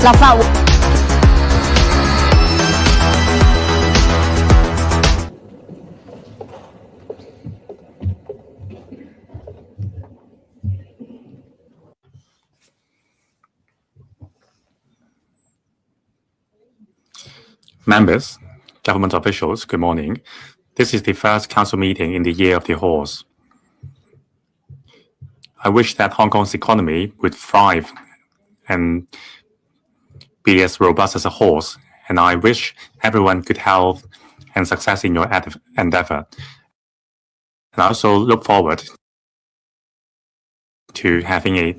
立法會 Members, government officials, good morning. This is the first council meeting in the year of the horse. I wish that Hong Kong's economy would thrive and be as robust as a horse, and I wish everyone good health and success in your endeavor. And I also look forward to having a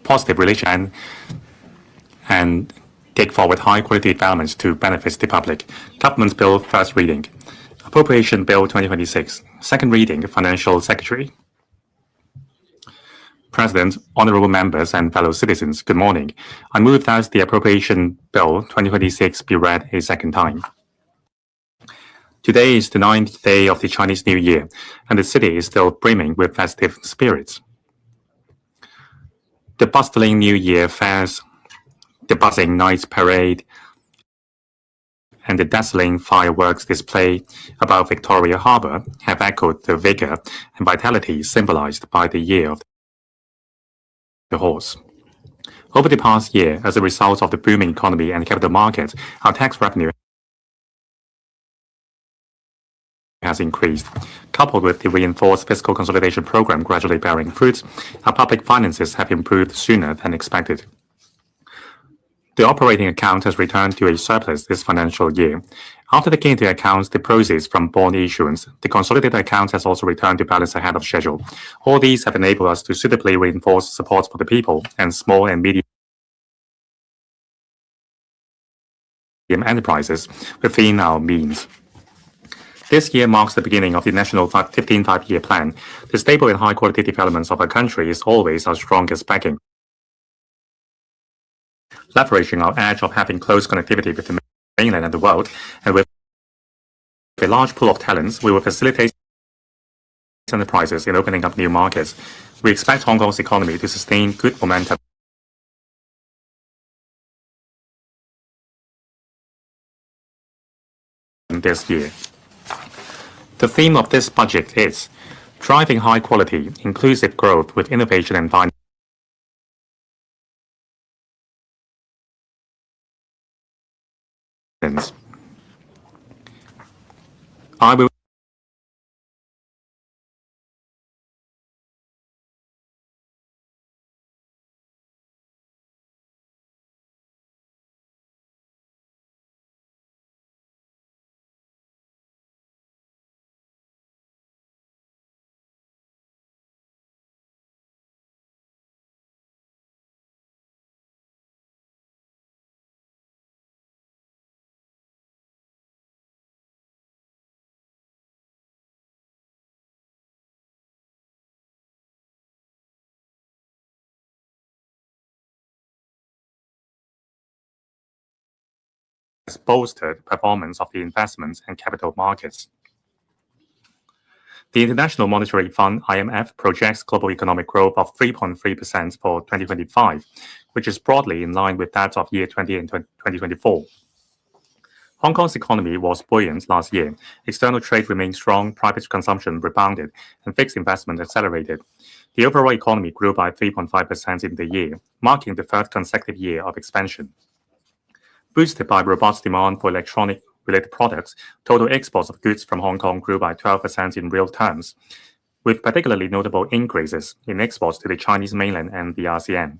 positive relation and take forward high-quality developments to benefit the public. Government Bill, first reading. Appropriation Bill 2026, second reading, Financial Secretary. President, honorable members, and fellow citizens, good morning. I move that the Appropriation Bill 2026 be read a second time. Today is the 9th day of the Chinese New Year, and the city is still brimming with festive spirits. The bustling New Year fairs, the buzzing night parade, and the dazzling fireworks display above Victoria Harbour have echoed the vigour and vitality symbolised by the year of the horse. Over the past year, as a result of the booming economy and capital markets, our tax revenue has increased. Coupled with the reinforced fiscal consolidation program gradually bearing fruit, our public finances have improved sooner than expected. The operating account has returned to a surplus this financial year. After taking into account the proceeds from bond issuance, the consolidated account has also returned to balance ahead of schedule. All these have enabled us to suitably reinforce support for the people and small and medium enterprises within our means. This year marks the beginning of the National 15 Five-Year Plan. The stable and high-quality development of our country is always our strongest backing. Leveraging our edge of having close connectivity with the mainland and the world, and with a large pool of talents, we will facilitate enterprises in opening up new markets. We expect Hong Kong's economy to sustain good momentum this year. The theme of this budget is driving high-quality, inclusive growth with innovation and finance. I will has bolstered performance of the investments and capital markets. The International Monetary Fund, IMF, projects global economic growth of 3.3% for 2025, which is broadly in line with that of year 2024. Hong Kong's economy was buoyant last year. External trade remained strong, private consumption rebounded, and fixed investment accelerated. The overall economy grew by 3.5% in the year, marking the third consecutive year of expansion. Boosted by robust demand for electronic-related products, total exports of goods from Hong Kong grew by 12% in real terms, with particularly notable increases in exports to the Chinese mainland and the ASEAN.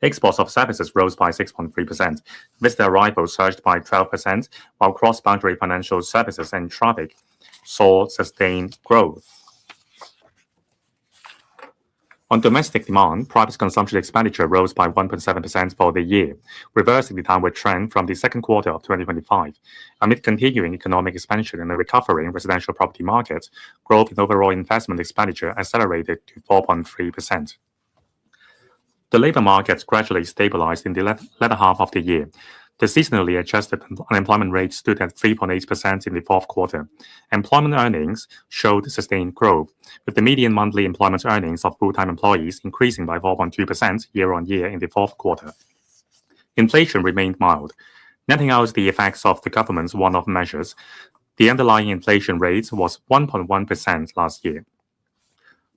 Exports of services rose by 6.3%. Visitor arrivals surged by 12%, while cross-boundary financial services and traffic saw sustained growth. On domestic demand, private consumption expenditure rose by 1.7% for the year, reversing the downward trend from the second quarter of 2025. Amid continuing economic expansion and a recovering residential property market, growth in overall investment expenditure accelerated to 4.3%. The labor market gradually stabilized in the latter half of the year. The seasonally adjusted unemployment rate stood at 3.8% in the fourth quarter. Employment earnings showed sustained growth, with the median monthly employment earnings of full-time employees increasing by 4.2% year-on-year in the fourth quarter. Inflation remained mild. Netting out the effects of the government's one-off measures, the underlying inflation rate was 1.1% last year.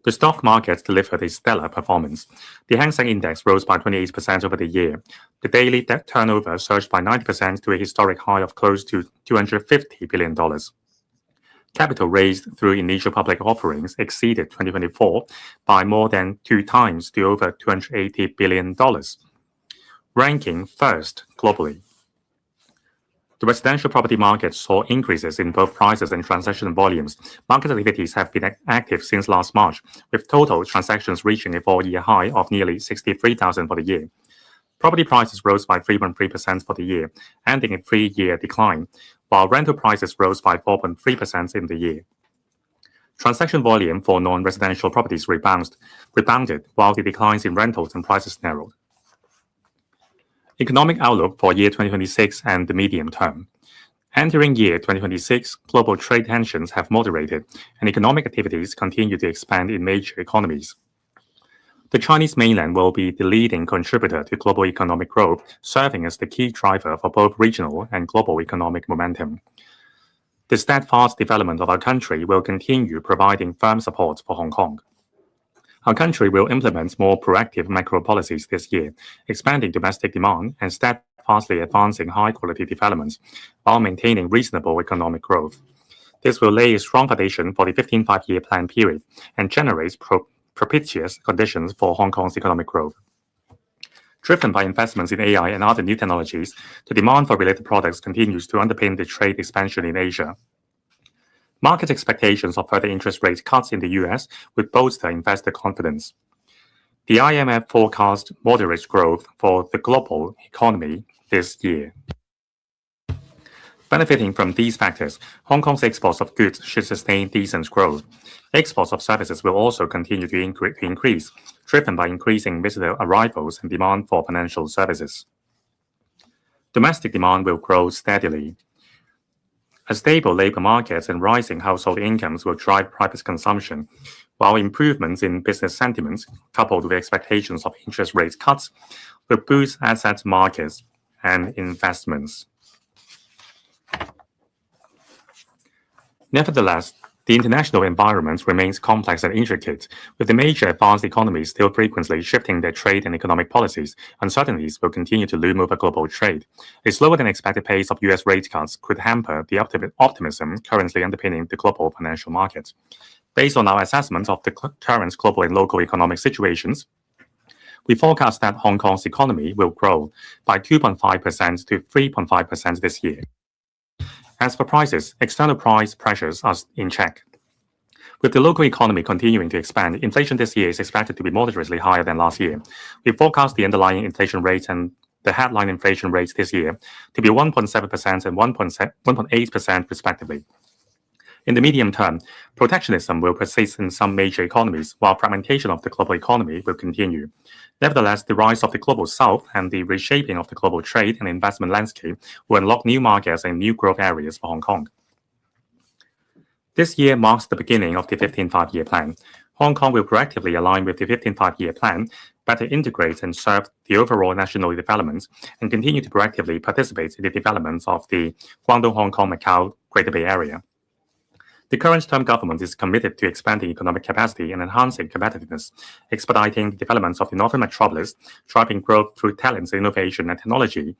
The stock market delivered a stellar performance. The Hang Seng Index rose by 28% over the year. The daily turnover surged by 90% to a historic high of close to $250 billion. Capital raised through initial public offerings exceeded 2024 by more than 2 times to over $280 billion, ranking first globally. The residential property market saw increases in both prices and transaction volumes. Market activities have been active since last March, with total transactions reaching a 4-year high of nearly 63,000 for the year. Property prices rose by 3.3% for the year, ending a 3-year decline, while rental prices rose by 4.3% in the year. Transaction volume for non-residential properties rebounded, while the declines in rentals and prices narrowed. Economic outlook for year 2026 and the medium term. Entering year 2026, global trade tensions have moderated, and economic activities continue to expand in major economies. The Chinese mainland will be the leading contributor to global economic growth, serving as the key driver for both regional and global economic momentum. The steadfast development of our country will continue providing firm support for Hong Kong. Our country will implement more proactive macro policies this year, expanding domestic demand and steadfastly advancing high-quality developments while maintaining reasonable economic growth. This will lay a strong foundation for the 15th five-year plan period and generates propitious conditions for Hong Kong's economic growth. Driven by investments in AI and other new technologies, the demand for related products continues to underpin the trade expansion in Asia. Market expectations of further interest rate cuts in the US would bolster investor confidence. The IMF forecast moderate growth for the global economy this year. Benefiting from these factors, Hong Kong's exports of goods should sustain decent growth. Exports of services will also continue to increase, driven by increasing visitor arrivals and demand for financial services. Domestic demand will grow steadily. A stable labor market and rising household incomes will drive private consumption, while improvements in business sentiment, coupled with expectations of interest rate cuts, will boost asset markets and investments. Nevertheless, the international environment remains complex and intricate, with the major advanced economies still frequently shifting their trade and economic policies. Uncertainties will continue to loom over global trade. A slower than expected pace of US rate cuts could hamper the optimism currently underpinning the global financial market. Based on our assessment of the current global and local economic situations, we forecast that Hong Kong's economy will grow by 2.5% to 3.5% this year. As for prices, external price pressures are in check. With the local economy continuing to expand, inflation this year is expected to be moderately higher than last year. We forecast the underlying inflation rate and the headline inflation rates this year to be 1.7% and 1.8% respectively. In the medium term, protectionism will persist in some major economies, while fragmentation of the global economy will continue. Nevertheless, the rise of the global south and the reshaping of the global trade and investment landscape will unlock new markets and new growth areas for Hong Kong. This year marks the beginning of the 15th five-year plan. Hong Kong will proactively align with the 15th five-year plan, better integrate and serve the overall national development, and continue to proactively participate in the development of the Guangdong, Hong Kong, Macau, Greater Bay Area. The current term government is committed to expanding economic capacity and enhancing competitiveness, expediting the development of the Northern Metropolis, driving growth through talents, innovation, and technology,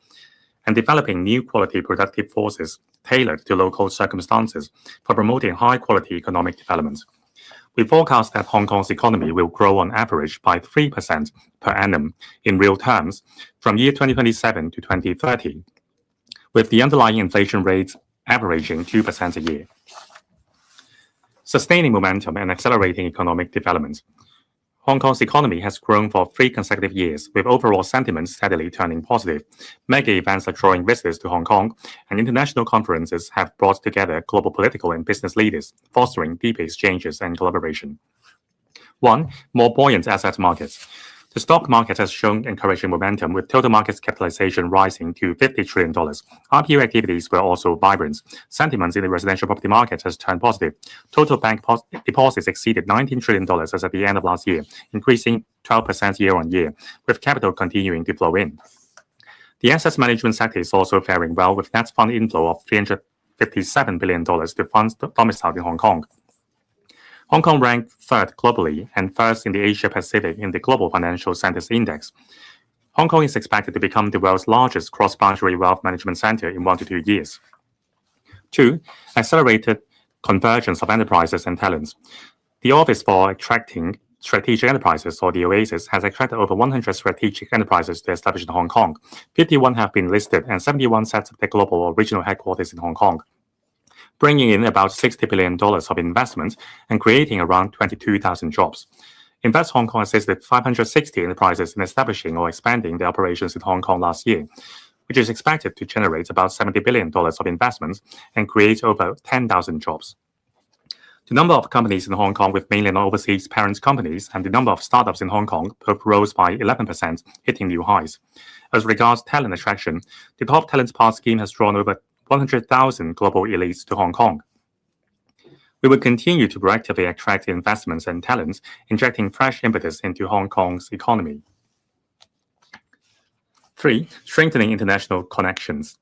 and developing new quality productive forces tailored to local circumstances for promoting high-quality economic development. We forecast that Hong Kong's economy will grow on average by 3% per annum in real terms from year 2027 to 2030, with the underlying inflation rate averaging 2% a year. Sustaining momentum and accelerating economic development. Hong Kong's economy has grown for 3 consecutive years, with overall sentiment steadily turning positive. Mega events are drawing visitors to Hong Kong, and international conferences have brought together global political and business leaders, fostering deep exchanges and collaboration. 1. More buoyant asset markets. The stock market has shown encouraging momentum, with total market capitalization rising to $50 trillion. IPO activities were also vibrant. Sentiment in the residential property market has turned positive. Total bank deposits exceeded $19 trillion as at the end of last year, increasing 12% year-on-year, with capital continuing to flow in. The asset management sector is also faring well, with net fund inflow of $357 billion to funds domiciled in Hong Kong. Hong Kong ranked third globally and first in the Asia Pacific in the Global Financial Centers Index. Hong Kong is expected to become the world's largest cross-boundary wealth management center in 1 to 2 years. 2. Accelerated convergence of enterprises and talents. The Office for Attracting Strategic Enterprises, or the OASIS, has attracted over 100 strategic enterprises to establish in Hong Kong. 51 have been listed and 71 set up their global or regional headquarters in Hong Kong, bringing in about $60 billion of investment and creating around 22,000 jobs. Invest Hong Kong assisted 560 enterprises in establishing or expanding their operations in Hong Kong last year, which is expected to generate about $70 billion of investment and create over 10,000 jobs. The number of companies in Hong Kong with mainland and overseas parent companies and the number of startups in Hong Kong both rose by 11%, hitting new highs. As regards talent attraction, the Top Talent Path scheme has drawn over 100,000 global elites to Hong Kong. We will continue to proactively attract investments and talents, injecting fresh impetus into Hong Kong's economy. 3. Strengthening international connections.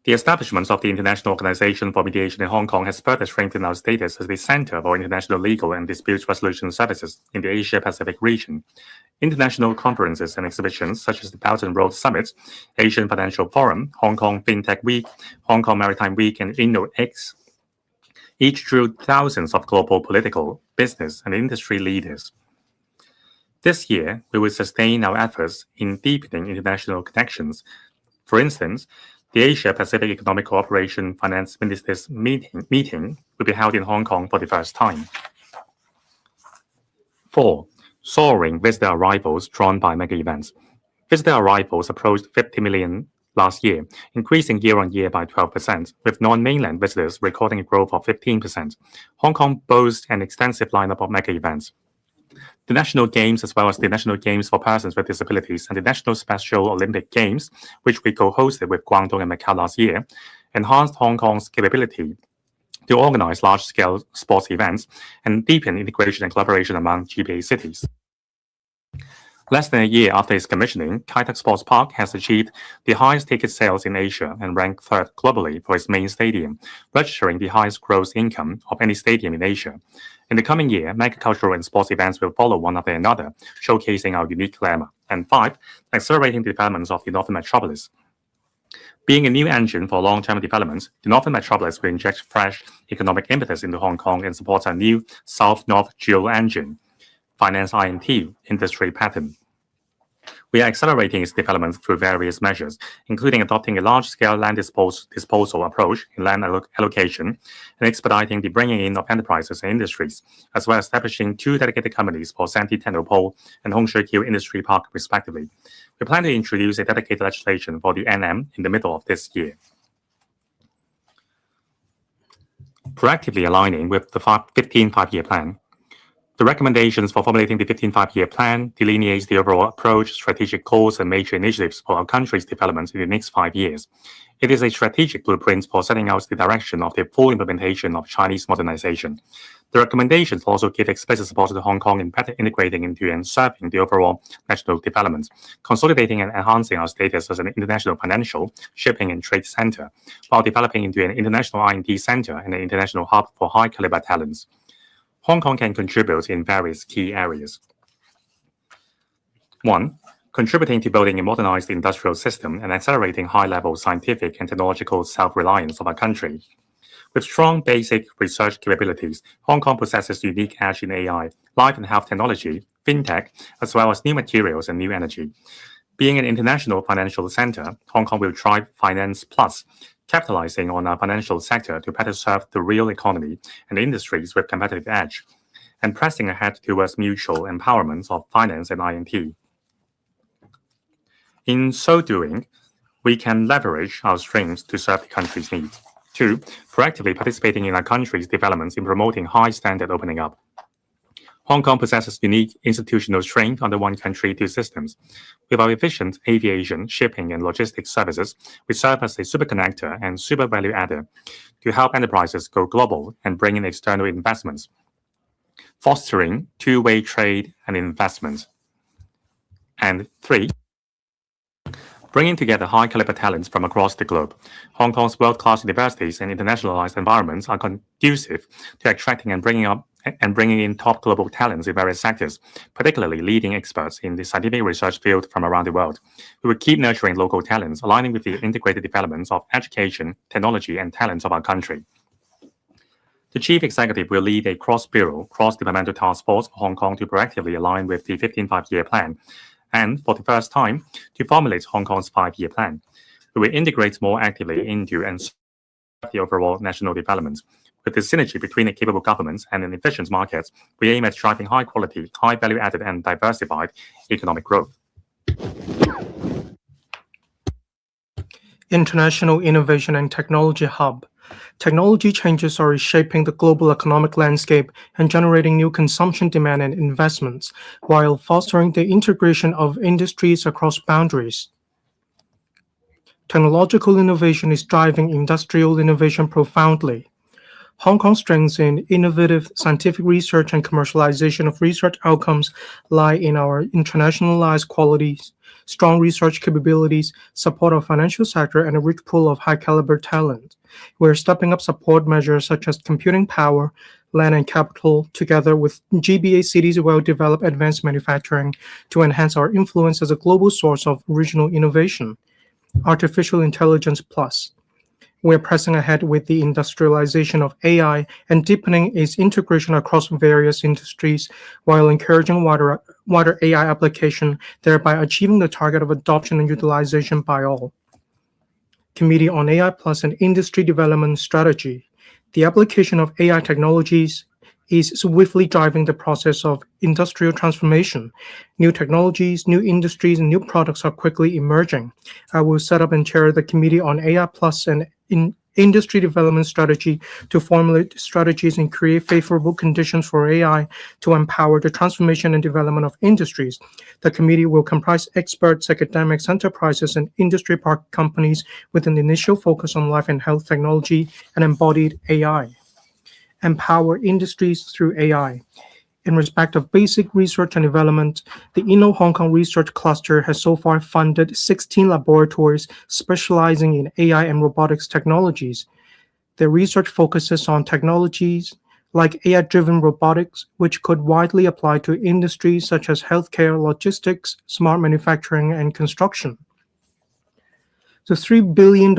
The establishment of the International Organization for Mediation in Hong Kong has further strengthened our status as the center for international legal and dispute resolution services in the Asia-Pacific region. International conferences and exhibitions such as the Belt and Road Summit, Asian Financial Forum, Hong Kong FinTech Week, Hong Kong Maritime Week, and InnoX each drew thousands of global political, business, and industry leaders. This year, we will sustain our efforts in deepening international connections. For instance, the Asia-Pacific Economic Cooperation Finance Ministers meeting will be held in Hong Kong for the first time. 4. Soaring visitor arrivals drawn by mega events. Visitor arrivals approached 50 million last year, increasing year-on-year by 12%, with non-mainland visitors recording a growth of 15%. Hong Kong boasts an extensive lineup of mega events. The National Games, as well as the National Games for Persons with Disabilities and the National Special Olympic Games, which we co-hosted with Guangdong and Macau last year, enhanced Hong Kong's capability to organize large-scale sports events and deepen integration and collaboration among GBA cities. Less than a year after its commissioning, Kai Tak Sports Park has achieved the highest ticket sales in Asia and ranked third globally for its main stadium, registering the highest gross income of any stadium in Asia. In the coming year, mega cultural and sports events will follow one after another, showcasing our unique glamour. And 5, accelerating the development of the Northern Metropolis. Being a new engine for long-term development, the Northern Metropolis will inject fresh economic impetus into Hong Kong and support a new South-North dual engine, finance INT industry pattern. We are accelerating its development through various measures, including adopting a large-scale land disposal approach in land allocation and expediting the bringing in of enterprises and industries, as well as establishing 2 dedicated companies for Santee Technopole and Hung Shui Kiu Industry Park, respectively. We plan to introduce a dedicated legislation for the NM in the middle of this year. Proactively aligning with the 15 5-year plan. The recommendations for formulating the 15 5-year plan delineates the overall approach, strategic goals, and major initiatives for our country's development in the next 5 years. It is a strategic blueprint for setting out the direction of the full implementation of Chinese modernization. The recommendations also give explicit support to Hong Kong in better integrating into and serving the overall national development, consolidating and enhancing our status as an international financial, shipping, and trade center, while developing into an international INT center and an international hub for high-caliber talents. Hong Kong can contribute in various key areas. 1. Contributing to building a modernized industrial system and accelerating high-level scientific and technological self-reliance of our country. With strong basic research capabilities, Hong Kong possesses unique edge in AI, life and health technology, fintech, as well as new materials and new energy. Being an international financial center, Hong Kong will drive Finance Plus, capitalizing on our financial sector to better serve the real economy and industries with competitive edge, and pressing ahead towards mutual empowerment of finance and INT. In so doing, we can leverage our strengths to serve the country's needs. 2. Proactively participating in our country's developments in promoting high-standard opening up. Hong Kong possesses unique institutional strength under one country, two systems. With our efficient aviation, shipping, and logistics services, we serve as a super connector and super value adder to help enterprises go global and bring in external investments, fostering two-way trade and investment. And 3, bringing together high-caliber talents from across the globe. Hong Kong's world-class universities and internationalized environments are conducive to attracting and bringing in top global talents in various sectors, particularly leading experts in the scientific research field from around the world. We will keep nurturing local talents, aligning with the integrated developments of education, technology, and talents of our country. The Chief Executive will lead a cross-bureau, cross-departmental task force for Hong Kong to proactively align with the 15th Five-Year Plan, and for the first time, to formulate Hong Kong's 5-year plan. We will integrate more actively into and serve the overall national development. With the synergy between a capable government and an efficient market, we aim at driving high-quality, high-value-added, and diversified economic growth. International Innovation and Technology Hub. Technology changes are reshaping the global economic landscape and generating new consumption demand and investments, while fostering the integration of industries across boundaries. Technological innovation is driving industrial innovation profoundly. Hong Kong's strengths in innovative scientific research and commercialization of research outcomes lie in our internationalized qualities, strong research capabilities, support of financial sector, and a rich pool of high-caliber talent. We're stepping up support measures such as computing power, land and capital, together with GBA City's well-developed advanced manufacturing to enhance our influence as a global source of original innovation. Artificial Intelligence Plus. We're pressing ahead with the industrialization of AI and deepening its integration across various industries while encouraging wider AI application, thereby achieving the target of adoption and utilization by all. Committee on AI Plus and Industry Development Strategy. The application of AI technologies is swiftly driving the process of industrial transformation. New technologies, new industries, and new products are quickly emerging. I will set up and chair the Committee on AI Plus and Industry Development Strategy to formulate strategies and create favorable conditions for AI to empower the transformation and development of industries. The committee will comprise experts, academics, enterprises, and industry park companies with an initial focus on life and health technology and embodied AI. Empower industries through AI. In respect of basic research and development, the Inno Hong Kong Research Cluster has so far funded 16 laboratories specializing in AI and robotics technologies. Their research focuses on technologies like AI-driven robotics, which could widely apply to industries such as healthcare, logistics, smart manufacturing, and construction. The $3 billion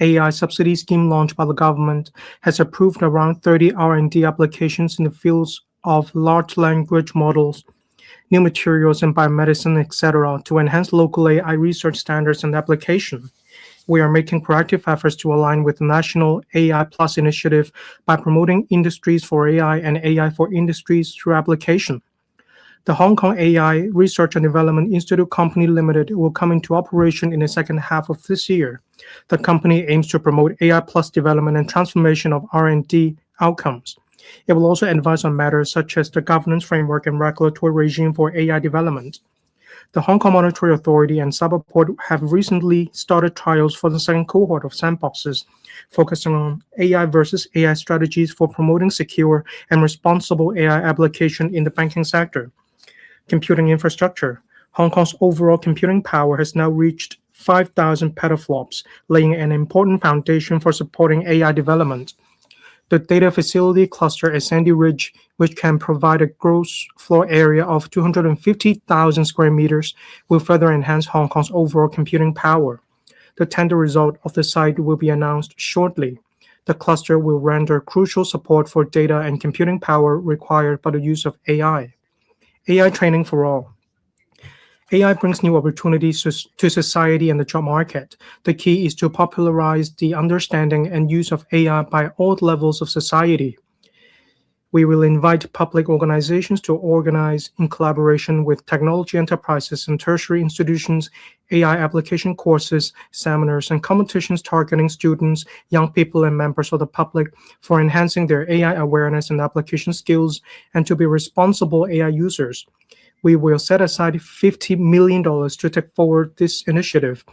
AI subsidy scheme launched by the government has approved around 30 R&D applications in the fields of large language models, new materials and biomedicine, etc., to enhance local AI research standards and application. We are making proactive efforts to align with the National AI Plus initiative by promoting industries for AI and AI for industries through application. The Hong Kong AI Research and Development Institute Company Limited will come into operation in the second half of this year. The company aims to promote AI Plus development and transformation of R&D outcomes. It will also advise on matters such as the governance framework and regulatory regime for AI development. The Hong Kong Monetary Authority and Cyberport have recently started trials for the second cohort of sandboxes, focusing on AI versus AI strategies for promoting secure and responsible AI application in the banking sector. Computing infrastructure. Hong Kong's overall computing power has now reached 5,000 petaflops, laying an important foundation for supporting AI development. The data facility cluster at Sandy Ridge, which can provide a gross floor area of 250,000 square meters, will further enhance Hong Kong's overall computing power. The tender result of the site will be announced shortly. The cluster will render crucial support for data and computing power required by the use of AI. AI training for all. AI brings new opportunities to society and the job market. The key is to popularize the understanding and use of AI by all levels of society. We will invite public organizations to organize in collaboration with technology enterprises and tertiary institutions, AI application courses, seminars, and competitions targeting students, young people, and members of the public for enhancing their AI awareness and application skills and to be responsible AI users. We will set aside $50 million to take forward this initiative.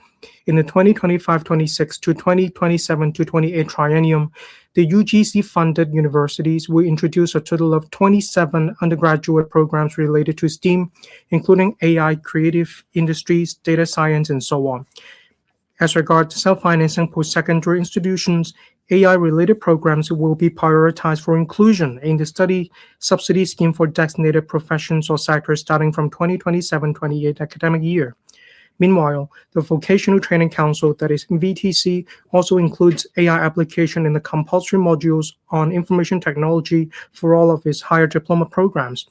In the 2025-26 to 2027-28 triennium, the UGC-funded universities will introduce a total of 27 undergraduate programs related to STEAM, including AI, creative industries, data science, and so on. As regards self-financing post-secondary institutions, AI-related programs will be prioritized for inclusion in the study subsidy scheme for designated professions or sectors starting from 2027-28 academic year. Meanwhile, the Vocational Training Council, that is VTC, also includes AI application in the compulsory modules on information technology for all of its higher diploma programs.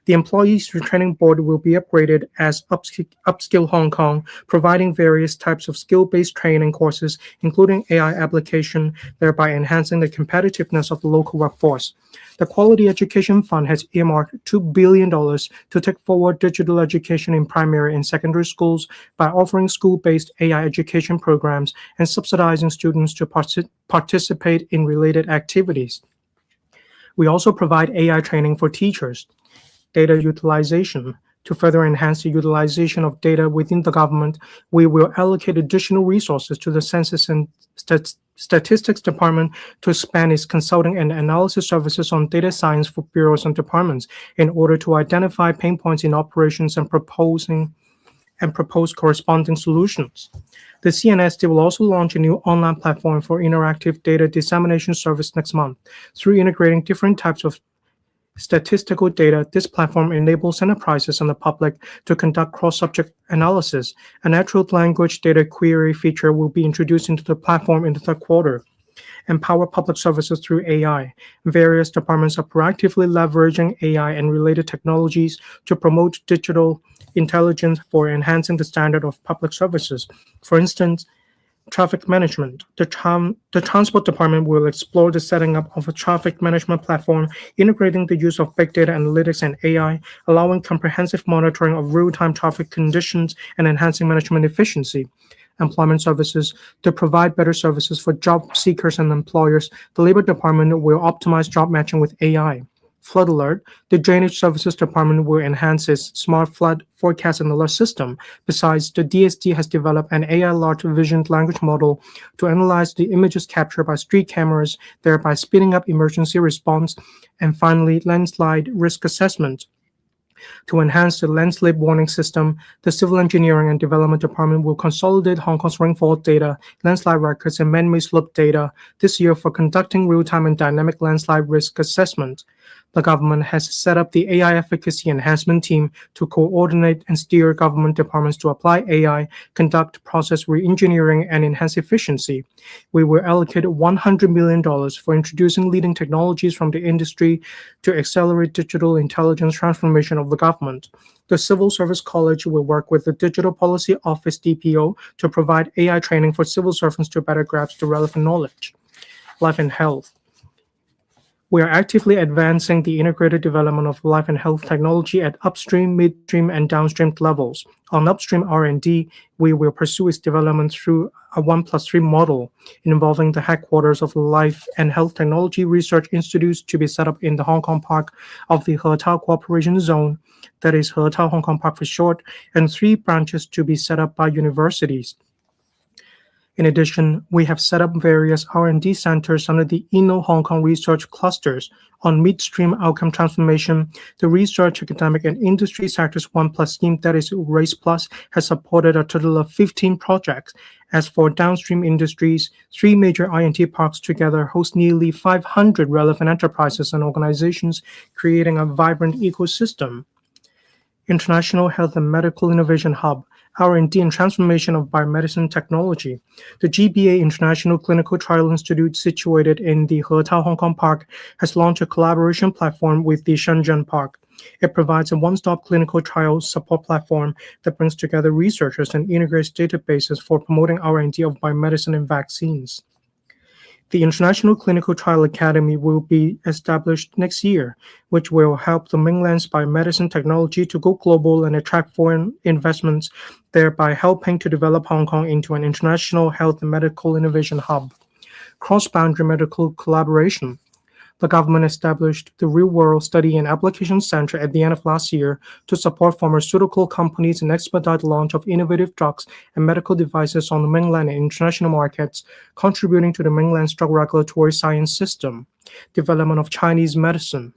The Employees Retraining Board will be upgraded as Upskill Hong Kong, providing various types of skill-based training courses, including AI application, thereby enhancing the competitiveness of the local workforce. The Quality Education Fund has earmarked $2 billion to take forward digital education in primary and secondary schools by offering school-based AI education programs and subsidizing students to participate in related activities. We also provide AI training for teachers. Data utilization. To further enhance the utilization of data within the government, we will allocate additional resources to the Census and Statistics Department to expand its consulting and analysis services on data science for bureaus and departments in order to identify pain points in operations and propose corresponding solutions. The CNSD will also launch a new online platform for interactive data dissemination service next month. Through integrating different types of statistical data, this platform enables enterprises and the public to conduct cross-subject analysis. A natural language data query feature will be introduced into the platform in the third quarter. Empower public services through AI. Various departments are proactively leveraging AI and related technologies to promote digital intelligence for enhancing the standard of public services. For instance, traffic management. The Transport Department will explore the setting up of a traffic management platform, integrating the use of big data analytics and AI, allowing comprehensive monitoring of real-time traffic conditions and enhancing management efficiency. Employment services. To provide better services for job seekers and employers, the Labor Department will optimize job matching with AI. Flood alert. The Drainage Services Department will enhance its smart flood forecast and alert system. Besides, the DSD has developed an AI large vision language model to analyze the images captured by street cameras, thereby speeding up emergency response. And finally, landslide risk assessment. To enhance the landslide warning system, the Civil Engineering and Development Department will consolidate Hong Kong's rainfall data, landslide records, and man-made slope data this year for conducting real-time and dynamic landslide risk assessment. The government has set up the AI Efficacy Enhancement Team to coordinate and steer government departments to apply AI, conduct process re-engineering, and enhance efficiency. We will allocate $100 million for introducing leading technologies from the industry to accelerate digital intelligence transformation of the government. The Civil Service College will work with the Digital Policy Office DPO to provide AI training for civil servants to better grasp the relevant knowledge. Life and health. We are actively advancing the integrated development of life and health technology at upstream, midstream, and downstream levels. On upstream R&D, we will pursue its development through a 1+3 model involving the headquarters of Life and Health Technology Research Institutes to be set up in the Hong Kong Park of the Hetao Cooperation Zone, that is Hetao Hong Kong Park for short, and 3 branches to be set up by universities. In addition, we have set up various R&D centers under the Inno Hong Kong Research Clusters. On midstream outcome transformation, the research, academic, and industry sectors 1+ scheme, that is RACE Plus, has supported a total of 15 projects. As for downstream industries, 3 major I&T parks together host nearly 500 relevant enterprises and organizations, creating a vibrant ecosystem. International Health and Medical Innovation Hub, R&D and transformation of biomedicine technology. The GBA International Clinical Trial Institute, situated in the Hetao Hong Kong Park, has launched a collaboration platform with the Shenzhen Park. It provides a one-stop clinical trial support platform that brings together researchers and integrates databases for promoting R&D of biomedicine and vaccines. The International Clinical Trial Academy will be established next year, which will help the mainland's biomedicine technology to go global and attract foreign investments, thereby helping to develop Hong Kong into an international health and medical innovation hub. Cross-boundary medical collaboration. The government established the Real World Study and Application Center at the end of last year to support pharmaceutical companies and expedite the launch of innovative drugs and medical devices on the mainland and international markets, contributing to the mainland's drug regulatory science system. Development of Chinese medicine.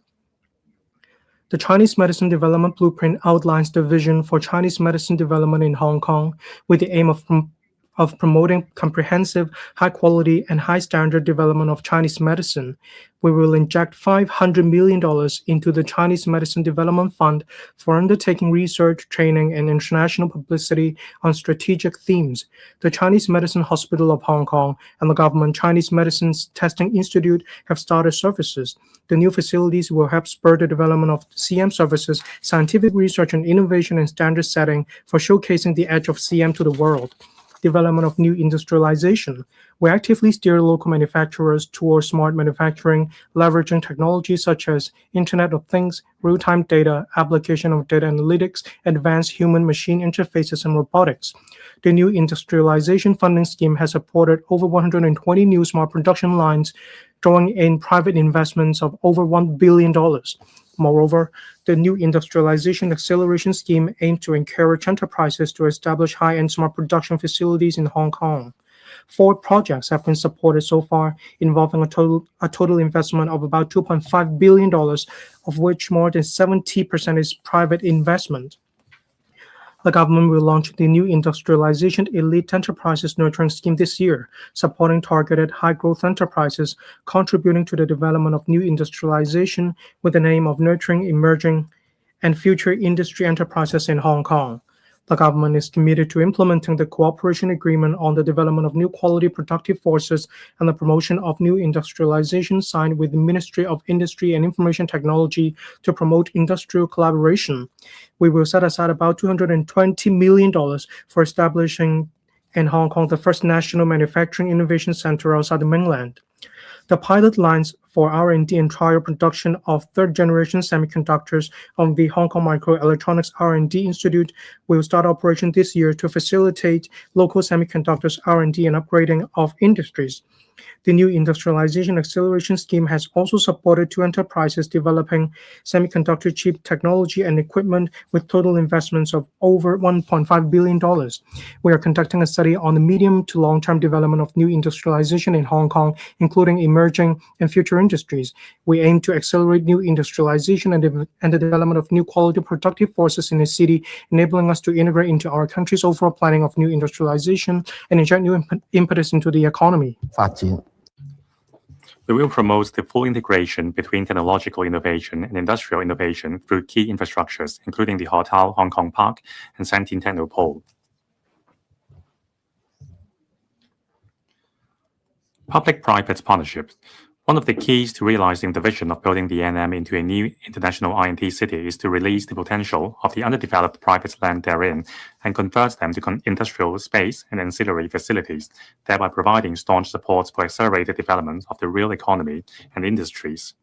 The Chinese Medicine Development Blueprint outlines the vision for Chinese medicine development in Hong Kong with the aim of promoting comprehensive, high-quality, and high-standard development of Chinese medicine. We will inject $500 million into the Chinese Medicine Development Fund for undertaking research, training, and international publicity on strategic themes. The Chinese Medicine Hospital of Hong Kong and the Government Chinese Medicine Testing Institute have started services. The new facilities will help spur the development of CM services, scientific research and innovation and standard setting for showcasing the edge of CM to the world. Development of new industrialization. We actively steer local manufacturers towards smart manufacturing, leveraging technologies such as Internet of Things, real-time data, application of data analytics, advanced human-machine interfaces, and robotics. The new industrialization funding scheme has supported over 120 new smart production lines, drawing in private investments of over $1 billion. Moreover, the new industrialization acceleration scheme aims to encourage enterprises to establish high-end smart production facilities in Hong Kong. 4 projects have been supported so far, involving a total investment of about $2.5 billion, of which more than 70% is private investment. The government will launch the new Industrialization Elite Enterprises Nurturing Scheme this year, supporting targeted high-growth enterprises, contributing to the development of new industrialization with the aim of nurturing emerging and future industry enterprises in Hong Kong. The government is committed to implementing the cooperation agreement on the development of new quality productive forces and the promotion of new industrialization signed with the Ministry of Industry and Information Technology to promote industrial collaboration. We will set aside about $220 million for establishing in Hong Kong the first national manufacturing innovation center outside the mainland. The pilot lines for R&D and trial production of third-generation semiconductors on the Hong Kong Microelectronics R&D Institute will start operation this year to facilitate local semiconductors R&D and upgrading of industries. The new industrialization acceleration scheme has also supported 2 enterprises developing semiconductor chip technology and equipment with total investments of over $1.5 billion. We are conducting a study on the medium to long-term development of new industrialization in Hong Kong, including emerging and future industries. We aim to accelerate new industrialization and the development of new quality productive forces in the city, enabling us to integrate into our country's overall planning of new industrialization and inject new impetus into the economy. We will promote the full integration between technological innovation and industrial innovation through key infrastructures, including the Hotel Hong Kong Park and Santine Technopole. Public-private partnerships. One of the keys to realizing the vision of building the NM into a new international I&T city is to release the potential of the underdeveloped private land therein and convert them to industrial space and ancillary facilities, thereby providing staunch support for accelerated development of the real economy and industries.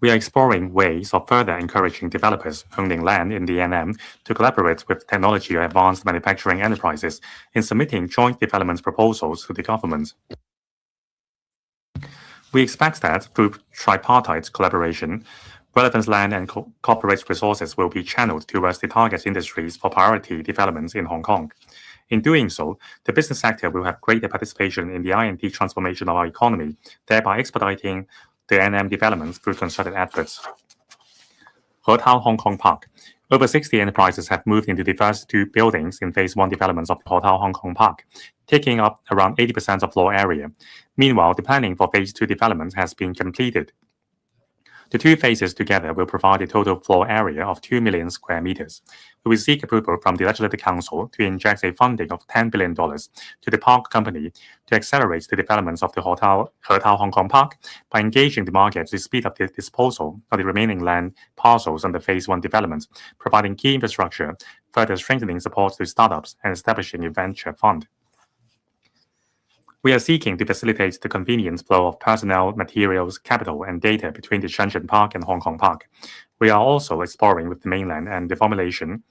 We are exploring ways of further encouraging developers owning land in the NM to collaborate with technology or advanced manufacturing enterprises in submitting joint development proposals to the government. We expect that through tripartite collaboration, relevant land and corporate resources will be channeled towards the target industries for priority developments in Hong Kong. In doing so, the business sector will have greater participation in the I&T transformation of our economy, thereby expediting the NM developments through concerted efforts. Hotel Hong Kong Park. Over 60 enterprises have moved into the first 2 buildings in Phase 1 developments of Hotel Hong Kong Park, taking up around 80% of floor area. Meanwhile, the planning for Phase 2 development has been completed. The 2 phases together will provide a total floor area of 2 million square meters. We will seek approval from the Legislative Council to inject a funding of $10 billion to the park company to accelerate the developments of the Hotel Hong Kong Park by engaging the market to speed up the disposal of the remaining land parcels under Phase 1 development, providing key infrastructure, further strengthening support to startups, and establishing a venture fund. We are seeking to facilitate the convenient flow of personnel, materials, capital, and data between the Shenzhen Park and Hong Kong Park. We are also exploring with the mainland and the formulation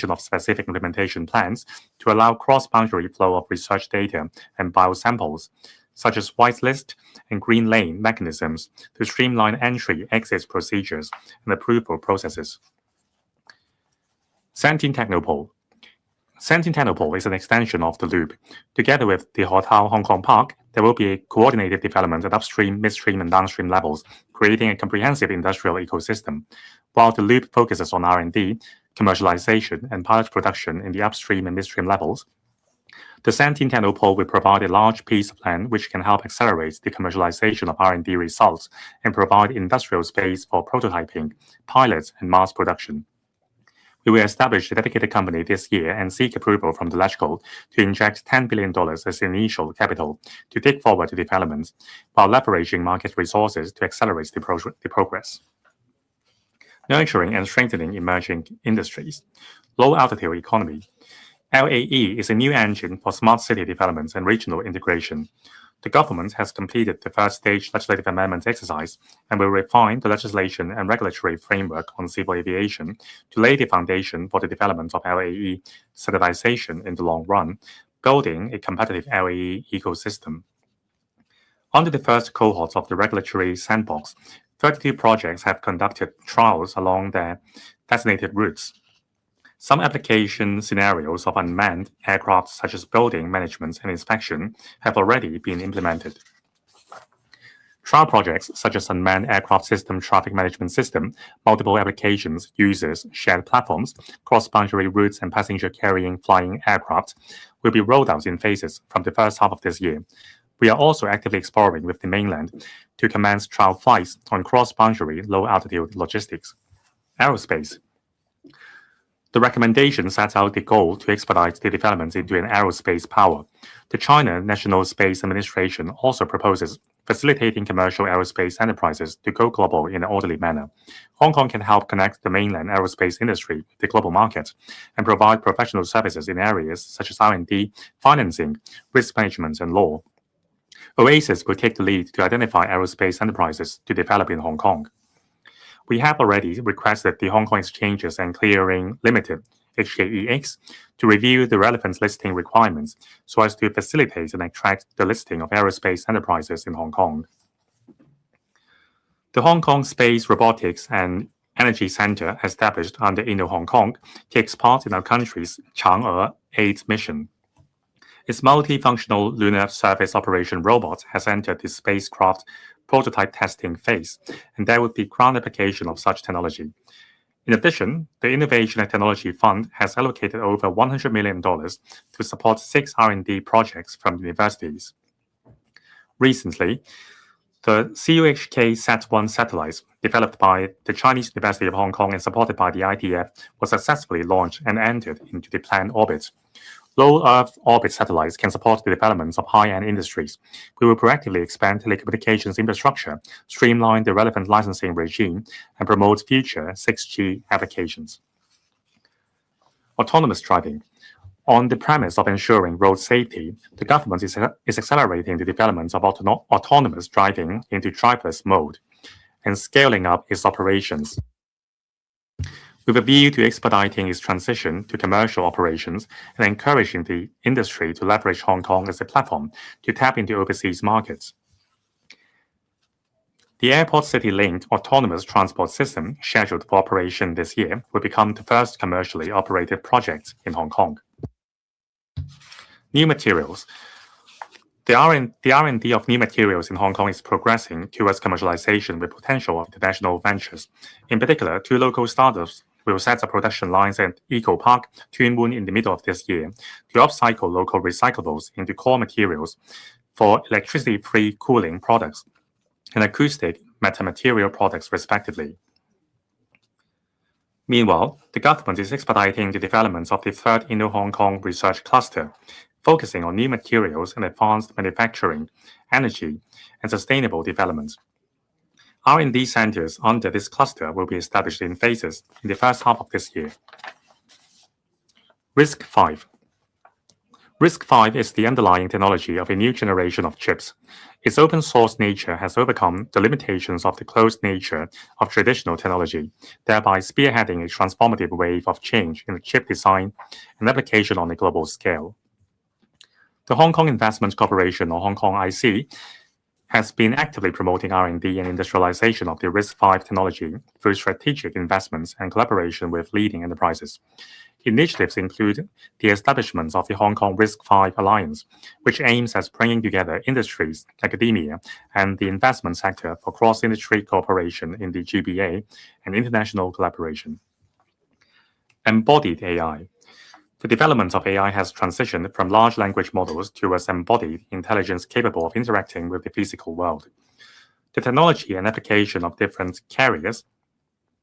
of specific implementation plans to allow cross-boundary flow of research data and biosamples, such as whitelist and green lane mechanisms to streamline entry-exit procedures and approval processes. Santine Technopole. Santine Technopole is an extension of the loop. Together with the Hotel Hong Kong Park, there will be a coordinated development at upstream, midstream, and downstream levels, creating a comprehensive industrial ecosystem. While the loop focuses on R&D, commercialization, and pilot production in the upstream and midstream levels, the Santine Technopole will provide a large piece of land which can help accelerate the commercialization of R&D results and provide industrial space for prototyping, pilots, and mass production. We will establish a dedicated company this year and seek approval from the LegCo to inject $10 billion as initial capital to take forward the development, while leveraging market resources to accelerate the progress. Nurturing and strengthening emerging industries. Low-altitude economy. LAE is a new engine for smart city development and regional integration. The government has completed the first stage legislative amendment exercise and will refine the legislation and regulatory framework on civil aviation to lay the foundation for the development of LAE standardization in the long run, building a competitive LAE ecosystem. Under the first cohort of the regulatory sandbox, 32 projects have conducted trials along their designated routes. Some application scenarios of unmanned aircraft, such as building management and inspection, have already been implemented. Trial projects such as unmanned aircraft system, traffic management system, multiple applications, users, shared platforms, cross-boundary routes, and passenger-carrying flying aircraft will be rolled out in phases from the first half of this year. We are also actively exploring with the mainland to commence trial flights on cross-boundary low-altitude logistics. Aerospace. The recommendation sets out the goal to expedite the development into an aerospace power. The China National Space Administration also proposes facilitating commercial aerospace enterprises to go global in an orderly manner. Hong Kong can help connect the mainland aerospace industry with the global market and provide professional services in areas such as R&D, financing, risk management, and law. OASIS will take the lead to identify aerospace enterprises to develop in Hong Kong. We have already requested the Hong Kong Exchanges and Clearing Limited, HKEX, to review the relevant listing requirements so as to facilitate and attract the listing of aerospace enterprises in Hong Kong. The Hong Kong Space Robotics and Energy Center, established under Inno-Hong Kong, takes part in our country's Chang'e 8 mission. Its multifunctional lunar surface operation robot has entered the spacecraft prototype testing phase, and there would be ground application of such technology. In addition, the Innovation and Technology Fund has allocated over $100 million to support 6 R&D projects from universities. Recently, the CUHK SAT-1 satellite, developed by the Chinese University of Hong Kong and supported by the ITF, was successfully launched and entered into the planned orbit. Low Earth orbit satellites can support the development of high-end industries. We will proactively expand telecommunications infrastructure, streamline the relevant licensing regime, and promote future 6G applications. Autonomous driving. On the premise of ensuring road safety, the government is accelerating the development of autonomous driving into driverless mode and scaling up its operations, with a view to expediting its transition to commercial operations and encouraging the industry to leverage Hong Kong as a platform to tap into overseas markets. The Airport City-linked autonomous transport system, scheduled for operation this year, will become the first commercially operated project in Hong Kong. New materials. The R&D of new materials in Hong Kong is progressing towards commercialization with potential of international ventures. In particular, 2 local startups will set up production lines at Eco Park, Tuen Mun in the middle of this year to upcycle local recyclables into core materials for electricity-free cooling products and acoustic metamaterial products, respectively. Meanwhile, the government is expediting the development of the 3rd Indo-Hong Kong Research Cluster, focusing on new materials and advanced manufacturing, energy, and sustainable development. R&D centers under this cluster will be established in phases in the first half of this year. Risk 5. RISC-V is the underlying technology of a new generation of chips. Its open-source nature has overcome the limitations of the closed nature of traditional technology, thereby spearheading a transformative wave of change in chip design and application on a global scale. The Hong Kong Investment Corporation, or Hong Kong IC, has been actively promoting R&D and industrialization of the RISC-V technology through strategic investments and collaboration with leading enterprises. Initiatives include the establishment of the Hong Kong RISC-V Alliance, which aims at bringing together industries, academia, and the investment sector for cross-industry cooperation in the GBA and international collaboration. Embodied AI. The development of AI has transitioned from large language models towards embodied intelligence capable of interacting with the physical world. The technology and application of different carriers,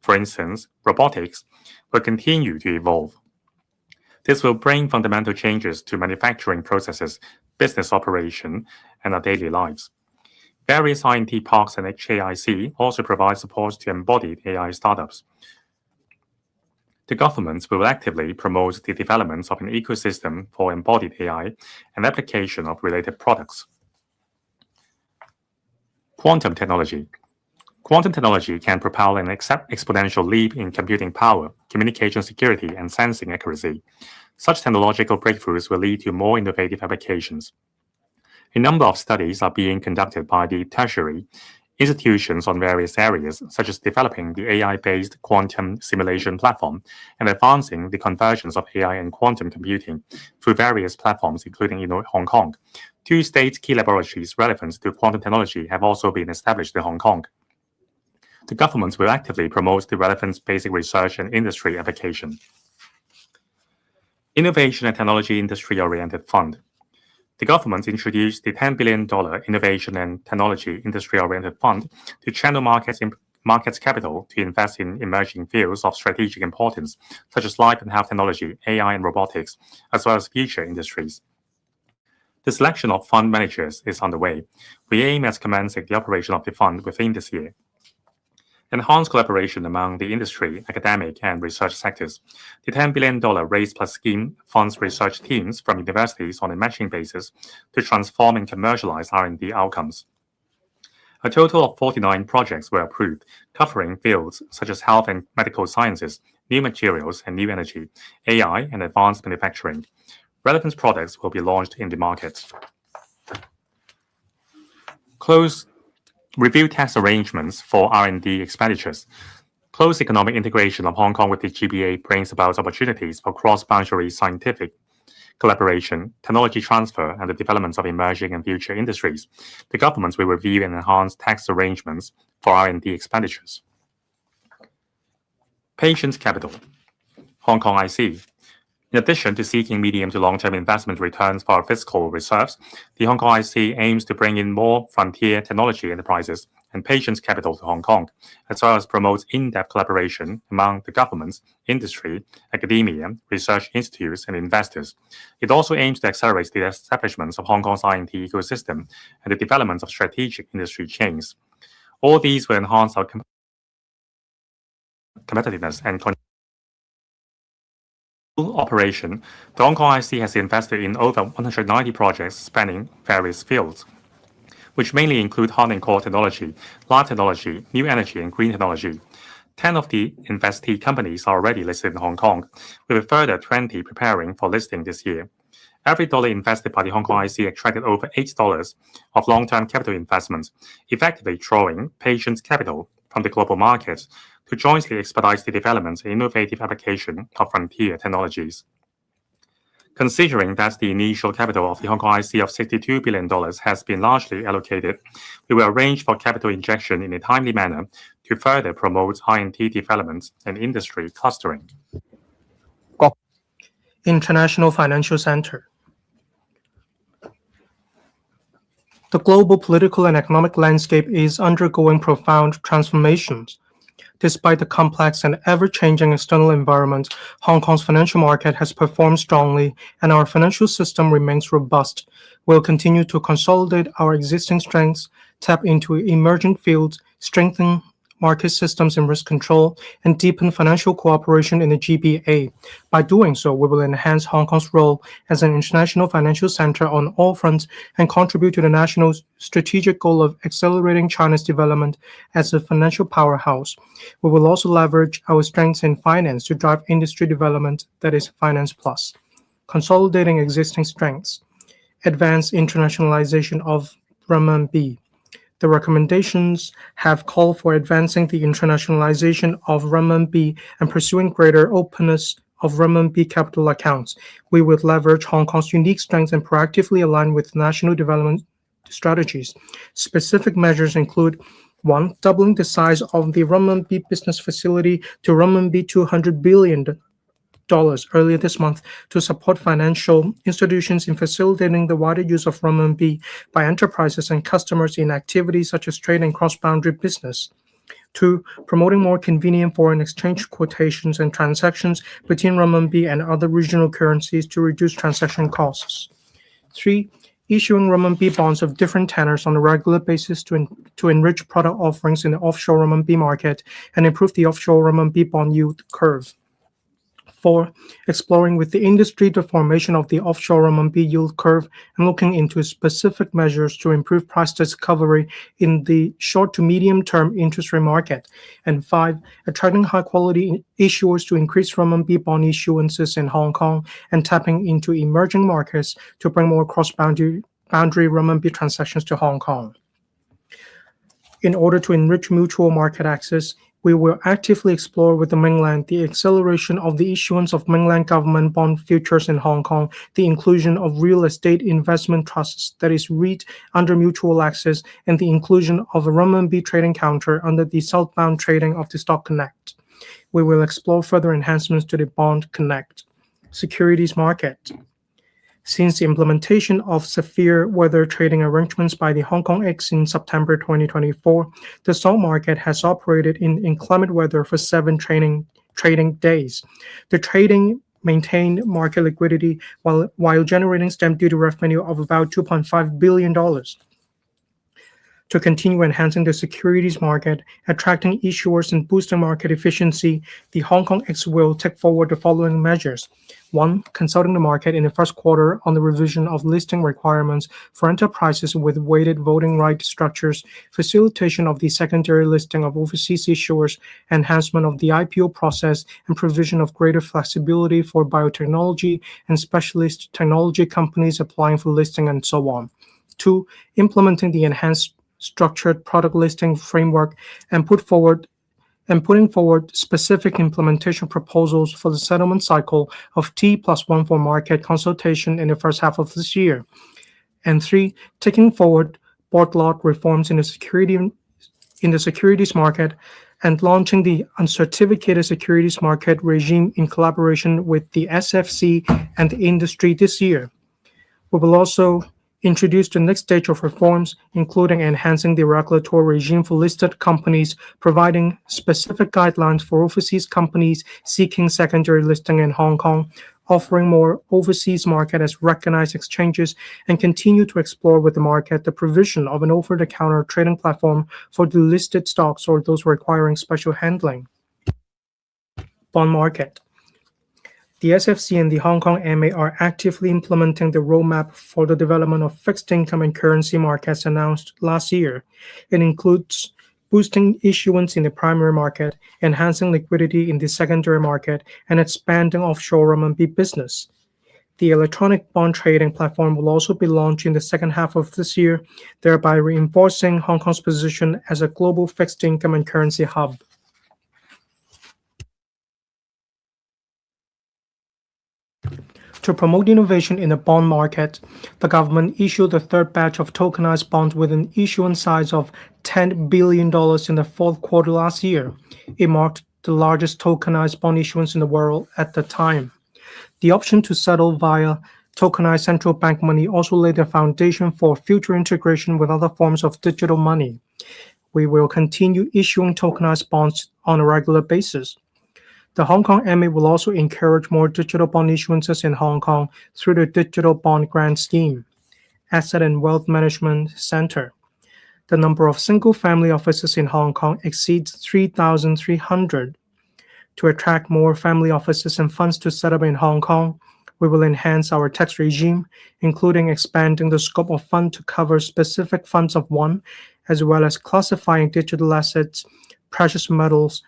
for instance, robotics, will continue to evolve. This will bring fundamental changes to manufacturing processes, business operation, and our daily lives. Various I&T parks and HKIC also provide support to embodied AI startups. The government will actively promote the development of an ecosystem for embodied AI and application of related products. Quantum technology. Quantum technology can propel an exponential leap in computing power, communication security, and sensing accuracy. Such technological breakthroughs will lead to more innovative applications. A number of studies are being conducted by the tertiary institutions on various areas, such as developing the AI-based quantum simulation platform and advancing the convergence of AI and quantum computing through various platforms, including in Hong Kong. 2 state key laboratories relevant to quantum technology have also been established in Hong Kong. The government will actively promote the relevant basic research and industry application. Innovation and Technology Industry-Oriented Fund. The government introduced the $10 billion Innovation and Technology Industry-Oriented Fund to channel markets capital to invest in emerging fields of strategic importance, such as life and health technology, AI and robotics, as well as future industries. The selection of fund managers is underway. We aim at commencing the operation of the fund within this year. Enhance collaboration among the industry, academic, and research sectors. The $10 billion Raise Plus scheme funds research teams from universities on a matching basis to transform and commercialize R&D outcomes. A total of 49 projects were approved, covering fields such as health and medical sciences, new materials and new energy, AI, and advanced manufacturing. Relevant products will be launched in the market. Review tax arrangements for R&D expenditures. Close economic integration of Hong Kong with the GBA brings about opportunities for cross-boundary scientific collaboration, technology transfer, and the development of emerging and future industries. The government will review and enhance tax arrangements for R&D expenditures. Patient capital. Hong Kong IC. In addition to seeking medium to long-term investment returns for our fiscal reserves, the Hong Kong IC aims to bring in more frontier technology enterprises and patient capital to Hong Kong, as well as promote in-depth collaboration among the government, industry, academia, research institutes, and investors. It also aims to accelerate the establishment of Hong Kong's I&T ecosystem and the development of strategic industry chains. All these will enhance our competitiveness and operation. The Hong Kong IC has invested in over 190 projects spanning various fields, which mainly include hard and core technology, life technology, new energy, and green technology. 10 of the investee companies are already listed in Hong Kong, with a further 20 preparing for listing this year. Every dollar invested by the Hong Kong IC attracted over $8 of long-term capital investments, effectively drawing patient capital from the global markets to jointly expedite the development and innovative application of frontier technologies. Considering that the initial capital of the Hong Kong IC of $62 billion has been largely allocated, we will arrange for capital injection in a timely manner to further promote I&T development and industry clustering. International Financial Center. The global political and economic landscape is undergoing profound transformations. Despite the complex and ever-changing external environment, Hong Kong's financial market has performed strongly, and our financial system remains robust. We'll continue to consolidate our existing strengths, tap into emerging fields, strengthen market systems and risk control, and deepen financial cooperation in the GBA. By doing so, we will enhance Hong Kong's role as an international financial center on all fronts and contribute to the national strategic goal of accelerating China's development as a financial powerhouse. We will also leverage our strengths in finance to drive industry development that is finance plus, consolidating existing strengths, advance internationalization of renminbi. The recommendations have called for advancing the internationalization of renminbi and pursuing greater openness of renminbi capital accounts. We would leverage Hong Kong's unique strengths and proactively align with national development strategies. Specific measures include: 1. Doubling the size of the renminbi business facility to renminbi $200 billion earlier this month to support financial institutions in facilitating the wider use of renminbi by enterprises and customers in activities such as trade and cross-boundary business. 2. Promoting more convenient foreign exchange quotations and transactions between renminbi and other regional currencies to reduce transaction costs. 3. Issuing renminbi bonds of different tenors on a regular basis to enrich product offerings in the offshore renminbi market and improve the offshore renminbi bond yield curve. 4. Exploring with the industry the formation of the offshore renminbi yield curve and looking into specific measures to improve price discovery in the short to medium-term interest rate market. And 5. Attracting high-quality issuers to increase renminbi bond issuances in Hong Kong and tapping into emerging markets to bring more cross-boundary renminbi transactions to Hong Kong. In order to enrich mutual market access, we will actively explore with the mainland the acceleration of the issuance of mainland government bond futures in Hong Kong, the inclusion of real estate investment trusts, that is REIT, under mutual access, and the inclusion of a renminbi trading counter under the southbound trading of the Stock Connect. We will explore further enhancements to the Bond Connect securities market. Since the implementation of severe weather trading arrangements by the Hong Kong X in September 2024, the stock market has operated in inclement weather for 7 trading days. The trading maintained market liquidity while generating stamp duty revenue of about $2.5 billion. To continue enhancing the securities market, attracting issuers, and boosting market efficiency, the Hong Kong X will take forward the following measures. 1. Consulting the market in the first quarter on the revision of listing requirements for enterprises with weighted voting right structures, facilitation of the secondary listing of overseas issuers, enhancement of the IPO process, and provision of greater flexibility for biotechnology and specialist technology companies applying for listing, and so on. 2. Implementing the enhanced structured product listing framework and putting forward specific implementation proposals for the settlement cycle of T+1 for market consultation in the first half of this year. And 3. Taking forward board lot reforms in the securities market and launching the uncertificated securities market regime in collaboration with the SFC and the industry this year. We will also introduce the next stage of reforms, including enhancing the regulatory regime for listed companies, providing specific guidelines for overseas companies seeking secondary listing in Hong Kong, offering more overseas market as recognized exchanges, and continue to explore with the market the provision of an over-the-counter trading platform for the listed stocks or those requiring special handling. Bond market. The SFC and the Hong Kong MA are actively implementing the roadmap for the development of fixed income and currency markets announced last year. It includes boosting issuance in the primary market, enhancing liquidity in the secondary market, and expanding offshore renminbi business. The electronic bond trading platform will also be launched in the second half of this year, thereby reinforcing Hong Kong's position as a global fixed income and currency hub. To promote innovation in the bond market, the government issued the third batch of tokenized bonds with an issuance size of $10 billion in the fourth quarter last year. It marked the largest tokenized bond issuance in the world at the time. The option to settle via tokenized central bank money also laid the foundation for future integration with other forms of digital money. We will continue issuing tokenized bonds on a regular basis. The Hong Kong MA will also encourage more digital bond issuances in Hong Kong through the Digital Bond Grant Scheme, Asset and Wealth Management Center. The number of single-family offices in Hong Kong exceeds 3,300. To attract more family offices and funds to set up in Hong Kong, we will enhance our tax regime, including expanding the scope of fund to cover specific funds of one, as well as classifying digital assets, precious metals,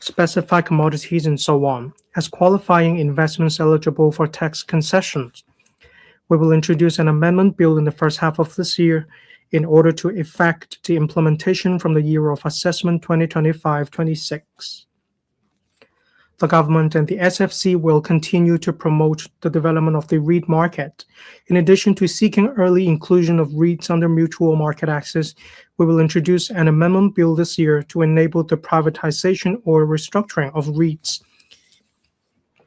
specified commodities, and so on, as qualifying investments eligible for tax concessions. We will introduce an amendment bill in the first half of this year in order to effect the implementation from the year of assessment 2025-26. The government and the SFC will continue to promote the development of the REIT market. In addition to seeking early inclusion of REITs under mutual market access, we will introduce an amendment bill this year to enable the privatization or restructuring of REITs.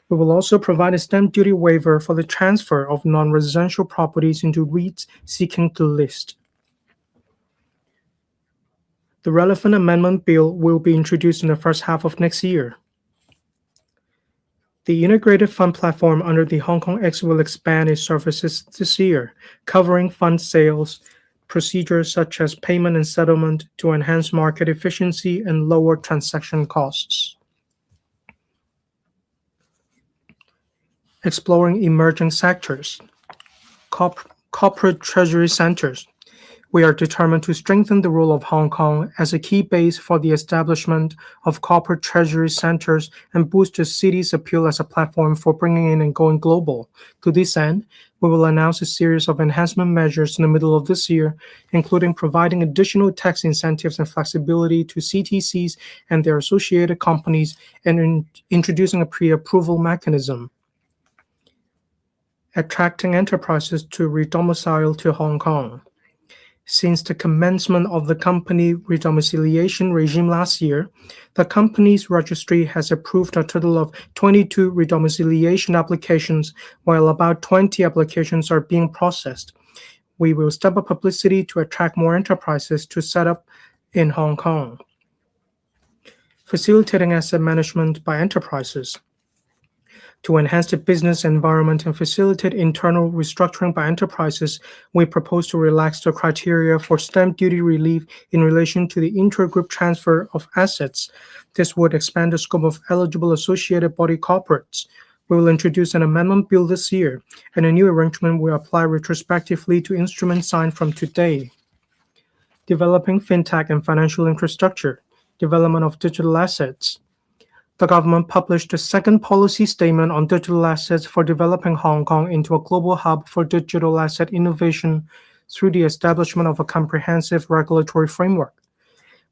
We will also provide a stamp duty waiver for the transfer of non-residential properties into REITs seeking to list. The relevant amendment bill will be introduced in the first half of next year. The integrated fund platform under the Hong Kong X will expand its services this year, covering fund sales, procedures such as payment and settlement to enhance market efficiency and lower transaction costs. Exploring emerging sectors. Corporate treasury centers. We are determined to strengthen the role of Hong Kong as a key base for the establishment of corporate treasury centers and boost the city's appeal as a platform for bringing in and going global. To this end, we will announce a series of enhancement measures in the middle of this year, including providing additional tax incentives and flexibility to CTCs and their associated companies and introducing a pre-approval mechanism. Attracting enterprises to redomicile to Hong Kong. Since the commencement of the company redomiciliation regime last year, the company's registry has approved a total of 22 redomiciliation applications, while about 20 applications are being processed. We will step up publicity to attract more enterprises to set up in Hong Kong. Facilitating asset management by enterprises. To enhance the business environment and facilitate internal restructuring by enterprises, we propose to relax the criteria for stamp duty relief in relation to the intra-group transfer of assets. This would expand the scope of eligible associated body corporates. We will introduce an amendment bill this year, and a new arrangement will apply retrospectively to instruments signed from today. Developing fintech and financial infrastructure. Development of digital assets. The government published the second policy statement on digital assets for developing Hong Kong into a global hub for digital asset innovation through the establishment of a comprehensive regulatory framework.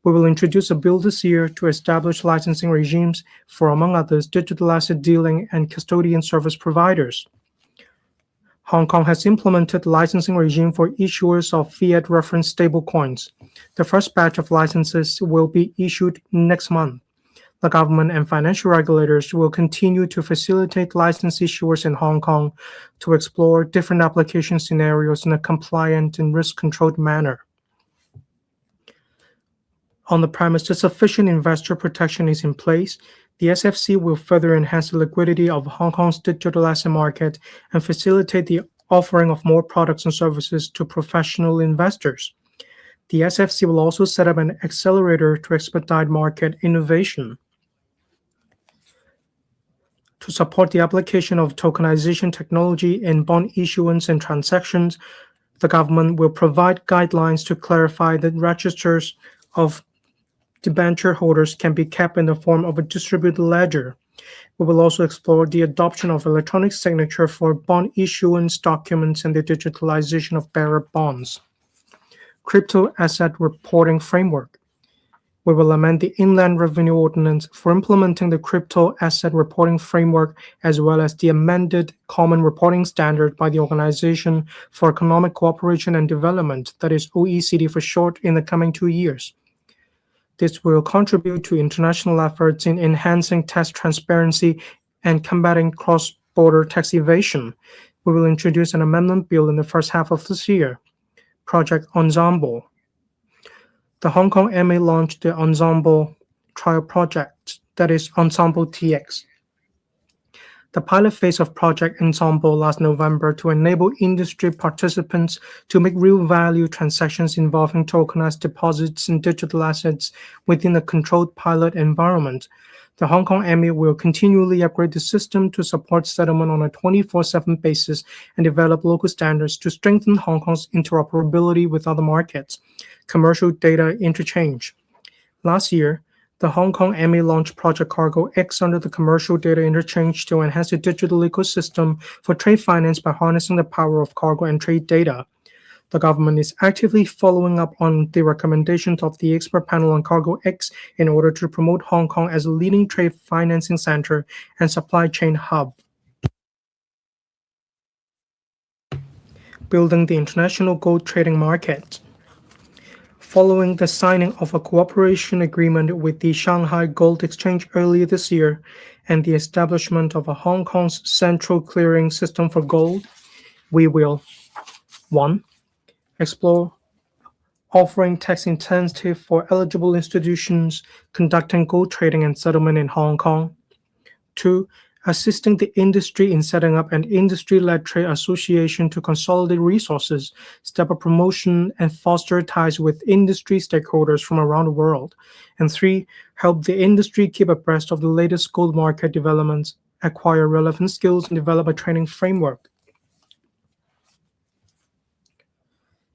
We will introduce a bill this year to establish licensing regimes for, among others, digital asset dealing and custodian service providers. Hong Kong has implemented licensing regime for issuers of fiat reference stablecoins. The first batch of licenses will be issued next month. The government and financial regulators will continue to facilitate license issuers in Hong Kong to explore different application scenarios in a compliant and risk-controlled manner. On the premise that sufficient investor protection is in place, the SFC will further enhance the liquidity of Hong Kong's digital asset market and facilitate the offering of more products and services to professional investors. The SFC will also set up an accelerator to expedite market innovation. To support the application of tokenization technology in bond issuance and transactions, the government will provide guidelines to clarify that registers of debenture holders can be kept in the form of a distributed ledger. We will also explore the adoption of electronic signature for bond issuance documents and the digitalization of bearer bonds. Crypto asset reporting framework. We will amend the Inland Revenue Ordinance for implementing the crypto asset reporting framework, as well as the amended Common Reporting Standard by the Organization for Economic Cooperation and Development, that is OECD for short, in the coming 2 years. This will contribute to international efforts in enhancing tax transparency and combating cross-border tax evasion. We will introduce an amendment bill in the first half of this year. Project Ensemble. The Hong Kong MA launched the Ensemble trial project, that is Ensemble TX. The pilot phase of Project Ensemble last November to enable industry participants to make real value transactions involving tokenized deposits and digital assets within a controlled pilot environment. The Hong Kong MA will continually upgrade the system to support settlement on a 24/7 basis and develop local standards to strengthen Hong Kong's interoperability with other markets. Commercial data interchange. Last year, the Hong Kong MA launched Project Cargo X under the commercial data interchange to enhance the digital ecosystem for trade finance by harnessing the power of cargo and trade data. The government is actively following up on the recommendations of the expert panel on Cargo X in order to promote Hong Kong as a leading trade financing center and supply chain hub. Building the international gold trading market. Following the signing of a cooperation agreement with the Shanghai Gold Exchange earlier this year and the establishment of a Hong Kong's central clearing system for gold, we will 1. Explore offering tax incentive for eligible institutions conducting gold trading and settlement in Hong Kong. 2. Assisting the industry in setting up an industry-led trade association to consolidate resources, step up promotion, and foster ties with industry stakeholders from around the world. And 3. Help the industry keep abreast of the latest gold market developments, acquire relevant skills, and develop a training framework.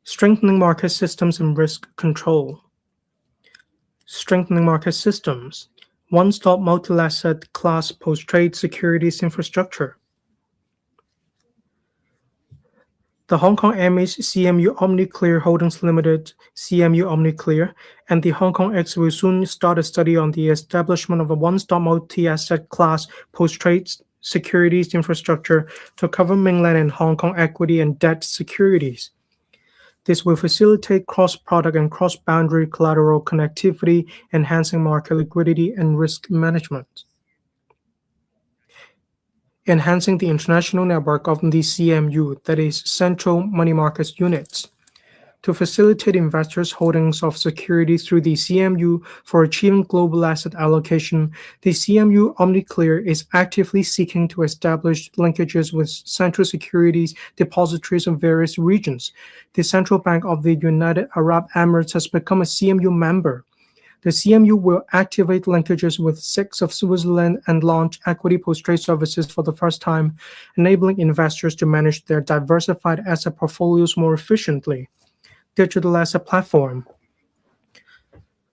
Strengthening market systems and risk control. Strengthening market systems. One-stop multi-asset class post-trade securities infrastructure. The Hong Kong MA's CMU OmniClear Holdings Limited, CMU OmniClear, and the Hong Kong X will soon start a study on the establishment of a one-stop multi-asset class post-trade securities infrastructure to cover mainland and Hong Kong equity and debt securities. This will facilitate cross-product and cross-boundary collateral connectivity, enhancing market liquidity and risk management. Enhancing the international network of the CMU, that is, Central Money Markets Units. To facilitate investors' holdings of securities through the CMU for achieving global asset allocation, the CMU OmniClear is actively seeking to establish linkages with central securities depositories of various regions. The Central Bank of the United Arab Emirates has become a CMU member. The CMU will activate linkages with SIX of Switzerland and launch equity post-trade services for the first time, enabling investors to manage their diversified asset portfolios more efficiently. Digital asset platform.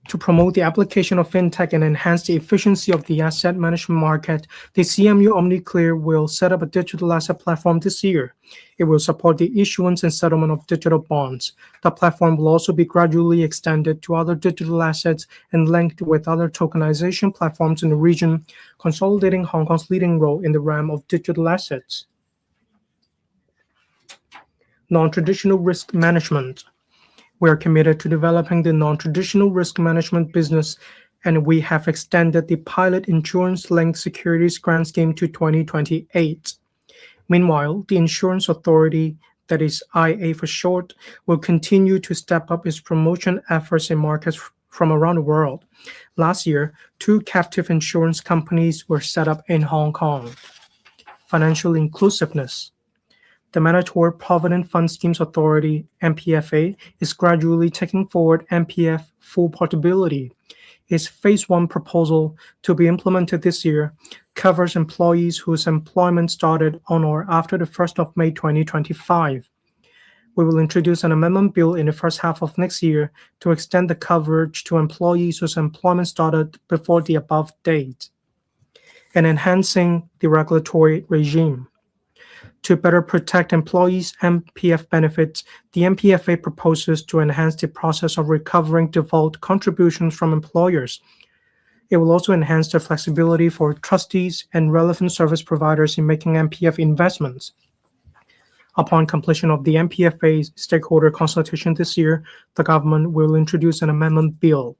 To promote the application of fintech and enhance the efficiency of the asset management market, the CMU OmniClear will set up a digital asset platform this year. It will support the issuance and settlement of digital bonds. The platform will also be gradually extended to other digital assets and linked with other tokenization platforms in the region, consolidating Hong Kong's leading role in the realm of digital assets. Non-traditional risk management. We are committed to developing the non-traditional risk management business, and we have extended the pilot insurance-linked securities grant scheme to 2028. Meanwhile, the Insurance Authority, that is IA for short, will continue to step up its promotion efforts in markets from around the world. Last year, 2 captive insurance companies were set up in Hong Kong. Financial inclusiveness. The Mandatory Provident Fund Schemes Authority, MPFA, is gradually taking forward MPF full portability. Its Phase 1 proposal, to be implemented this year, covers employees whose employment started on or after the 1st of May 2025. We will introduce an amendment bill in the first half of next year to extend the coverage to employees whose employment started before the above date, and enhancing the regulatory regime. To better protect employees' MPF benefits, the MPFA proposes to enhance the process of recovering default contributions from employers. It will also enhance the flexibility for trustees and relevant service providers in making MPF investments. Upon completion of the MPFA stakeholder consultation this year, the government will introduce an amendment bill.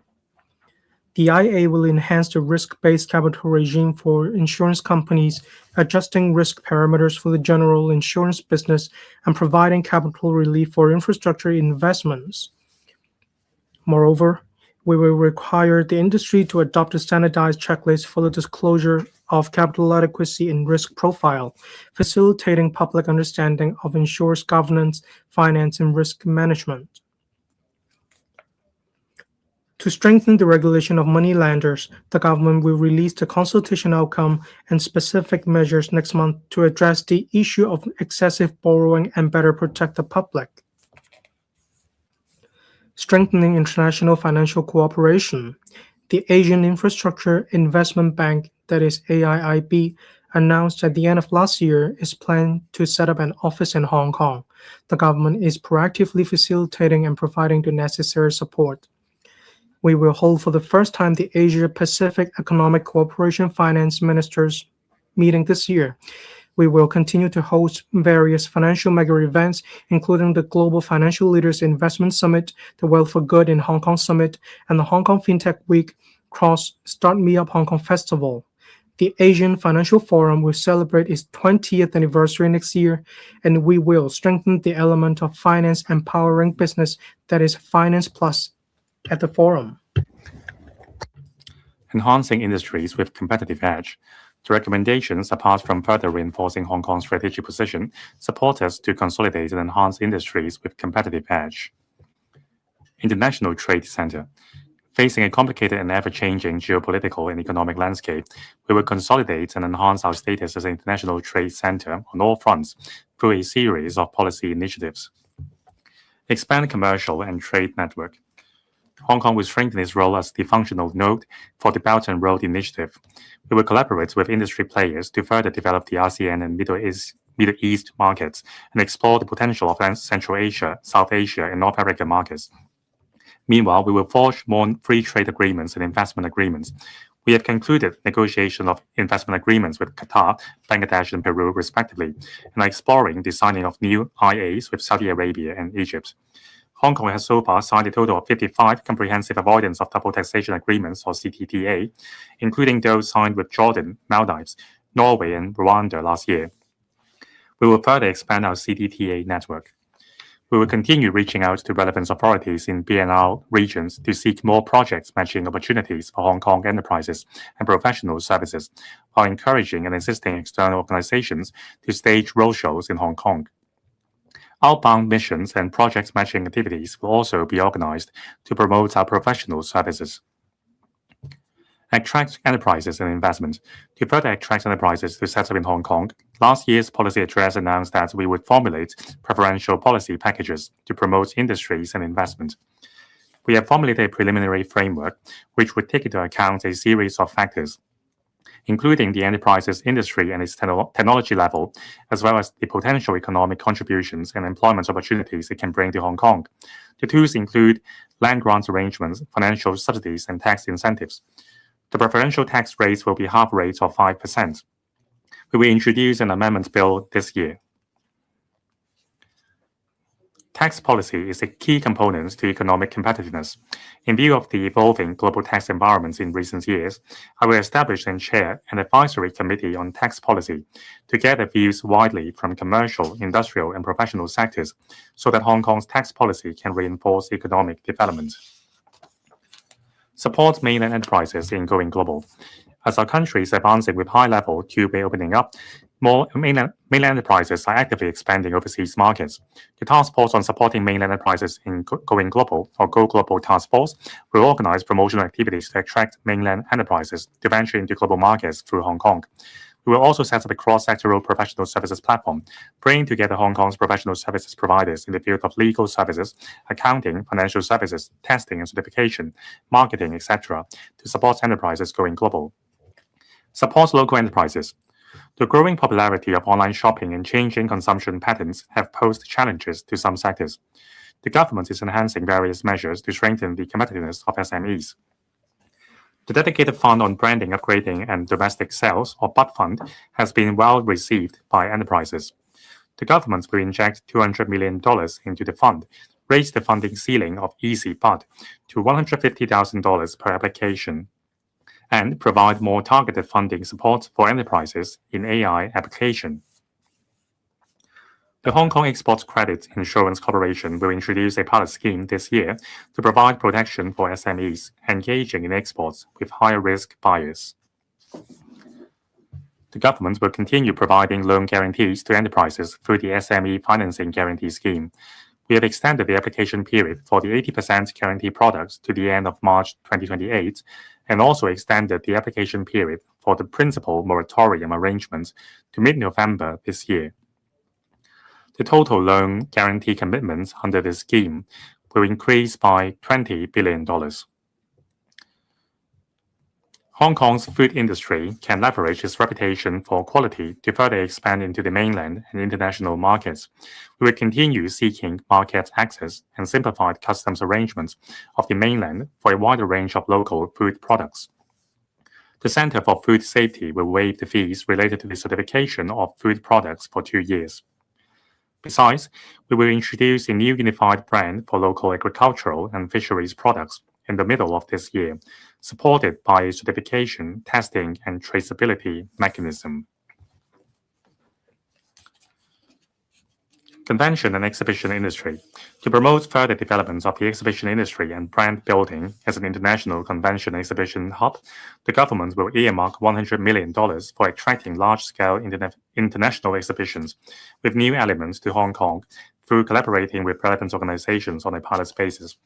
The IA will enhance the risk-based capital regime for insurance companies, adjusting risk parameters for the general insurance business and providing capital relief for infrastructure investments. Moreover, we will require the industry to adopt a standardized checklist for the disclosure of capital adequacy and risk profile, facilitating public understanding of insurance governance, finance, and risk management. To strengthen the regulation of moneylenders, the government will release the consultation outcome and specific measures next month to address the issue of excessive borrowing and better protect the public. Strengthening international financial cooperation. The Asian Infrastructure Investment Bank, that is AIIB, announced at the end of last year its plan to set up an office in Hong Kong. The government is proactively facilitating and providing the necessary support. We will hold for the first time the Asia-Pacific Economic Cooperation Finance Ministers meeting this year. We will continue to host various financial mega events, including the Global Financial Leaders Investment Summit, the Wealth for Good in Hong Kong Summit, and the Hong Kong FinTech Week Cross Start Me Up Hong Kong Festival. The Asian Financial Forum will celebrate its 20th anniversary next year, and we will strengthen the element of finance empowering business, that is Finance Plus, at the forum. Enhancing industries with competitive edge. The recommendations, apart from further reinforcing Hong Kong's strategic position, support us to consolidate and enhance industries with competitive edge. International Trade Center. Facing a complicated and ever-changing geopolitical and economic landscape, we will consolidate and enhance our status as an international trade center on all fronts through a series of policy initiatives. Expand commercial and trade network. Hong Kong will strengthen its role as the functional node for the Belt and Road Initiative. We will collaborate with industry players to further develop the ASEAN and Middle East markets and explore the potential of Central Asia, South Asia, and North Africa markets. Meanwhile, we will forge more free trade agreements and investment agreements. We have concluded negotiation of investment agreements with Qatar, Bangladesh, and Peru, respectively, and are exploring the signing of new IAs with Saudi Arabia and Egypt. Hong Kong has so far signed a total of 55 Comprehensive Avoidance of Double Taxation Agreements, or CTTA, including those signed with Jordan, Maldives, Norway, and Rwanda last year. We will further expand our CTTA network. We will continue reaching out to relevant authorities in BNR regions to seek more projects matching opportunities for Hong Kong enterprises and professional services, while encouraging and assisting external organizations to stage roadshows in Hong Kong. Outbound missions and project matching activities will also be organized to promote our professional services. Attract enterprises and investment. To further attract enterprises to set up in Hong Kong, last year's policy address announced that we would formulate preferential policy packages to promote industries and investment. We have formulated a preliminary framework which would take into account a series of factors, including the enterprise's industry and its technology level, as well as the potential economic contributions and employment opportunities it can bring to Hong Kong. The tools include land grant arrangements, financial subsidies, and tax incentives. The preferential tax rates will be half rates of 5%. We will introduce an amendment bill this year. Tax policy is a key component to economic competitiveness. In view of the evolving global tax environments in recent years, I will establish and chair an advisory committee on tax policy to gather views widely from commercial, industrial, and professional sectors so that Hong Kong's tax policy can reinforce economic development. Support mainland enterprises in going global. As our country is advancing with high-level two-way opening up, more mainland enterprises are actively expanding overseas markets. The Task Force on Supporting Mainland Enterprises in Going Global, or Go Global Task Force, will organize promotional activities to attract mainland enterprises to venture into global markets through Hong Kong. We will also set up a cross-sectoral professional services platform, bringing together Hong Kong's professional services providers in the field of legal services, accounting, financial services, testing and certification, marketing, etc., to support enterprises going global. Support local enterprises. The growing popularity of online shopping and changing consumption patterns have posed challenges to some sectors. The government is enhancing various measures to strengthen the competitiveness of SMEs. The dedicated fund on branding, upgrading, and domestic sales, or BUD fund, has been well received by enterprises. The government will inject $200 million into the fund, raise the funding ceiling of Easy BUD to $150,000 per application, and provide more targeted funding support for enterprises in AI application. The Hong Kong Export Credit Insurance Corporation will introduce a pilot scheme this year to provide protection for SMEs engaging in exports with higher risk buyers. The government will continue providing loan guarantees to enterprises through the SME Financing Guarantee Scheme. We have extended the application period for the 80% guarantee products to the end of March 2028, and also extended the application period for the principal moratorium arrangements to mid-November this year. The total loan guarantee commitments under this scheme will increase by $20 billion. Hong Kong's food industry can leverage its reputation for quality to further expand into the mainland and international markets. We will continue seeking market access and simplified customs arrangements of the mainland for a wider range of local food products. The Center for Food Safety will waive the fees related to the certification of food products for 2 years. Besides, we will introduce a new unified brand for local agricultural and fisheries products in the middle of this year, supported by a certification, testing, and traceability mechanism. Convention and exhibition industry. To promote further development of the exhibition industry and brand building as an international convention exhibition hub, the government will earmark $100 million for attracting large-scale international exhibitions with new elements to Hong Kong through collaborating with relevant organizations on a pilot basis.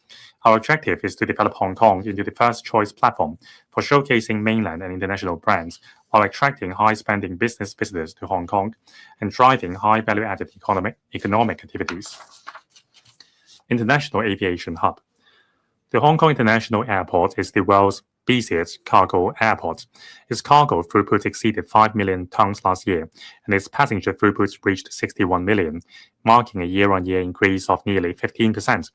Our objective is to develop Hong Kong into the first-choice platform for showcasing mainland and international brands while attracting high-spending business visitors to Hong Kong and driving high-value-added economic activities. International Aviation Hub. The Hong Kong International Airport is the world's busiest cargo airport. Its cargo throughput exceeded 5 million tons last year, and its passenger throughput reached 61 million, marking a year-on-year increase of nearly 15%.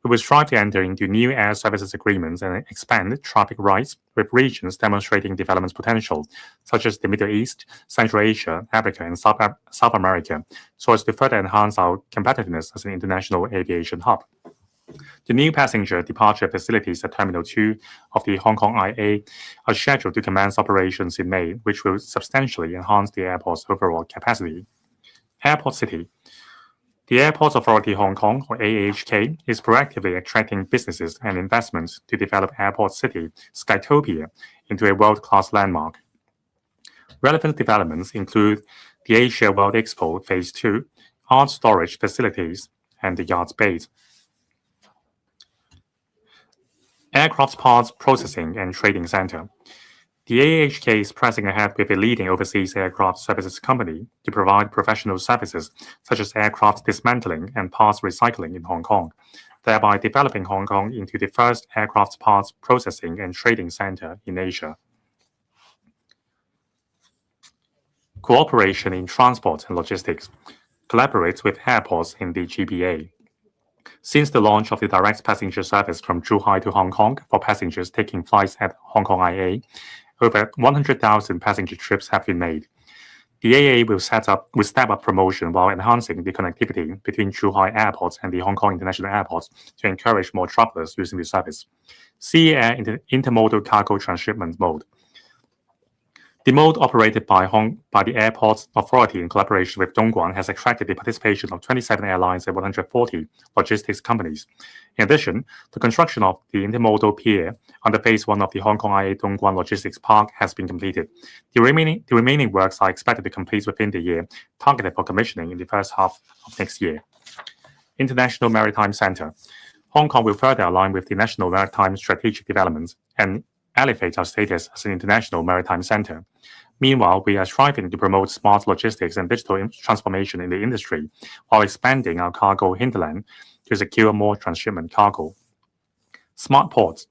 We will strive to enter into new air services agreements and expand traffic rights with regions demonstrating development potential, such as the Middle East, Central Asia, Africa, and South America, so as to further enhance our competitiveness as an international aviation hub. The new passenger departure facilities at Terminal 2 of the Hong Kong IA are scheduled to commence operations in May, which will substantially enhance the airport's overall capacity. Airport City. The Airports Authority Hong Kong, or AAHK, is proactively attracting businesses and investments to develop Airport City, Skytopia, into a world-class landmark. Relevant developments include the Asia World Expo Phase 2, art storage facilities, and the yacht base. Aircraft Parts Processing and Trading Center. The AAHK is pressing ahead with a leading overseas aircraft services company to provide professional services such as aircraft dismantling and parts recycling in Hong Kong, thereby developing Hong Kong into the first aircraft parts processing and trading center in Asia. Cooperation in transport and logistics. Collaborates with airports in the GBA. Since the launch of the direct passenger service from Zhuhai to Hong Kong for passengers taking flights at Hong Kong IA, over 100,000 passenger trips have been made. The AA will step up promotion while enhancing the connectivity between Zhuhai Airport and the Hong Kong International Airport to encourage more travelers using the service. Sea Air Intermodal Cargo Transshipment Mode. The mode operated by the Airports Authority in collaboration with Dongguan has attracted the participation of 27 airlines and 140 logistics companies. In addition, the construction of the intermodal pier under Phase 1 of the Hong Kong IA Dongguan Logistics Park has been completed. The remaining works are expected to complete within the year, targeted for commissioning in the first half of next year. International Maritime Center. Hong Kong will further align with the national maritime strategic development and elevate our status as an international maritime center. Meanwhile, we are striving to promote smart logistics and digital transformation in the industry while expanding our cargo hinterland to secure more transshipment cargo. Smart ports.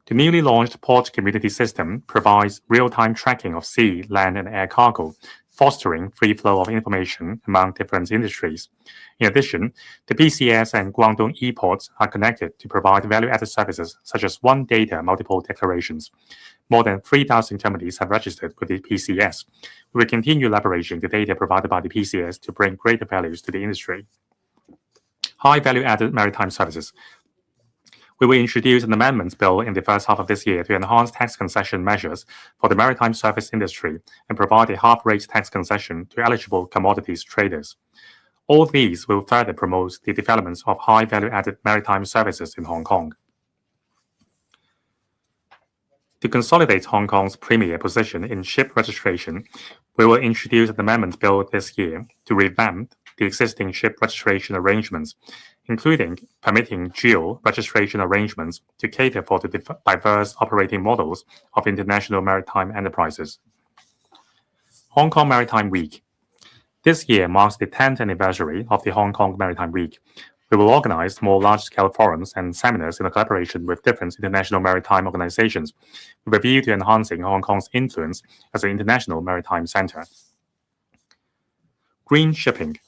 The newly launched port community system provides real-time tracking of sea, land, and air cargo, fostering free flow of information among different industries. In addition, the PCS and Guangdong e-ports are connected to provide value-added services such as one data, multiple declarations. More than 3,000 companies have registered with the PCS. We will continue leveraging the data provided by the PCS to bring greater values to the industry. High value-added maritime services. We will introduce an amendments bill in the first half of this year to enhance tax concession measures for the maritime service industry and provide a half-rate tax concession to eligible commodities traders. All these will further promote the development of high value-added maritime services in Hong Kong. To consolidate Hong Kong's premier position in ship registration, we will introduce an amendment bill this year to revamp the existing ship registration arrangements, including permitting dual registration arrangements to cater for the diverse operating models of international maritime enterprises. Hong Kong Maritime Week. This year marks the 10th anniversary of the Hong Kong Maritime Week. We will organize more large-scale forums and seminars in collaboration with different international maritime organizations, with a view to enhancing Hong Kong's influence as an international maritime center. Green shipping.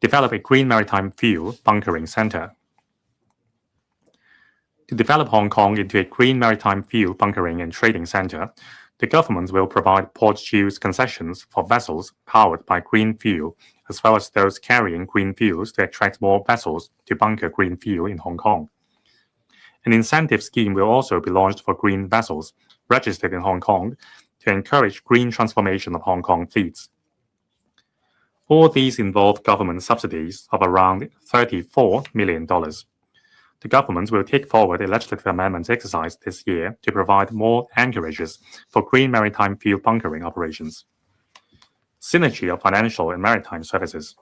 Develop a green maritime fuel bunkering center. To develop Hong Kong into a green maritime fuel bunkering and trading center, the government will provide port use concessions for vessels powered by green fuel, as well as those carrying green fuels to attract more vessels to bunker green fuel in Hong Kong. An incentive scheme will also be launched for green vessels registered in Hong Kong to encourage green transformation of Hong Kong fleets. All these involve government subsidies of around $34 million. The government will take forward a legislative amendment exercise this year to provide more anchorages for green maritime fuel bunkering operations. Synergy of financial and maritime services.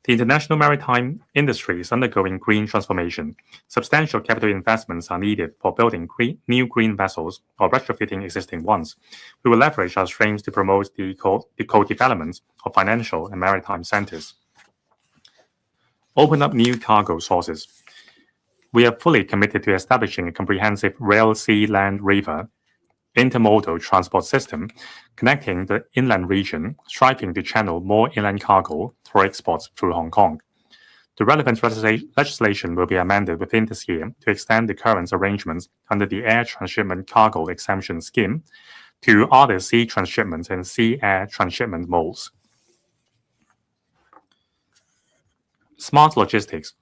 The international maritime industry is undergoing green transformation. Substantial capital investments are needed for building new green vessels or retrofitting existing ones. We will leverage our strengths to promote the co-development of financial and maritime centers. Open up new cargo sources. We are fully committed to establishing a comprehensive rail, sea, land, river intermodal transport system connecting the inland region, striving to channel more inland cargo for exports through Hong Kong. The relevant legislation will be amended within this year to extend the current arrangements under the Air Transshipment Cargo Exemption Scheme to other sea transshipment and sea-air transshipment modes. Smart logistics.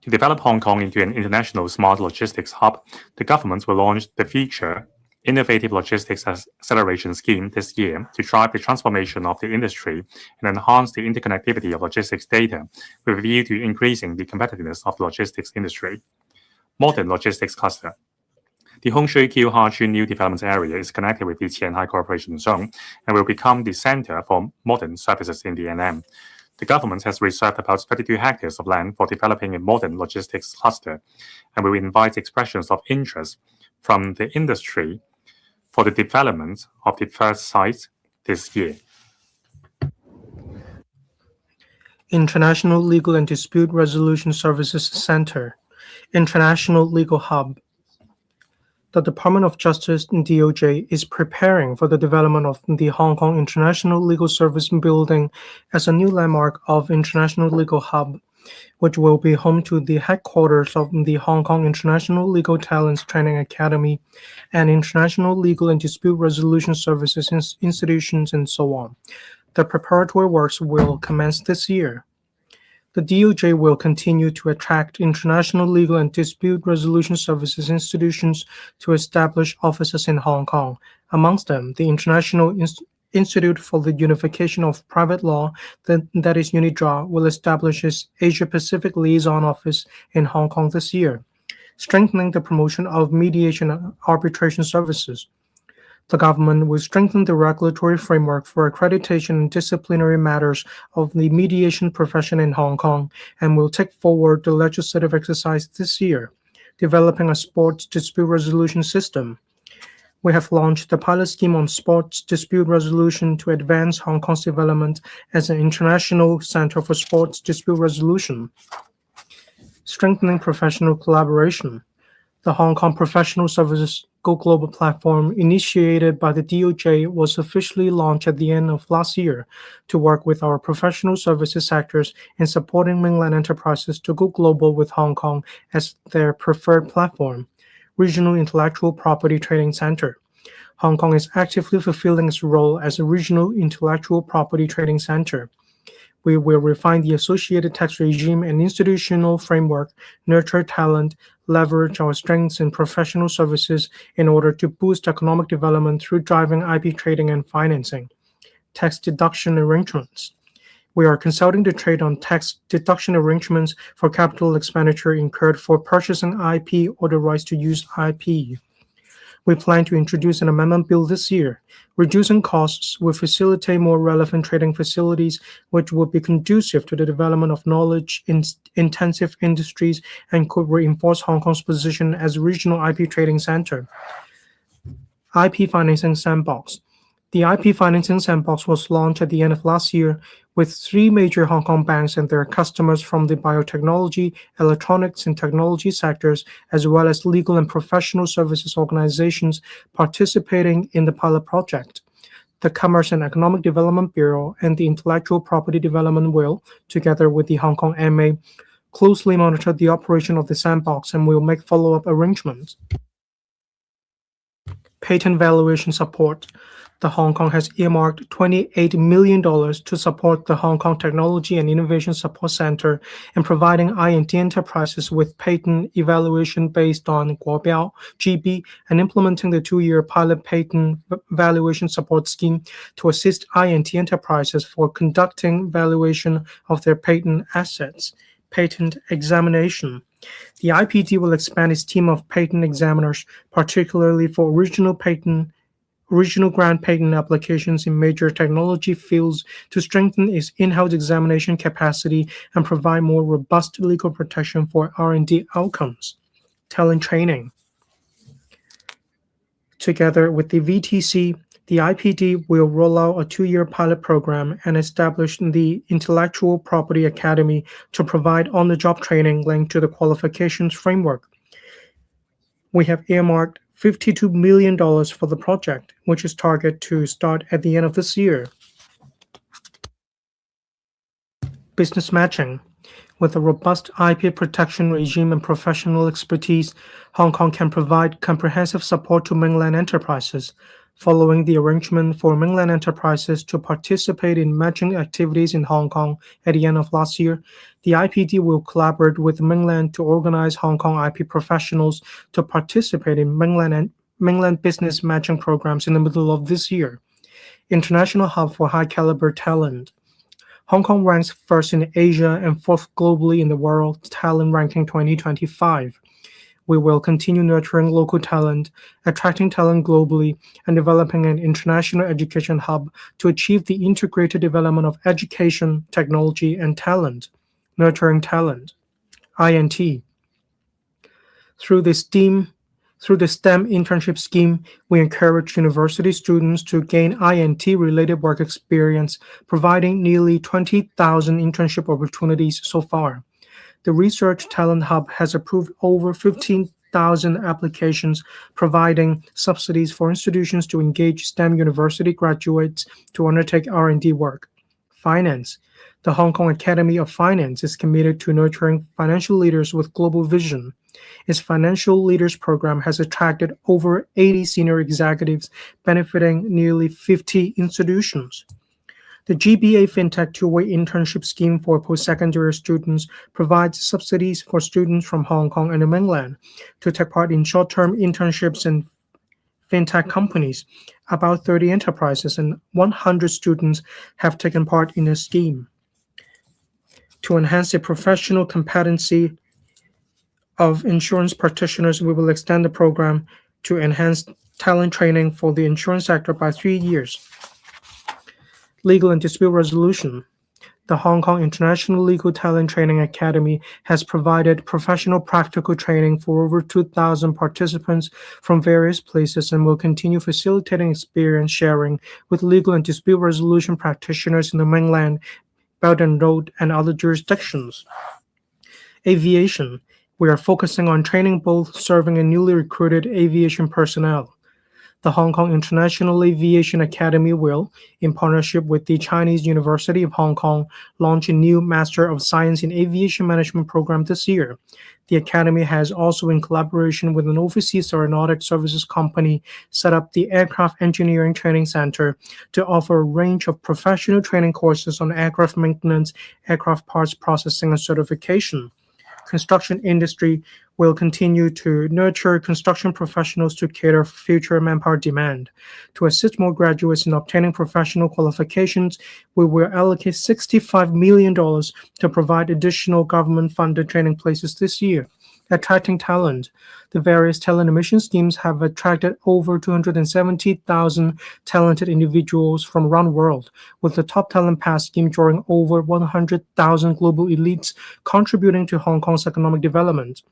To develop Hong Kong into an international smart logistics hub, the government will launch the Future Innovative Logistics Acceleration Scheme this year to drive the transformation of the industry and enhance the interconnectivity of logistics data with a view to increasing the competitiveness of the logistics industry. Modern logistics cluster. The Hung Shui Kiu Ha-Chun New Development Area is connected with the Qianhai Cooperation Zone and will become the center for modern services in the NM. The government has reserved about 32 hectares of land for developing a modern logistics cluster, and we will invite expressions of interest from the industry for the development of the first site this year. International Legal and Dispute Resolution Services Center, International Legal Hub. The Department of Justice (DOJ) is preparing for the development of the Hong Kong International Legal Service Building as a new landmark of International Legal Hub, which will be home to the headquarters of the Hong Kong International Legal Talents Training Academy and International Legal and Dispute Resolution Services institutions and so on. The preparatory works will commence this year. The DOJ will continue to attract international legal and dispute resolution services institutions to establish offices in Hong Kong. Amongst them, the International Institute for the Unification of Private Law, that is UNIDRA, will establish its Asia-Pacific Liaison Office in Hong Kong this year, strengthening the promotion of mediation and arbitration services. The government will strengthen the regulatory framework for accreditation and disciplinary matters of the mediation profession in Hong Kong and will take forward the legislative exercise this year, developing a sports dispute resolution system. We have launched the pilot scheme on sports dispute resolution to advance Hong Kong's development as an international center for sports dispute resolution. Strengthening professional collaboration. The Hong Kong Professional Services Go Global platform, initiated by the DOJ, was officially launched at the end of last year to work with our professional services sectors in supporting mainland enterprises to go global with Hong Kong as their preferred platform. Regional Intellectual Property Trading Center. Hong Kong is actively fulfilling its role as a regional intellectual property trading center. We will refine the associated tax regime and institutional framework, nurture talent, leverage our strengths in professional services in order to boost economic development through driving IP trading and financing. Tax deduction arrangements. We are consulting the trade on tax deduction arrangements for capital expenditure incurred for purchasing IP or the rights to use IP. We plan to introduce an amendment bill this year. Reducing costs will facilitate more relevant trading facilities, which will be conducive to the development of knowledge-intensive industries and could reinforce Hong Kong's position as a regional IP trading center. IP Financing Sandbox. The IP Financing Sandbox was launched at the end of last year with 3 major Hong Kong banks and their customers from the biotechnology, electronics, and technology sectors, as well as legal and professional services organizations participating in the pilot project. The Commerce and Economic Development Bureau and the Intellectual Property Development will, together with the Hong Kong MA, closely monitor the operation of the sandbox and will make follow-up arrangements. Patent valuation support. The Hong Kong has earmarked $28 million to support the Hong Kong Technology and Innovation Support Center in providing I&T enterprises with patent evaluation based on Guobiao, GB, and implementing the 2-year pilot patent valuation support scheme to assist I&T enterprises for conducting valuation of their patent assets. Patent examination. The IPD will expand its team of patent examiners, particularly for original grant patent applications in major technology fields to strengthen its in-house examination capacity and provide more robust legal protection for R&D outcomes. Talent training. Together with the VTC, the IPD will roll out a 2-year pilot program and establish the Intellectual Property Academy to provide on-the-job training linked to the qualifications framework. We have earmarked $52 million for the project, which is targeted to start at the end of this year. Business matching. With a robust IP protection regime and professional expertise, Hong Kong can provide comprehensive support to mainland enterprises. Following the arrangement for mainland enterprises to participate in matching activities in Hong Kong at the end of last year, the IPD will collaborate with mainland to organize Hong Kong IP professionals to participate in mainland business matching programs in the middle of this year. International Hub for High Caliber Talent. Hong Kong ranks first in Asia and 4th globally in the World Talent Ranking 2025. We will continue nurturing local talent, attracting talent globally, and developing an international education hub to achieve the integrated development of education, technology, and talent. Nurturing talent. I&T. Through the STEM internship scheme, we encourage university students to gain I&T-related work experience, providing nearly 20,000 internship opportunities so far. The Research Talent Hub has approved over 15,000 applications, providing subsidies for institutions to engage STEM university graduates to undertake R&D work. Finance. The Hong Kong Academy of Finance is committed to nurturing financial leaders with global vision. Its Financial Leaders Program has attracted over 80 senior executives, benefiting nearly 50 institutions. The GBA FinTech two-way internship scheme for post-secondary students provides subsidies for students from Hong Kong and the mainland to take part in short-term internships in FinTech companies. About 30 enterprises and 100 students have taken part in the scheme. To enhance the professional competency of insurance practitioners, we will extend the program to enhance talent training for the insurance sector by 3 years. Legal and dispute resolution. The Hong Kong International Legal Talent Training Academy has provided professional practical training for over 2,000 participants from various places and will continue facilitating experience sharing with legal and dispute resolution practitioners in the mainland, Belt and Road, and other jurisdictions. Aviation. We are focusing on training both serving and newly recruited aviation personnel. The Hong Kong International Aviation Academy will, in partnership with the Chinese University of Hong Kong, launch a new Master of Science in Aviation Management program this year. The Academy has also, in collaboration with an overseas aeronautic services company, set up the Aircraft Engineering Training Center to offer a range of professional training courses on aircraft maintenance, aircraft parts processing, and certification. Construction industry, We'll continue to nurture construction professionals to cater for future manpower demand. To assist more graduates in obtaining professional qualifications, we will allocate $65 million to provide additional government-funded training places this year. Attracting talent. The various talent admission schemes have attracted over 270,000 talented individuals from around the world, with the Top Talent Pass scheme drawing over 100,000 global elites contributing to Hong Kong's economic development.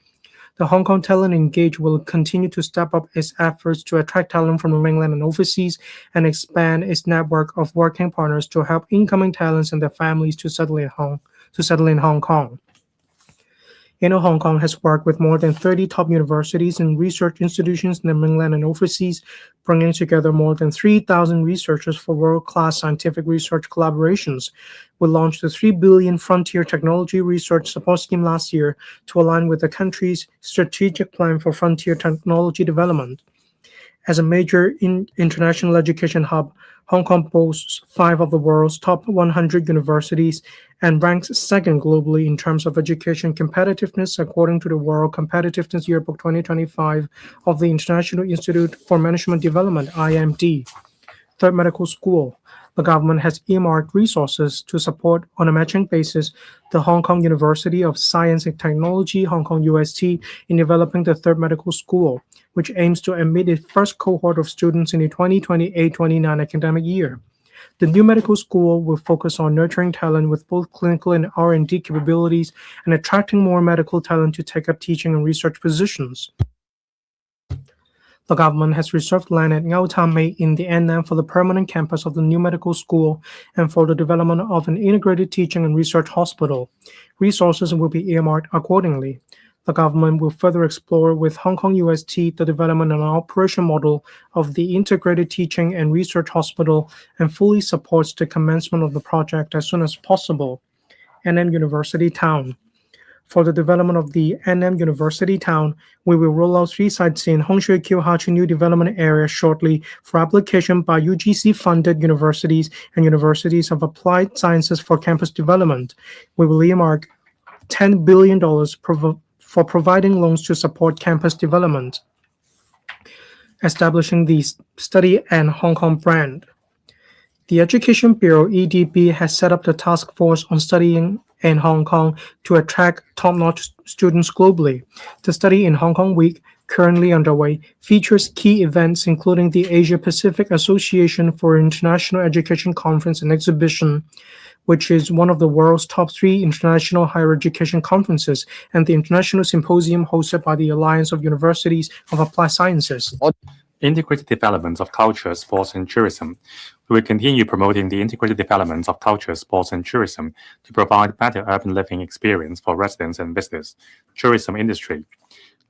The Hong Kong Talent Engage will continue to step up its efforts to attract talent from the mainland and overseas and expand its network of working partners to help incoming talents and their families to settle in Hong Kong. Inno Hong Kong has worked with more than 30 top universities and research institutions in the mainland and overseas, bringing together more than 3,000 researchers for world-class scientific research collaborations. We launched the $3 billion Frontier Technology Research Support Scheme last year to align with the country's strategic plan for frontier technology development. As a major international education hub, Hong Kong boasts 5 of the world's top 100 universities and ranks second globally in terms of education competitiveness according to the World Competitiveness Yearbook 2025 of the International Institute for Management Development, IMD. Third Medical School. The government has earmarked resources to support, on a matching basis, the Hong Kong University of Science and Technology, Hong Kong UST, in developing the Third Medical School, which aims to admit its first cohort of students in the 2028-29 academic year. The new medical school will focus on nurturing talent with both clinical and R&D capabilities and attracting more medical talent to take up teaching and research positions. The government has reserved land at Ngau Tam Mei in the Annam for the permanent campus of the new medical school and for the development of an integrated teaching and research hospital. Resources will be earmarked accordingly. The government will further explore with Hong Kong UST the development and operation model of the integrated teaching and research hospital and fully supports the commencement of the project as soon as possible. NM University Town. For the development of the NM University Town, we will roll out 3 sites in Hong Shui Kiu Hachi New Development Area shortly for application by UGC-funded universities and universities of applied sciences for campus development. We will earmark $10 billion for providing loans to support campus development. Establishing the Study and Hong Kong brand. The Education Bureau, EDB, has set up the task force on studying in Hong Kong to attract top-notch students globally. The Study in Hong Kong Week, currently underway, features key events including the Asia-Pacific Association for International Education Conference and Exhibition, which is one of the world's top 3 international higher education conferences, and the International Symposium hosted by the Alliance of Universities of Applied Sciences. Integrated development of culture, sports, and tourism. We will continue promoting the integrated development of culture, sports, and tourism to provide better urban living experience for residents and visitors. Tourism industry.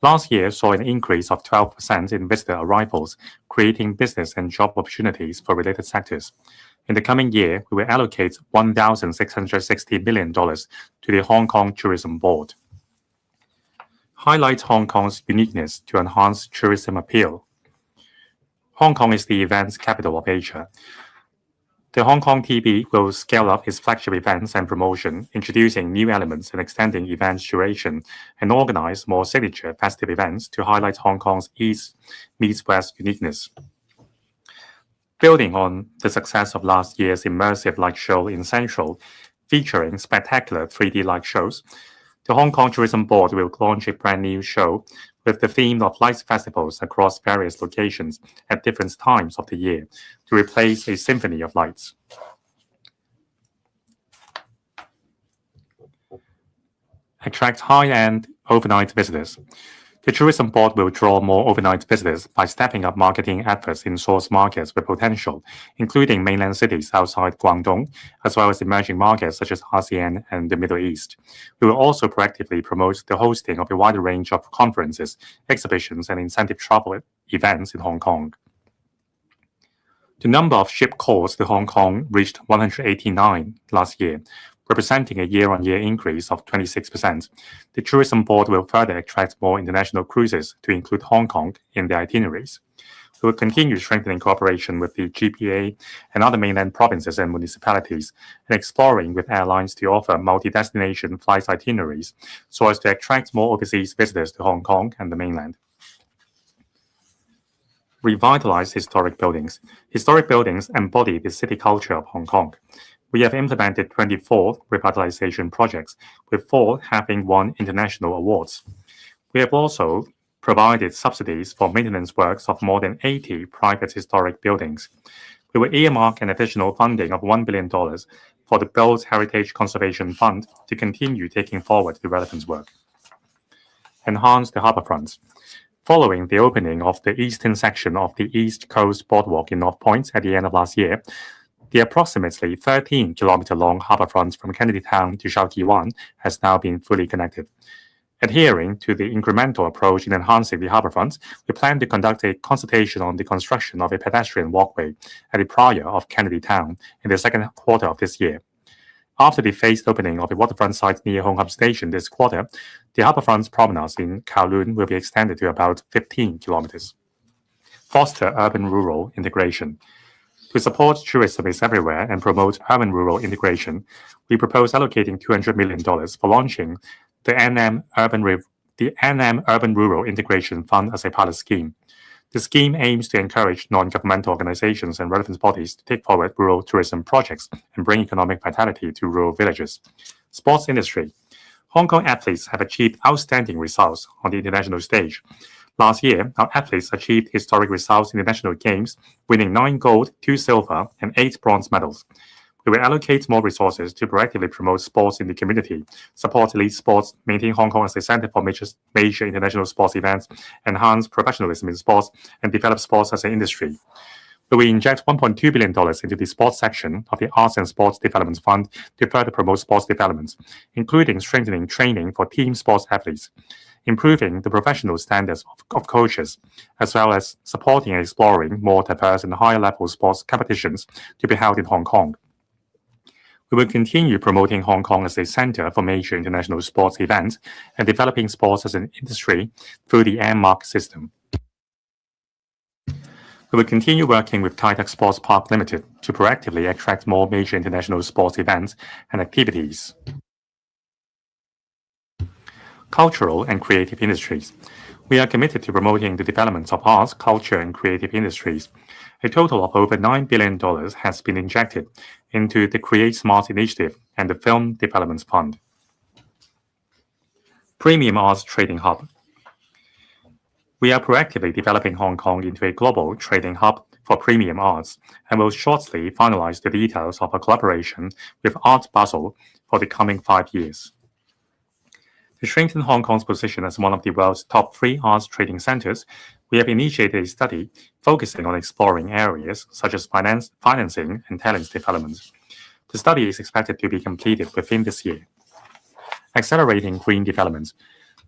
Last year saw an increase of 12% in visitor arrivals, creating business and job opportunities for related sectors. In the coming year, we will allocate $1,660 million to the Hong Kong Tourism Board. Highlight Hong Kong's uniqueness to enhance tourism appeal. Hong Kong is the events capital of Asia. The Hong Kong TB will scale up its flagship events and promotion, introducing new elements and extending events duration, and organize more signature festive events to highlight Hong Kong's East meets West uniqueness. Building on the success of last year's immersive light show in Central, featuring spectacular 3D light shows, the Hong Kong Tourism Board will launch a brand new show with the theme of lights festivals across various locations at different times of the year to replace a symphony of lights. Attract high-end overnight visitors. The Tourism Board will draw more overnight visitors by stepping up marketing efforts in source markets with potential, including mainland cities outside Guangdong, as well as emerging markets such as ASEAN and the Middle East. We will also proactively promote the hosting of a wider range of conferences, exhibitions, and incentive travel events in Hong Kong. The number of ship calls to Hong Kong reached 189 last year, representing a year-on-year increase of 26%. The Tourism Board will further attract more international cruises to include Hong Kong in their itineraries. We will continue strengthening cooperation with the GPA and other mainland provinces and municipalities, and exploring with airlines to offer multi-destination flight itineraries so as to attract more overseas visitors to Hong Kong and the mainland. Revitalize historic buildings. Historic buildings embody the city culture of Hong Kong. We have implemented 24 revitalization projects, with 4 having won international awards. We have also provided subsidies for maintenance works of more than 80 private historic buildings. We will earmark an additional funding of $1 billion for the Built Heritage Conservation Fund to continue taking forward the relevant work. Enhance the harbourfront. Following the opening of the eastern section of the East Coast Boardwalk in North Point at the end of last year, the approximately 13-kilometer-long harbourfront from Kennedy Town to Shao Ti Wan has now been fully connected. Adhering to the incremental approach in enhancing the harbourfront, we plan to conduct a consultation on the construction of a pedestrian walkway at the Praya of Kennedy Town in the second quarter of this year. After the phased opening of a waterfront site near Hong Kong Station this quarter, the harbourfront promenade in Kowloon will be extended to about 15 kilometers. Foster urban-rural integration. To support tourism is everywhere and promote urban-rural integration, we propose allocating $200 million for launching the NM Urban-Rural Integration Fund as a pilot scheme. The scheme aims to encourage non-governmental organizations and relevant bodies to take forward rural tourism projects and bring economic vitality to rural villages. Sports industry. Hong Kong athletes have achieved outstanding results on the international stage. Last year, our athletes achieved historic results in the national games, winning 9 gold, 2 silver, and 8 bronze medals. We will allocate more resources to proactively promote sports in the community, support elite sports, maintain Hong Kong as a center for major international sports events, enhance professionalism in sports, and develop sports as an industry. We will inject $1.2 billion into the sports section of the Arts and Sports Development Fund to further promote sports development, including strengthening training for team sports athletes, improving the professional standards of coaches, as well as supporting and exploring more diverse and higher-level sports competitions to be held in Hong Kong. We will continue promoting Hong Kong as a center for major international sports events and developing sports as an industry through the M-Mark system. We will continue working with Tai Tak Sports Park Limited to proactively attract more major international sports events and activities. Cultural and creative industries. We are committed to promoting the development of arts, culture, and creative industries. A total of over $9 billion has been injected into the Create Smart initiative and the Film Development Fund. Premium Arts Trading Hub. We are proactively developing Hong Kong into a global trading hub for premium arts and will shortly finalize the details of a collaboration with Art Basel for the coming 5 years. To strengthen Hong Kong's position as one of the world's top 3 arts trading centers, we have initiated a study focusing on exploring areas such as financing and talent development. The study is expected to be completed within this year. Accelerating green development.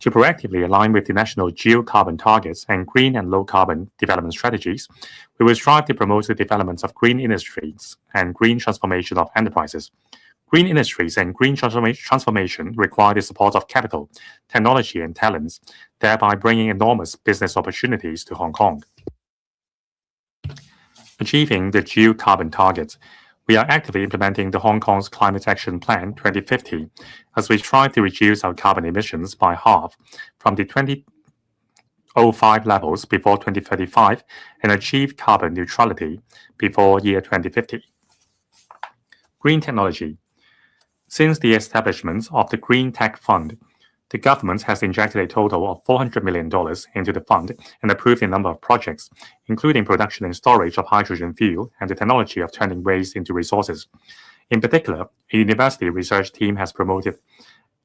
To proactively align with the national geocarbon targets and green and low-carbon development strategies, we will strive to promote the development of green industries and green transformation of enterprises. Green industries and green transformation require the support of capital, technology, and talents, thereby bringing enormous business opportunities to Hong Kong. Achieving the geocarbon targets. We are actively implementing the Hong Kong's Climate Action Plan 2050 as we strive to reduce our carbon emissions by half from the 2005 levels before 2035 and achieve carbon neutrality before year 2050. Green technology. Since the establishment of the Green Tech Fund, the government has injected a total of $400 million into the fund and approved a number of projects, including production and storage of hydrogen fuel and the technology of turning waste into resources. In particular, a university research team has promoted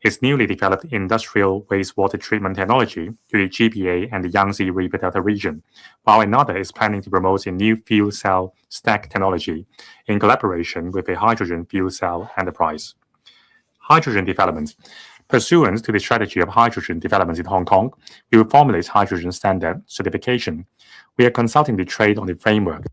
its newly developed industrial wastewater treatment technology to the GPA and the Yangtze River Delta region, while another is planning to promote a new fuel cell stack technology in collaboration with a hydrogen fuel cell enterprise. Hydrogen development. Pursuant to the strategy of hydrogen development in Hong Kong, we will formulate hydrogen standard certification. We are consulting the trade on the framework.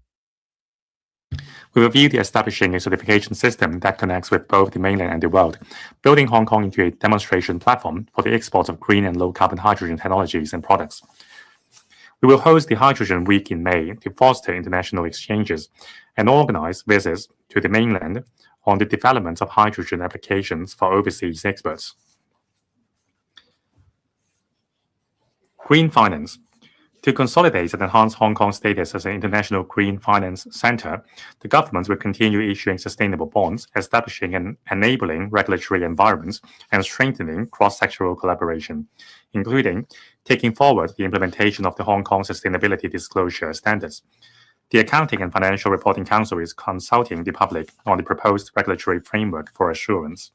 We will view the establishing a certification system that connects with both the mainland and the world, building Hong Kong into a demonstration platform for the export of green and low-carbon hydrogen technologies and products. We will host the Hydrogen Week in May to foster international exchanges and organize visits to the mainland on the development of hydrogen applications for overseas experts. Green finance. To consolidate and enhance Hong Kong's status as an international green finance center, the government will continue issuing sustainable bonds, establishing an enabling regulatory environment, and strengthening cross-sectoral collaboration, including taking forward the implementation of the Hong Kong Sustainability Disclosure Standards. The Accounting and Financial Reporting Council is consulting the public on the proposed regulatory framework for assurance.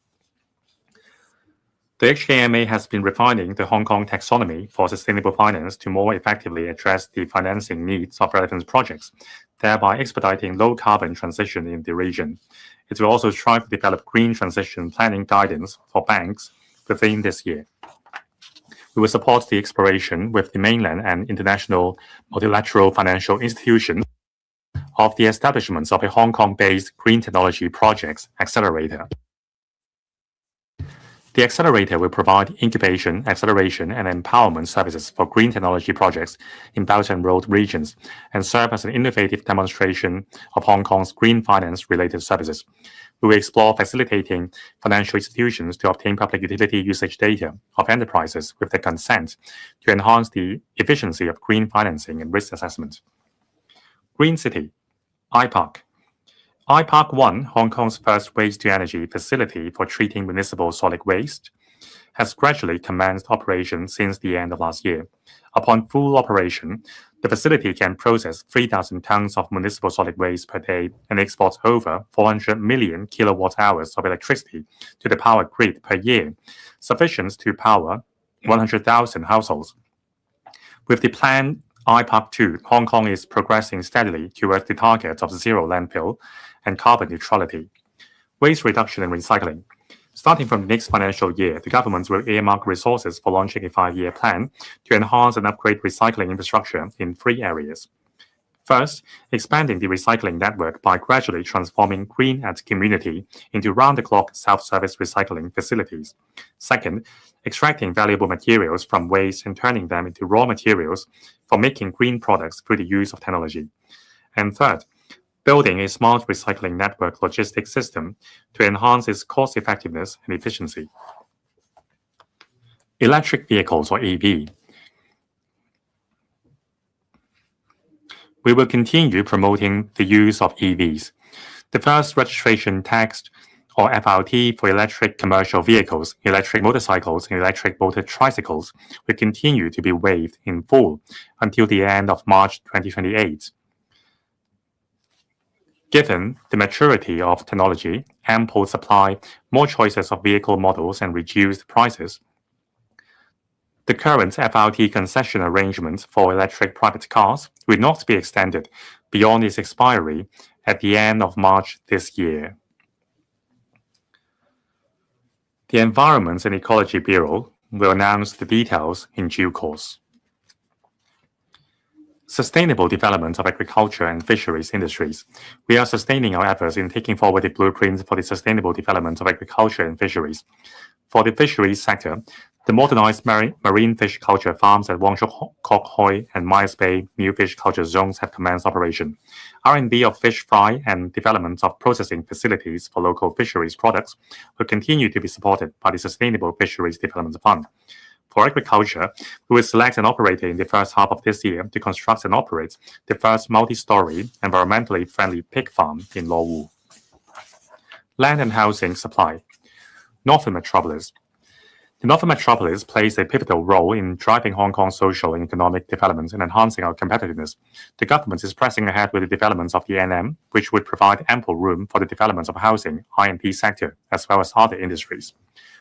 The HKMA has been refining the Hong Kong taxonomy for sustainable finance to more effectively address the financing needs of relevant projects, thereby expediting low-carbon transition in the region. It will also strive to develop green transition planning guidance for banks within this year. We will support the exploration with the mainland and international multilateral financial institutions of the establishments of a Hong Kong-based green technology projects accelerator. The accelerator will provide incubation, acceleration, and empowerment services for green technology projects in Belt and Road regions and serve as an innovative demonstration of Hong Kong's green finance-related services. We will explore facilitating financial institutions to obtain public utility usage data of enterprises with their consent to enhance the efficiency of green financing and risk assessment. Green City, iPark. iPark 1, Hong Kong's first waste-to-energy facility for treating municipal solid waste, has gradually commenced operation since the end of last year. Upon full operation, the facility can process 3,000 tons of municipal solid waste per day and exports over 400 million kilowatt-hours of electricity to the power grid per year, sufficient to power 100,000 households. With the planned iPark 2, Hong Kong is progressing steadily towards the target of zero landfill and carbon neutrality. Waste reduction and recycling. Starting from next financial year, the government will earmark resources for launching a 5-year plan to enhance and upgrade recycling infrastructure in 3 areas. First, expanding the recycling network by gradually transforming Green at Community into round-the-clock self-service recycling facilities. Second, extracting valuable materials from waste and turning them into raw materials for making green products through the use of technology. And third, building a smart recycling network logistics system to enhance its cost effectiveness and efficiency. Electric vehicles, or EV. We will continue promoting the use of EVs. The first registration tax, or FRT, for electric commercial vehicles, electric motorcycles, and electric motor tricycles will continue to be waived in full until the end of March 2028. Given the maturity of technology, ample supply, more choices of vehicle models, and reduced prices, the current FRT concession arrangement for electric private cars will not be extended beyond its expiry at the end of March this year. The Environment and Ecology Bureau will announce the details in due course. Sustainable development of agriculture and fisheries industries. We are sustaining our efforts in taking forward the blueprint for the sustainable development of agriculture and fisheries. For the fisheries sector, the modernized marine fish culture farms at Wong Chuk Kok Hoi and Myers Bay new fish culture zones have commenced operation. R&D of fish fry and development of processing facilities for local fisheries products will continue to be supported by the Sustainable Fisheries Development Fund. For agriculture, we will select an operator in the first half of this year to construct and operate the first multi-story, environmentally friendly pig farm in Lo Wu. Land and housing supply. Northern Metropolis. The Northern Metropolis plays a pivotal role in driving Hong Kong's social and economic development and enhancing our competitiveness. The government is pressing ahead with the development of the NM, which would provide ample room for the development of housing, I&T sector, as well as other industries.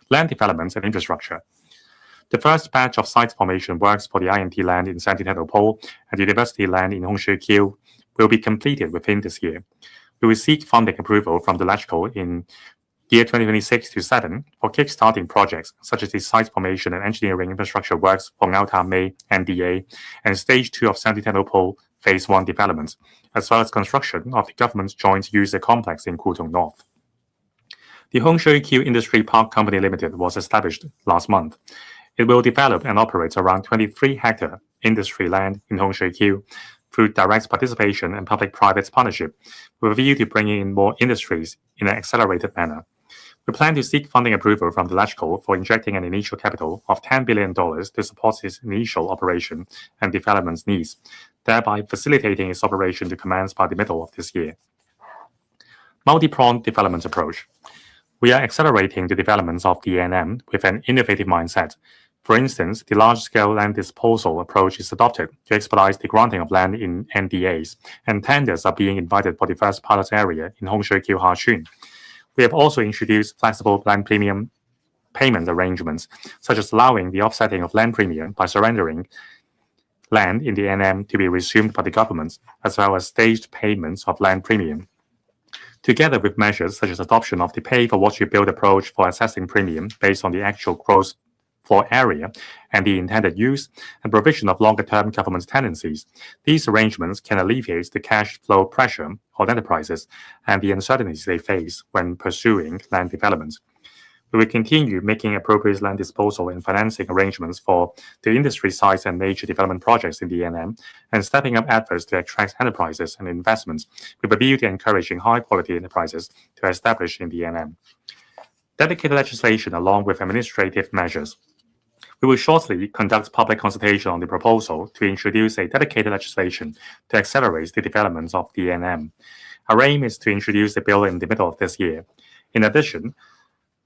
Land development and infrastructure. The first batch of site formation works for the I&T land in Santiago Po and the university land in Hung Shui Kiu will be completed within this year. We will seek funding approval from the LegCo in year 2026-7 for kickstarting projects such as the site formation and engineering infrastructure works for Ngau Ta Mei NDA and Stage 2 of Santiago Po Phase 1 development, as well as construction of the government's joint user complex in Kutong North. The Hung Shui Kiu Industry Park Company Limited was established last month. It will develop and operate around 23-hectare industry land in Hongshui-Q through direct participation and public-private partnership, with a view to bringing in more industries in an accelerated manner. We plan to seek funding approval from the LegCo for injecting an initial capital of $10 billion to support its initial operation and development needs, thereby facilitating its operation to commence by the middle of this year. Multi-pronged development approach. We are accelerating the development of the NM with an innovative mindset. For instance, the large-scale land disposal approach is adopted to expedite the granting of land in NDAs, and tenders are being invited for the first pilot area in Hongshui-Q Hachun. We have also introduced flexible land premium payment arrangements, such as allowing the offsetting of land premium by surrendering land in the NM to be resumed by the government, as well as staged payments of land premium. Together with measures such as adoption of the pay-for-what-you-build approach for assessing premium based on the actual gross floor area and the intended use, and provision of longer-term government tenancies, these arrangements can alleviate the cash flow pressure on enterprises and the uncertainties they face when pursuing land development. We will continue making appropriate land disposal and financing arrangements for the industry sites and major development projects in the NM, and stepping up efforts to attract enterprises and investments with a view to encouraging high-quality enterprises to establish in the NM. Dedicated legislation along with administrative measures. We will shortly conduct public consultation on the proposal to introduce a dedicated legislation to accelerate the development of the NM. Our aim is to introduce the bill in the middle of this year. In addition,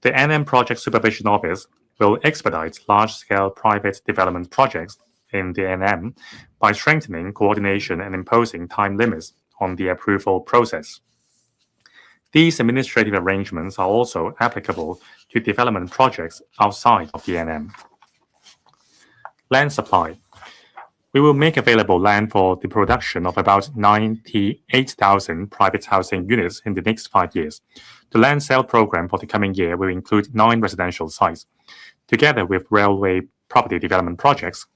the NM Project Supervision Office will expedite large-scale private development projects in the NM by strengthening coordination and imposing time limits on the approval process. These administrative arrangements are also applicable to development projects outside of the NM. Land supply. We will make available land for the production of about 98,000 private housing units in the next 5 years. The land sale program for the coming year will include 9 residential sites. Together with railway property development projects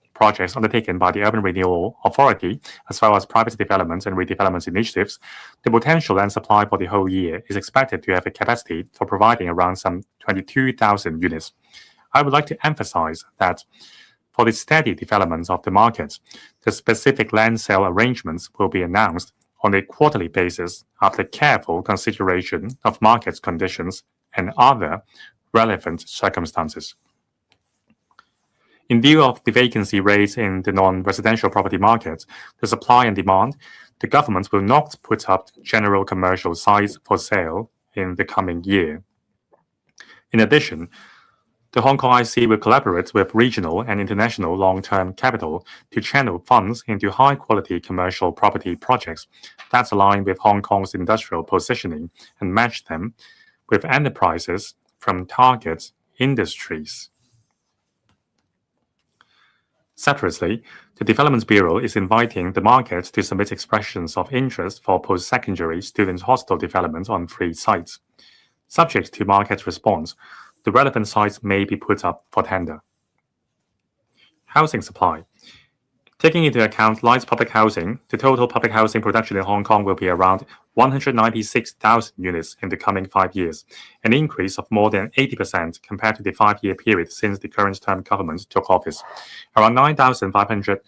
undertaken by the Urban Renewal Authority, as well as private development and redevelopment initiatives, the potential land supply for the whole year is expected to have a capacity for providing around some 22,000 units. I would like to emphasize that for the steady development of the market, the specific land sale arrangements will be announced on a quarterly basis after careful consideration of market conditions and other relevant circumstances. In view of the vacancy rates in the non-residential property market, the supply and demand, the government will not put up general commercial sites for sale in the coming year. In addition, the Hong Kong IC will collaborate with regional and international long-term capital to channel funds into high-quality commercial property projects that align with Hong Kong's industrial positioning and match them with enterprises from target industries. Separately, the Development Bureau is inviting the market to submit expressions of interest for post-secondary student hostel development on 3 sites. Subject to market response, the relevant sites may be put up for tender. Housing supply. Taking into account light public housing, the total public housing production in Hong Kong will be around 196,000 units in the coming 5 years, an increase of more than 80% compared to the 5-year period since the current term government took office. Around 9,500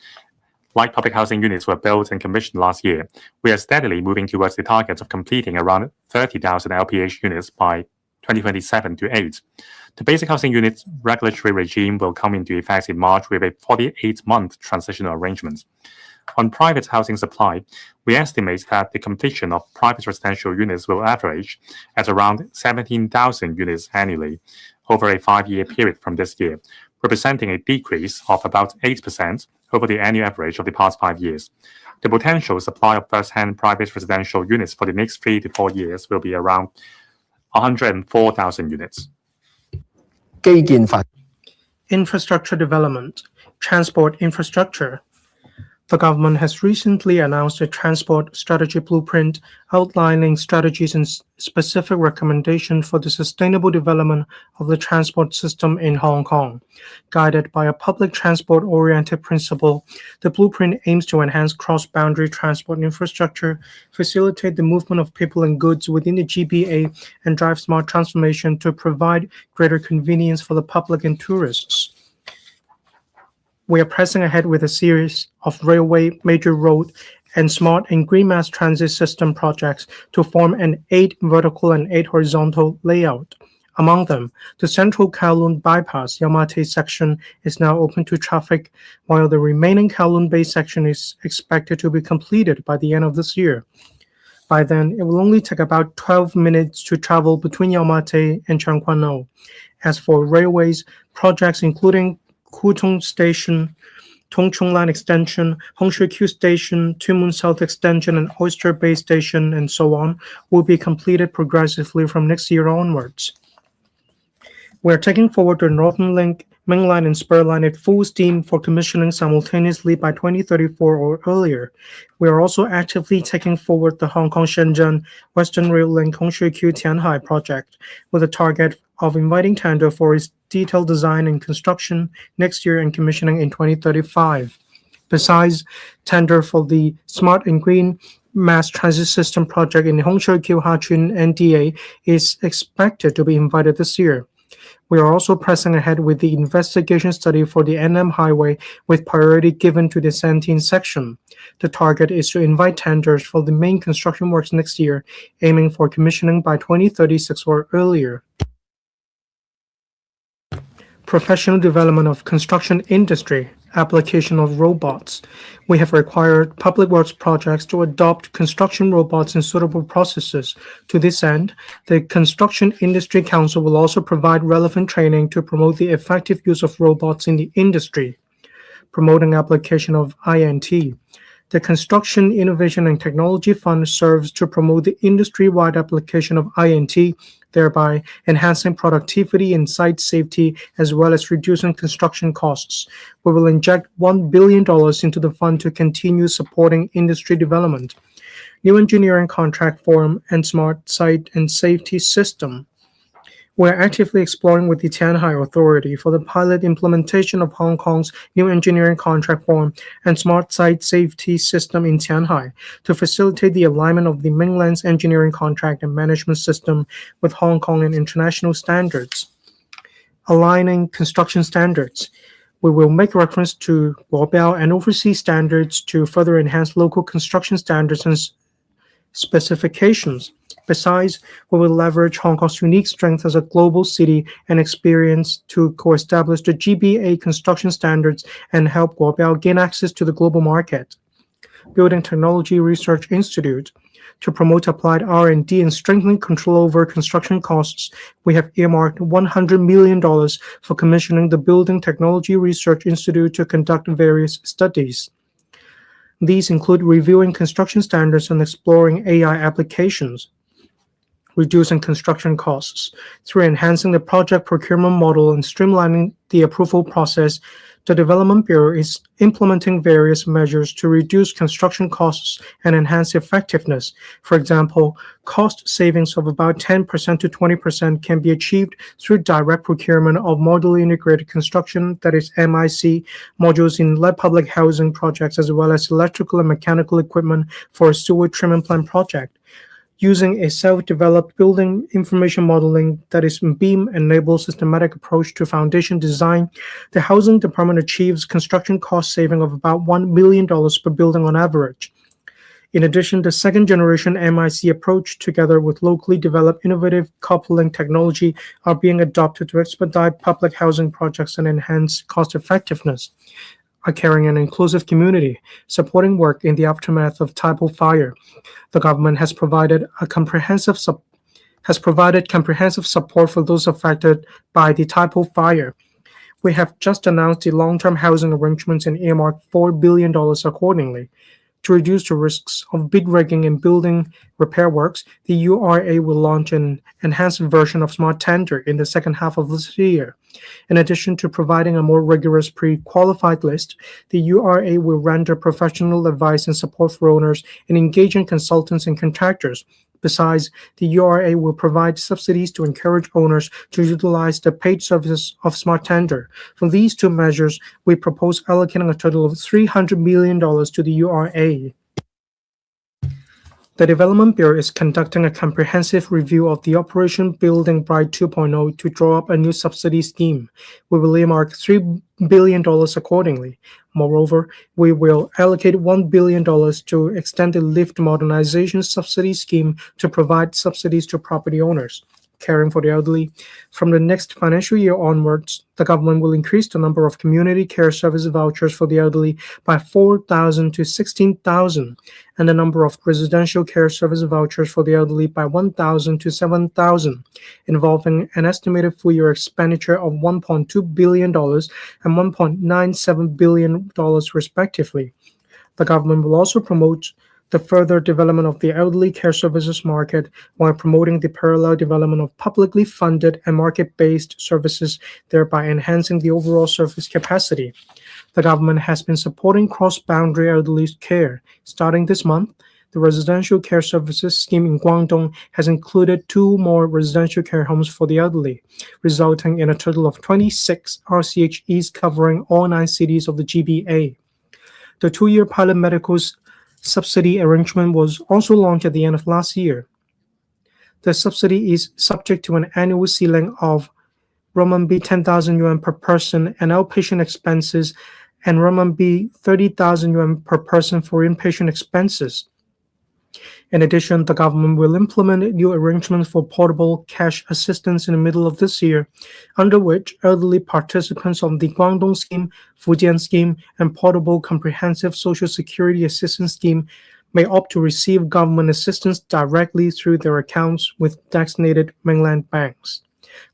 light public housing units were built and commissioned last year. We are steadily moving towards the target of completing around 30,000 LPH units by 2027 to 8. The basic housing unit regulatory regime will come into effect in March with a 48-month transitional arrangement. On private housing supply, we estimate that the completion of private residential units will average at around 17,000 units annually over a 5-year period from this year, representing a decrease of about 8% over the annual average of the past 5 years. The potential supply of first-hand private residential units for the next 3 to 4 years will be around 104,000 units. Infrastructure development, transport infrastructure. The government has recently announced a transport strategy blueprint outlining strategies and specific recommendations for the sustainable development of the transport system in Hong Kong. Guided by a public transport-oriented principle, the blueprint aims to enhance cross-boundary transport infrastructure, facilitate the movement of people and goods within the GBA, and drive smart transformation to provide greater convenience for the public and tourists. We are pressing ahead with a series of railway, major road, and smart and green mass transit system projects to form an 8 vertical and 8 horizontal layout. Among them, the central Kowloon bypass Yamate section is now open to traffic, while the remaining Kowloon Bay section is expected to be completed by the end of this year. By then, it will only take about 12 minutes to travel between Yamate and Changkwano. As for railways, projects including Kutong Station, Tongchong Line Extension, Hongshui Q Station, Tumun South Extension, and Oyster Bay Station, and so on, will be completed progressively from next year onwards. We are taking forward the Northern Link, Main Line, and Spur Line at full steam for commissioning simultaneously by 2034 or earlier. We are also actively taking forward the Hong Kong-Shenzhen Western Rail Link Hongshui Q Tianhai project with a target of inviting tender for its detailed design and construction next year and commissioning in 2035. Besides, tender for the Smart and Green Mass Transit System project in Hongshui Q Hachun NDA is expected to be invited this year. We are also pressing ahead with the investigation study for the NM Highway with priority given to the Santin section. The target is to invite tenders for the main construction works next year, aiming for commissioning by 2036 or earlier. Professional development of construction industry, application of robots. We have required public works projects to adopt construction robots in suitable processes. To this end, the Construction Industry Council will also provide relevant training to promote the effective use of robots in the industry. Promoting application of INT. The Construction Innovation and Technology Fund serves to promote the industry-wide application of INT, thereby enhancing productivity and site safety as well as reducing construction costs. We will inject $1 billion into the fund to continue supporting industry development. New engineering contract form and smart site and safety system. We are actively exploring with the Tianhai Authority for the pilot implementation of Hong Kong's new engineering contract form and smart site safety system in Tianhai to facilitate the alignment of the mainland's engineering contract and management system with Hong Kong and international standards. Aligning construction standards. We will make reference to Guobiao and overseas standards to further enhance local construction standards and specifications. Besides, we will leverage Hong Kong's unique strength as a global city and experience to co-establish the GBA construction standards and help Guobiao gain access to the global market. Building Technology Research Institute. To promote applied R&D and strengthen control over construction costs, we have earmarked $100 million for commissioning the Building Technology Research Institute to conduct various studies. These include reviewing construction standards and exploring AI applications, reducing construction costs. Through enhancing the project procurement model and streamlining the approval process, the Development Bureau is implementing various measures to reduce construction costs and enhance effectiveness. For example, cost savings of about 10% to 20% can be achieved through direct procurement of modular integrated construction, that is MIC, modules in lead public housing projects, as well as electrical and mechanical equipment for a sewer treatment plant project. Using a self-developed building information modeling, that is BEAM-enabled systematic approach to foundation design, the Housing Department achieves construction cost saving of about $1 million per building on average. In addition, the second-generation MIC approach, together with locally developed innovative coupling technology, are being adopted to expedite public housing projects and enhance cost-effectiveness. A caring and inclusive community, supporting work in the aftermath of Taipo fire. The government has provided comprehensive support for those affected by the Taipo fire. We have just announced the long-term housing arrangements and earmarked $4 billion accordingly. To reduce the risks of bid rigging in building repair works, the URA will launch an enhanced version of Smart Tender in the second half of this year. In addition to providing a more rigorous pre-qualified list, the URA will render professional advice and support for owners in engaging consultants and contractors. Besides, the URA will provide subsidies to encourage owners to utilize the paid services of Smart Tender. For these two measures, we propose allocating a total of $300 million to the URA. The Development Bureau is conducting a comprehensive review of the Operation Building Bright 2.0 to draw up a new subsidy scheme. We will earmark $3 billion accordingly. Moreover, we will allocate $1 billion to extend the lift modernization subsidy scheme to provide subsidies to property owners caring for the elderly. From the next financial year onwards, the government will increase the number of community care service vouchers for the elderly by 4,000 to 16,000, and the number of residential care service vouchers for the elderly by 1,000 to 7,000, involving an estimated full-year expenditure of $1.2 billion and $1.97 billion respectively. The government will also promote the further development of the elderly care services market while promoting the parallel development of publicly funded and market-based services, thereby enhancing the overall service capacity. The government has been supporting cross-boundary elderly care. Starting this month, the residential care services scheme in Guangdong has included 2 more residential care homes for the elderly, resulting in a total of 26 RCHEs covering all 9 cities of the GBA. The 2-year pilot medical subsidy arrangement was also launched at the end of last year. The subsidy is subject to an annual ceiling of RMB 10,000 yuan per person and outpatient expenses and RMB 30,000 yuan per person for inpatient expenses. In addition, the government will implement new arrangements for portable cash assistance in the middle of this year, under which elderly participants of the Guangdong Scheme, Fujian Scheme, and Portable Comprehensive Social Security Assistance Scheme may opt to receive government assistance directly through their accounts with designated mainland banks.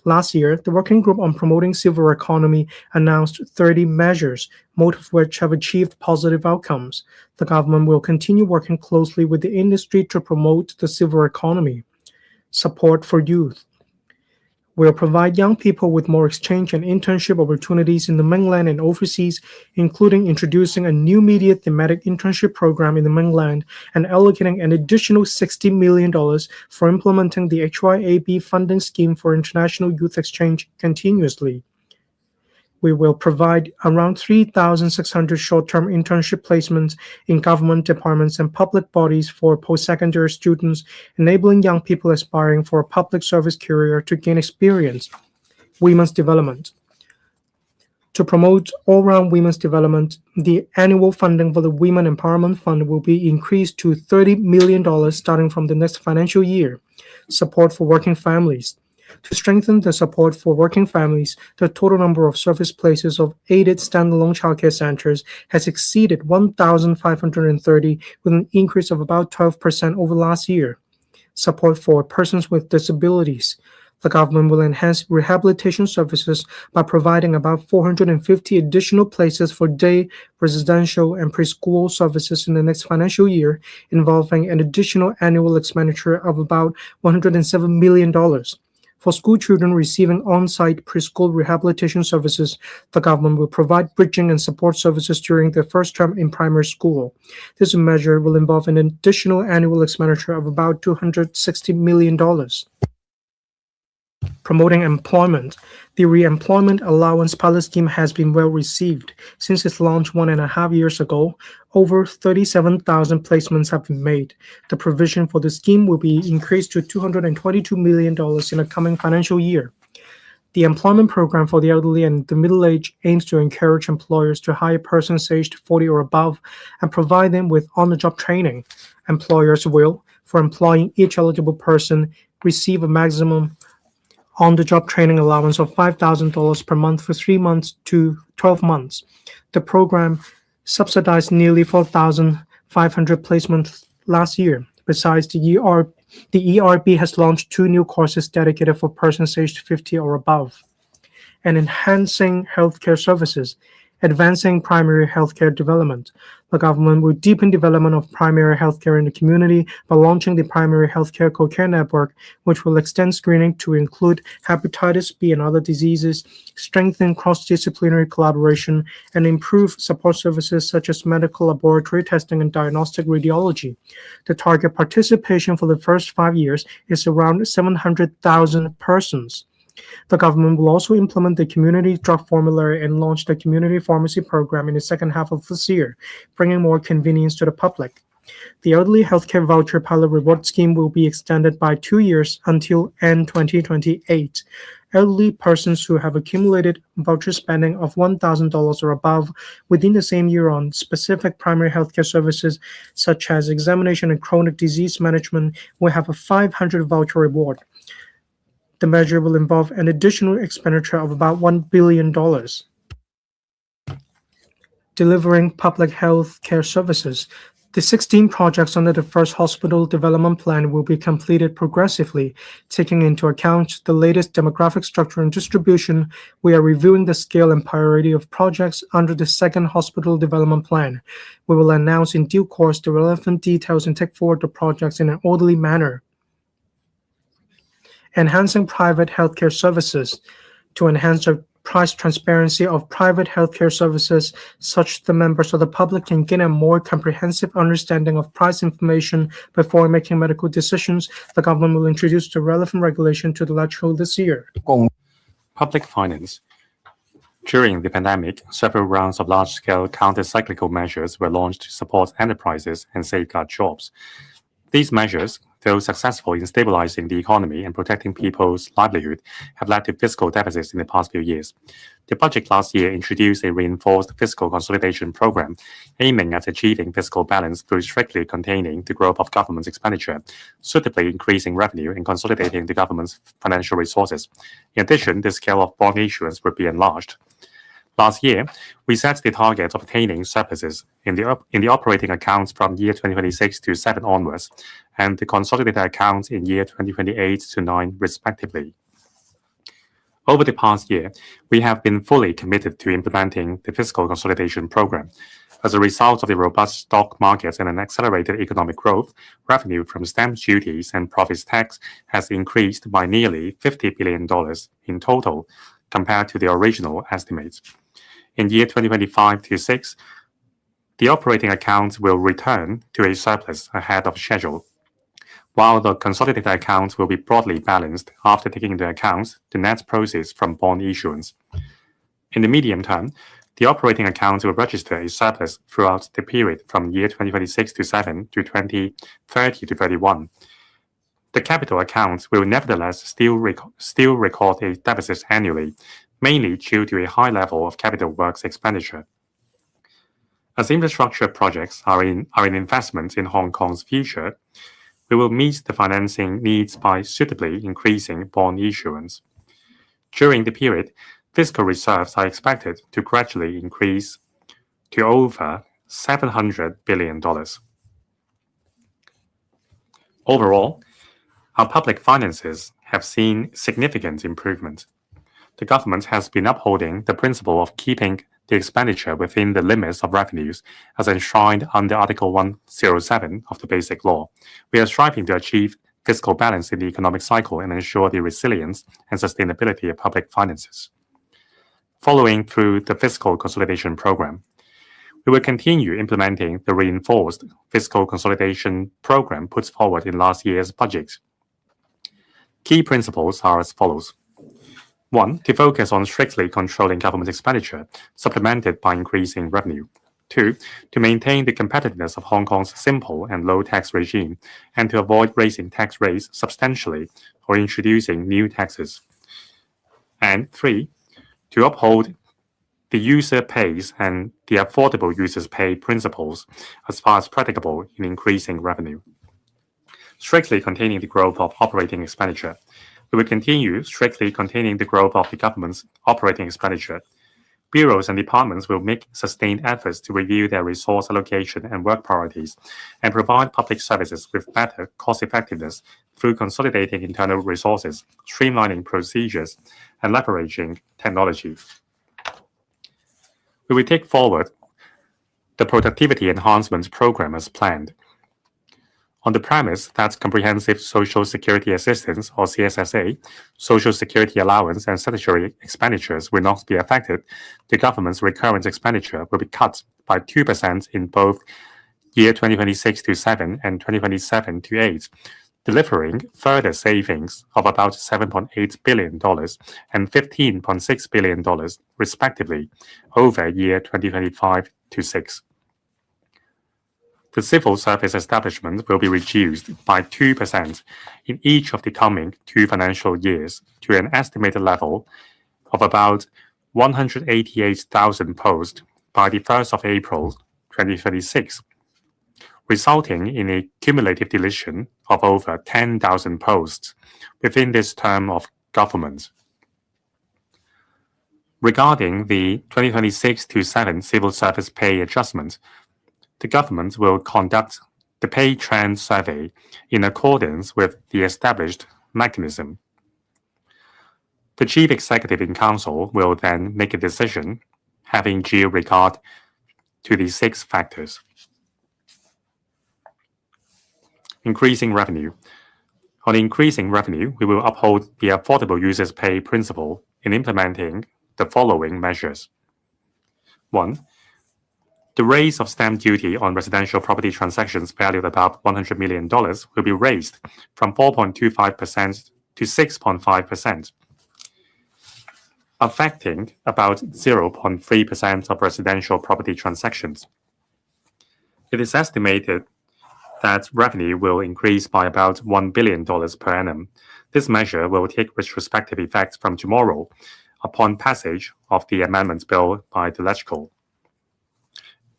Last year, the Working Group on Promoting Silver Economy announced 30 measures, most of which have achieved positive outcomes. The government will continue working closely with the industry to promote the silver economy. Support for youth will provide young people with more exchange and internship opportunities in the mainland and overseas, including introducing a new media thematic internship program in the mainland and allocating an additional $60 million for implementing the HYAB funding scheme for international youth exchange continuously. We will provide around 3,600 short-term internship placements in government departments and public bodies for post-secondary students, enabling young people aspiring for a public service career to gain experience. Women's development. To promote all-round women's development, the annual funding for the Women Empowerment Fund will be increased to $30 million starting from the next financial year. Support for working families. To strengthen the support for working families, the total number of service places of aided standalone childcare centers has exceeded 1,530, with an increase of about 12% over last year. Support for persons with disabilities. The government will enhance rehabilitation services by providing about 450 additional places for day, residential, and preschool services in the next financial year, involving an additional annual expenditure of about $107 million. For school children receiving on-site preschool rehabilitation services, the government will provide bridging and support services during their first term in primary school. This measure will involve an additional annual expenditure of about $260 million. Promoting employment. The Re-employment Allowance pilot scheme has been well received. Since its launch 1.5 years ago, over 37,000 placements have been made. The provision for the scheme will be increased to $222 million in the coming financial year. The employment program for the elderly and the middle-aged aims to encourage employers to hire persons aged 40 or above and provide them with on-the-job training. Employers will, for employing each eligible person, receive a maximum on-the-job training allowance of $5,000 per month for 3 months to 12 months. The program subsidized nearly 4,500 placements last year. Besides, the ERB has launched 2 new courses dedicated for persons aged 50 or above. And enhancing healthcare services. Advancing primary healthcare development. The government will deepen development of primary healthcare in the community by launching the Primary Healthcare Co-care Network, which will extend screening to include hepatitis B and other diseases, strengthen cross-disciplinary collaboration, and improve support services such as medical laboratory testing and diagnostic radiology. The target participation for the first 5 years is around 700,000 persons. The government will also implement the community drug formulary and launch the community pharmacy program in the second half of this year, bringing more convenience to the public. The elderly healthcare voucher pilot reward scheme will be extended by 2 years until end 2028. Elderly persons who have accumulated voucher spending of $1,000 or above within the same year on specific primary healthcare services such as examination and chronic disease management will have a 500 voucher reward. The measure will involve an additional expenditure of about $1 billion. Delivering public health care services. The 16 projects under the first hospital development plan will be completed progressively, taking into account the latest demographic structure and distribution. We are reviewing the scale and priority of projects under the second hospital development plan. We will announce in due course the relevant details and take forward the projects in an orderly manner. Enhancing private healthcare services. To enhance the price transparency of private healthcare services, such the members of the public can gain a more comprehensive understanding of price information before making medical decisions, the government will introduce the relevant regulation to the electoral this year. Public finance. During the pandemic, several rounds of large-scale counter-cyclical measures were launched to support enterprises and safeguard jobs. These measures, though successful in stabilizing the economy and protecting people's livelihood, have led to fiscal deficits in the past few years. The budget last year introduced a reinforced fiscal consolidation program aiming at achieving fiscal balance through strictly containing the growth of government expenditure, suitably increasing revenue and consolidating the government's financial resources. In addition, the scale of bond issuance would be enlarged. Last year, we set the target of attaining surpluses in the operating accounts from year 2026 to 7 onwards, and the consolidated accounts in year 2028 to 9, respectively. Over the past year, we have been fully committed to implementing the fiscal consolidation program. As a result of the robust stock markets and an accelerated economic growth, revenue from stamp duties and profits tax has increased by nearly $50 billion in total compared to the original estimates. In year 2025 to 6, the operating accounts will return to a surplus ahead of schedule, while the consolidated accounts will be broadly balanced after taking into account the net proceeds from bond issuance. In the medium term, the operating accounts will register a surplus throughout the period from year 2026 to 7 to 2030 to 31. The capital accounts will nevertheless still record a deficit annually, mainly due to a high level of capital works expenditure. As infrastructure projects are an investment in Hong Kong's future, we will meet the financing needs by suitably increasing bond issuance. During the period, fiscal reserves are expected to gradually increase to over $700 billion. Overall, our public finances have seen significant improvement. The government has been upholding the principle of keeping the expenditure within the limits of revenues as enshrined under Article 107 of the Basic Law. We are striving to achieve fiscal balance in the economic cycle and ensure the resilience and sustainability of public finances. Following through the fiscal consolidation program, we will continue implementing the reinforced fiscal consolidation program put forward in last year's budget. Key principles are as follows. 1. To focus on strictly controlling government expenditure, supplemented by increasing revenue. 2. To maintain the competitiveness of Hong Kong's simple and low tax regime, and to avoid raising tax rates substantially or introducing new taxes. And 3. To uphold the user pays and the affordable users pay principles as far as practicable in increasing revenue. Strictly containing the growth of operating expenditure. We will continue strictly containing the growth of the government's operating expenditure. Bureaus and departments will make sustained efforts to review their resource allocation and work priorities and provide public services with better cost effectiveness through consolidating internal resources, streamlining procedures, and leveraging technology. We will take forward the productivity enhancement program as planned. On the premise that comprehensive social security assistance, or CSSA, social security allowance, and statutory expenditures will not be affected, the government's recurrent expenditure will be cut by 2% in both year 2026 to 7 and 2027 to 8, delivering further savings of about $7.8 billion and $15.6 billion, respectively, over year 2025 to 6. The civil service establishment will be reduced by 2% in each of the coming 2 financial years to an estimated level of about 188,000 posts by the 1st of April 2036, resulting in a cumulative deletion of over 10,000 posts within this term of government. Regarding the 2026-7 civil service pay adjustment, the government will conduct the pay trend survey in accordance with the established mechanism. The Chief Executive in Council will then make a decision, having due regard to the 6 factors. Increasing revenue. On increasing revenue, we will uphold the affordable users pay principle in implementing the following measures. 1. The raise of stamp duty on residential property transactions valued above $100 million will be raised from 4.25% to 6.5%, affecting about 0.3% of residential property transactions. It is estimated that revenue will increase by about $1 billion per annum. This measure will take retrospective effect from tomorrow upon passage of the amendments bill by the Legislature.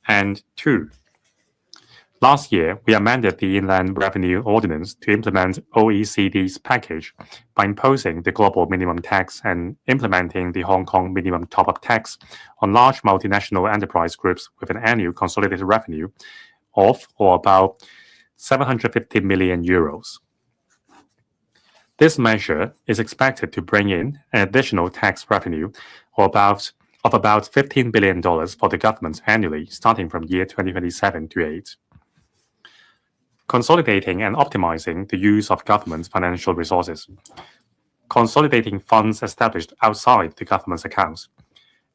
And 2. Last year, we amended the Inland Revenue Ordinance to implement OECD's package by imposing the global minimum tax and implementing the Hong Kong minimum top-up tax on large multinational enterprise groups with an annual consolidated revenue of or about 750 million euros. This measure is expected to bring in an additional tax revenue of about $15 billion for the government annually, starting from year 2027 to 8. Consolidating and optimizing the use of government financial resources. Consolidating funds established outside the government's accounts.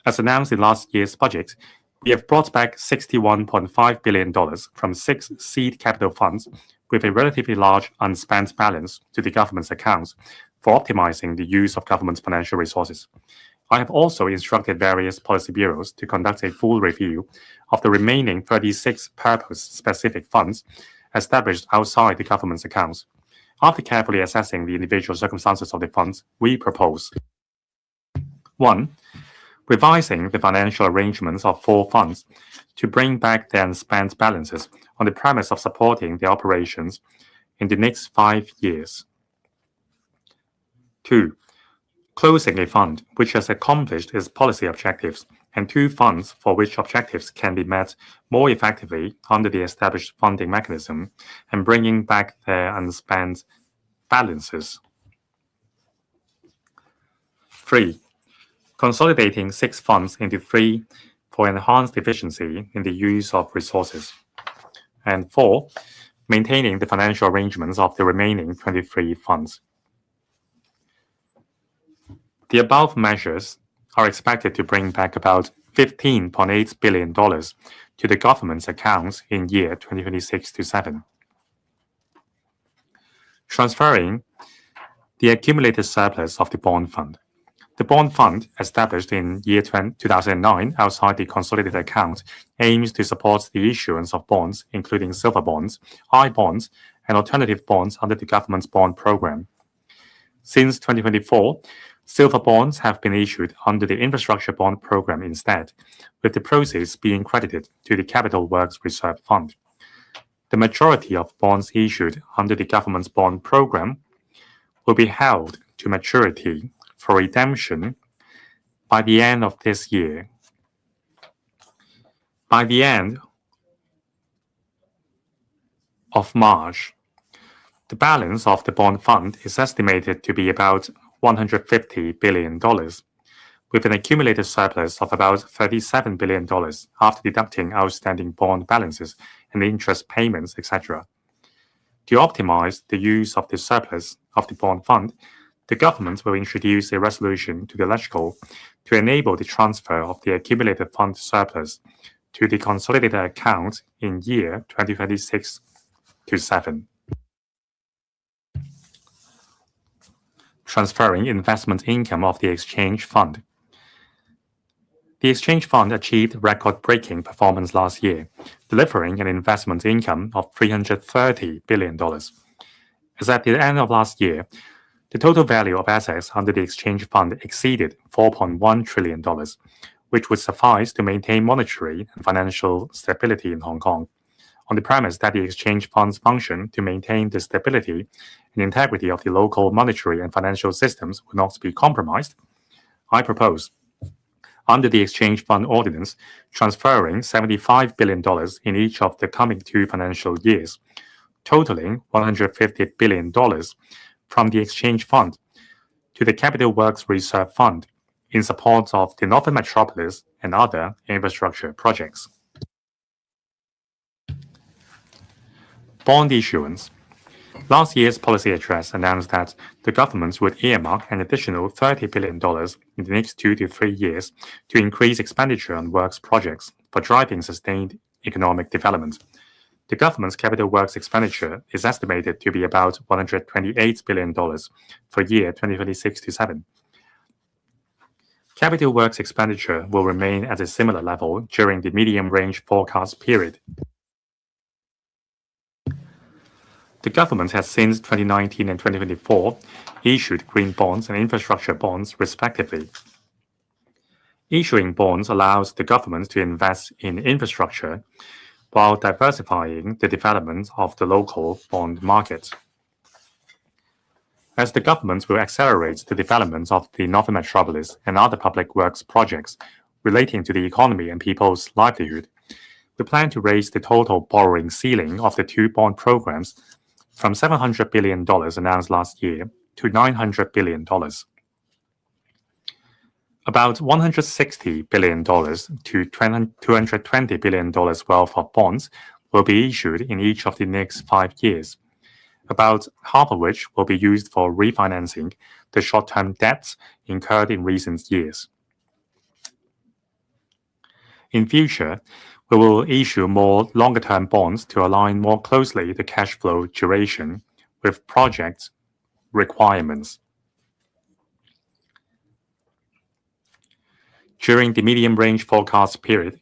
As announced in last year's budget, we have brought back $61.5 billion from 6 seed capital funds with a relatively large unspent balance to the government's accounts for optimizing the use of government's financial resources. I have also instructed various policy bureaus to conduct a full review of the remaining 36 purpose-specific funds established outside the government's accounts. After carefully assessing the individual circumstances of the funds, we propose 1. Revising the financial arrangements of 4 funds to bring back their unspent balances on the premise of supporting their operations in the next 5 years. 2. Closing a fund which has accomplished its policy objectives and 2 funds for which objectives can be met more effectively under the established funding mechanism and bringing back their unspent balances. 3. Consolidating 6 funds into 3 for enhanced efficiency in the use of resources. And 4. Maintaining the financial arrangements of the remaining 23 funds. The above measures are expected to bring back about $15.8 billion to the government's accounts in year 2026-7. Transferring the accumulated surplus of the bond fund. The bond fund, established in year 2009 outside the consolidated account, aims to support the issuance of bonds, including silver bonds, I bonds, and alternative bonds under the government's bond program. Since 2024, silver bonds have been issued under the infrastructure bond program instead, with the proceeds being credited to the Capital Works Reserve Fund. The majority of bonds issued under the government's bond program will be held to maturity for redemption by the end of this year. By the end of March, the balance of the bond fund is estimated to be about $150 billion, with an accumulated surplus of about $37 billion after deducting outstanding bond balances and interest payments, etc. To optimize the use of the surplus of the bond fund, the government will introduce a resolution to the Legislature to enable the transfer of the accumulated fund surplus to the consolidated account in year 2026-7. Transferring investment income of the exchange fund. The exchange fund achieved record-breaking performance last year, delivering an investment income of $330 billion. As at the end of last year, the total value of assets under the exchange fund exceeded $4.1 trillion, which would suffice to maintain monetary and financial stability in Hong Kong. On the premise that the exchange fund's function to maintain the stability and integrity of the local monetary and financial systems will not be compromised, I propose, under the exchange fund ordinance, transferring $75 billion in each of the coming 2 financial years, totaling $150 billion from the exchange fund to the Capital Works Reserve Fund in support of the Northern Metropolis and other infrastructure projects. Bond issuance. Last year's policy address announced that the government would earmark an additional $30 billion in the next 2 to 3 years to increase expenditure on works projects for driving sustained economic development. The government's capital works expenditure is estimated to be about $128 billion for year 2026-7. Capital works expenditure will remain at a similar level during the medium-range forecast period. The government has since 2019 and 2024 issued green bonds and infrastructure bonds respectively. Issuing bonds allows the government to invest in infrastructure while diversifying the development of the local bond market. As the government will accelerate the development of the Northern Metropolis and other public works projects relating to the economy and people's livelihood, we plan to raise the total borrowing ceiling of the 2 bond programs from $700 billion announced last year to $900 billion. About $160 billion to $220 billion worth of bonds will be issued in each of the next 5 years, about half of which will be used for refinancing the short-term debts incurred in recent years. In future, we will issue more longer-term bonds to align more closely the cash flow duration with project requirements. During the medium-range forecast period,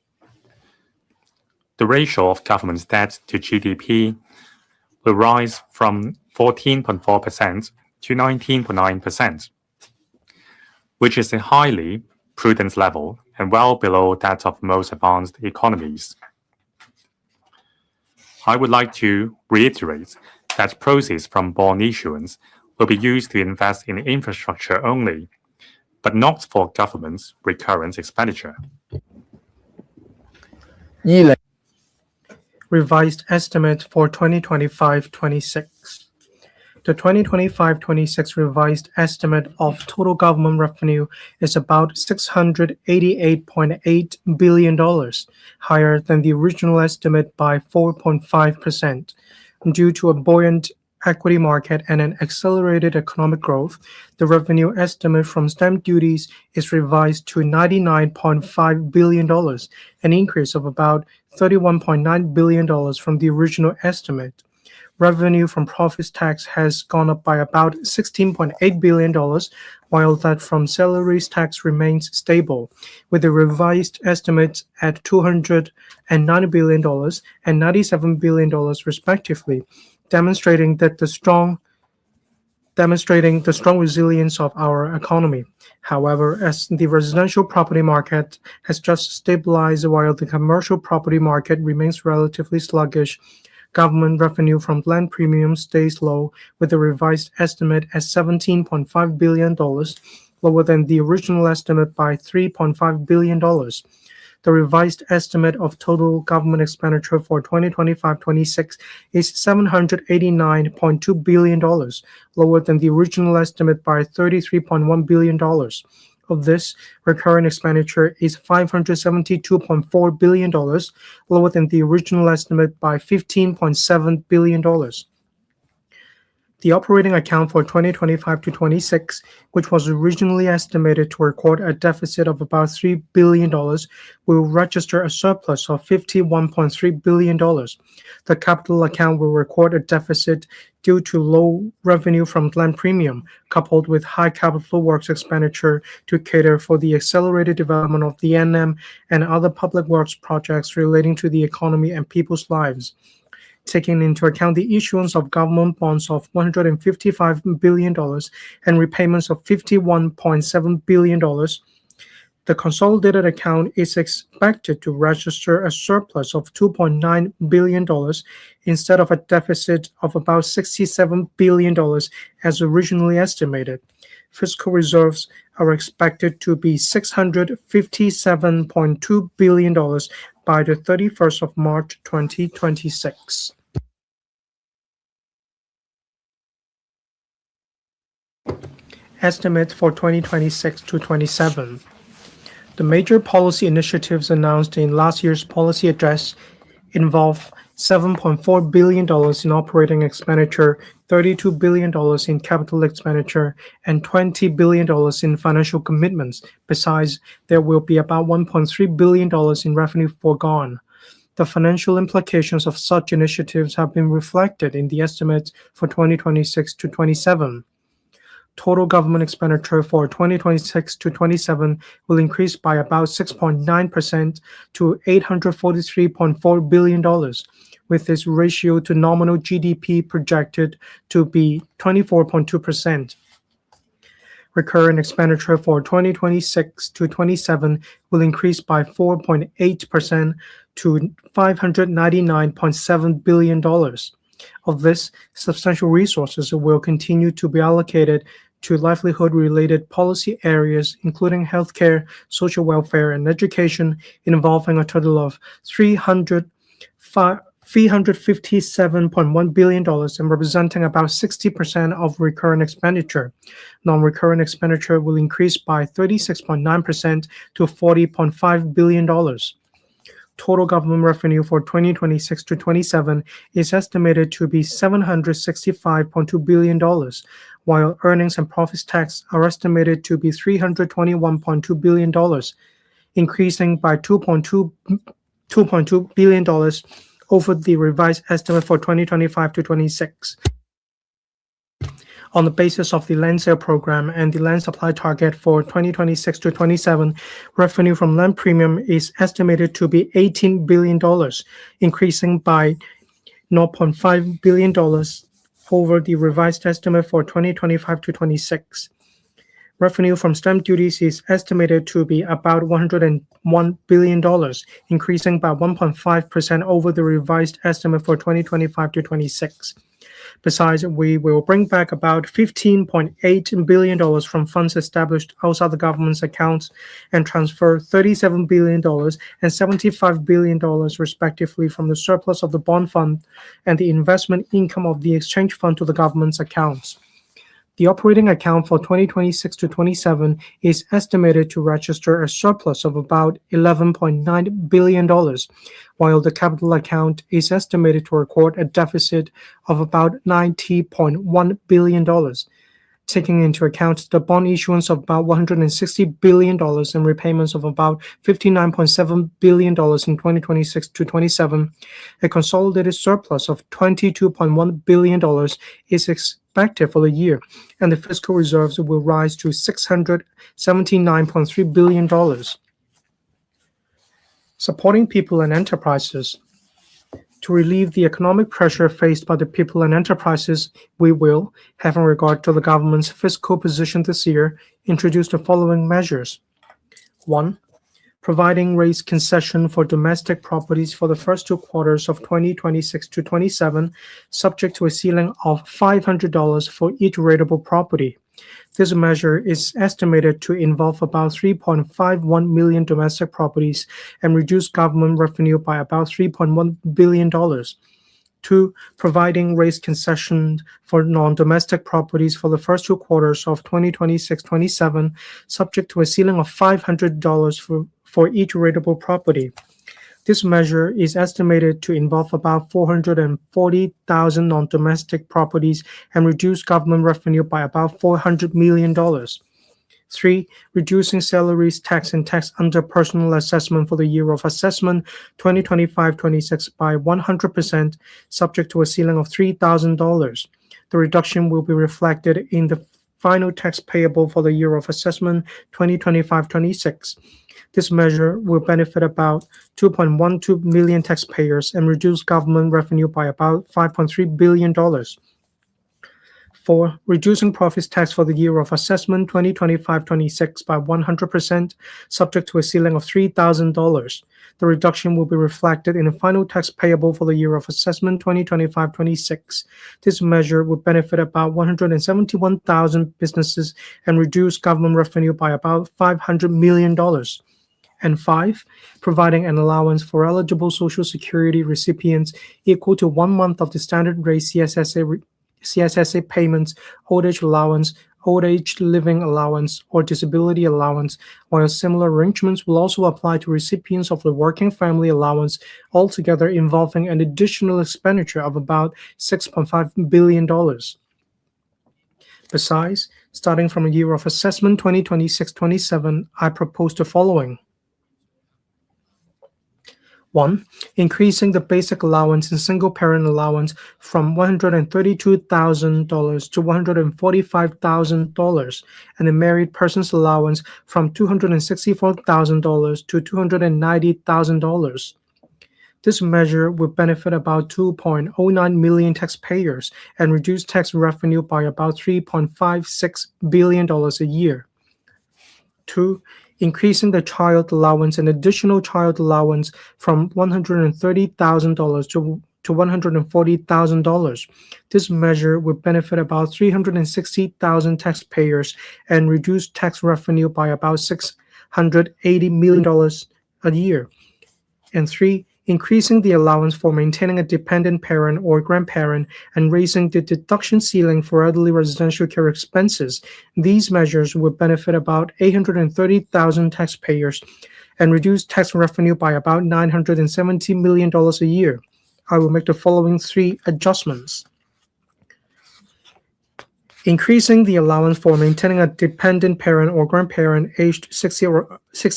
the ratio of government's debt to GDP will rise from 14.4% to 19.9%, which is a highly prudent level and well below that of most advanced economies. I would like to reiterate that proceeds from bond issuance will be used to invest in infrastructure only, but not for government's recurrent expenditure. Revised estimate for 2025-26. The 2025-26 revised estimate of total government revenue is about $688.8 billion, higher than the original estimate by 4.5%. Due to a buoyant equity market and an accelerated economic growth, the revenue estimate from stamp duties is revised to $99.5 billion, an increase of about $31.9 billion from the original estimate. Revenue from profits tax has gone up by about $16.8 billion, while that from salaries tax remains stable, with the revised estimates at $290 billion and $97 billion respectively, demonstrating the strong resilience of our economy. However, as the residential property market has just stabilized while the commercial property market remains relatively sluggish, government revenue from land premiums stays low, with the revised estimate at $17.5 billion, lower than the original estimate by $3.5 billion. The revised estimate of total government expenditure for 2025-26 is $789.2 billion, lower than the original estimate by $33.1 billion. Of this, recurrent expenditure is $572.4 billion, lower than the original estimate by $15.7 billion. The operating account for 2025 to 26, which was originally estimated to record a deficit of about $3 billion, will register a surplus of $51.3 billion. The capital account will record a deficit due to low revenue from land premium, coupled with high capital works expenditure to cater for the accelerated development of the NM and other public works projects relating to the economy and people's lives. Taking into account the issuance of government bonds of $155 billion and repayments of $51.7 billion, the consolidated account is expected to register a surplus of $2.9 billion instead of a deficit of about $67 billion as originally estimated. Fiscal reserves are expected to be $657.2 billion by the 31st of March 2026. Estimate for 2026 to 27. The major policy initiatives announced in last year's policy address involve $7.4 billion in operating expenditure, $32 billion in capital expenditure, and $20 billion in financial commitments. Besides, there will be about $1.3 billion in revenue foregone. The financial implications of such initiatives have been reflected in the estimates for 2026 to 27. Total government expenditure for 2026 to 27 will increase by about 6.9% to $843.4 billion, with its ratio to nominal GDP projected to be 24.2%. Recurrent expenditure for 2026 to 27 will increase by 4.8% to $599.7 billion. Of this, substantial resources will continue to be allocated to livelihood-related policy areas, including healthcare, social welfare, and education, involving a total of $357.1 billion and representing about 60% of recurrent expenditure. Non-recurrent expenditure will increase by 36.9% to $40.5 billion. Total government revenue for 2026 to 27 is estimated to be $765.2 billion, while earnings and profits tax are estimated to be $321.2 billion, increasing by $2.2 billion over the revised estimate for 2025 to 26. On the basis of the land sale program and the land supply target for 2026 to 27, revenue from land premium is estimated to be $18 billion, increasing by $0.5 billion over the revised estimate for 2025 to 26. Revenue from stamp duties is estimated to be about $101 billion, increasing by 1.5% over the revised estimate for 2025 to 26. Besides, we will bring back about $15.8 billion from funds established outside the government's accounts and transfer $37 billion and $75 billion respectively from the surplus of the bond fund and the investment income of the exchange fund to the government's accounts. The operating account for 2026 to 27 is estimated to register a surplus of about $11.9 billion, while the capital account is estimated to record a deficit of about $90.1 billion. Taking into account the bond issuance of about $160 billion and repayments of about $59.7 billion in 2026 to 27, a consolidated surplus of $22.1 billion is expected for the year, and the fiscal reserves will rise to $679.3 billion. Supporting people and enterprises. To relieve the economic pressure faced by the people and enterprises, we will, having regard to the government's fiscal position this year, introduce the following measures. 1. Providing rates concession for domestic properties for the first 2 quarters of 2026 to 27, subject to a ceiling of $500 for each rateable property. This measure is estimated to involve about 3.51 million domestic properties and reduce government revenue by about $3.1 billion. 2. Providing rates concessions for non-domestic properties for the first 2 quarters of 2026-27, subject to a ceiling of $500 for each rateable property. This measure is estimated to involve about 440,000 non-domestic properties and reduce government revenue by about $400 million. 3. Reducing salaries, tax, and tax under personal assessment for the year of assessment 2025-26 by 100%, subject to a ceiling of $3,000. The reduction will be reflected in the final tax payable for the year of assessment 2025-26. This measure will benefit about 2.12 million taxpayers and reduce government revenue by about $5.3 billion. 4. Reducing profits tax for the year of assessment 2025-26 by 100%, subject to a ceiling of $3,000. The reduction will be reflected in the final tax payable for the year of assessment 2025-26. This measure will benefit about 171,000 businesses and reduce government revenue by about $500 million. And 5, providing an allowance for eligible Social Security recipients equal to 1 month of the standard rate CSSA payments, old age allowance, old age living allowance, or disability allowance, while similar arrangements will also apply to recipients of the working family allowance, altogether involving an additional expenditure of about $6.5 billion. Besides, starting from a year of assessment 2026-27, I propose the following. 1. Increasing the basic allowance and single-parent allowance from $132,000 to $145,000, and the married person's allowance from $264,000 to $290,000. This measure will benefit about 2.09 million taxpayers and reduce tax revenue by about $3.56 billion a year. 2. Increasing the child allowance and additional child allowance from $130,000 to $140,000. This measure will benefit about 360,000 taxpayers and reduce tax revenue by about $680 million a year. And 3. Increasing the allowance for maintaining a dependent parent or grandparent and raising the deduction ceiling for elderly residential care expenses. These measures will benefit about 830,000 taxpayers and reduce tax revenue by about $970 million a year. I will make the following 3 adjustments. Increasing the allowance for maintaining a dependent parent or grandparent aged 60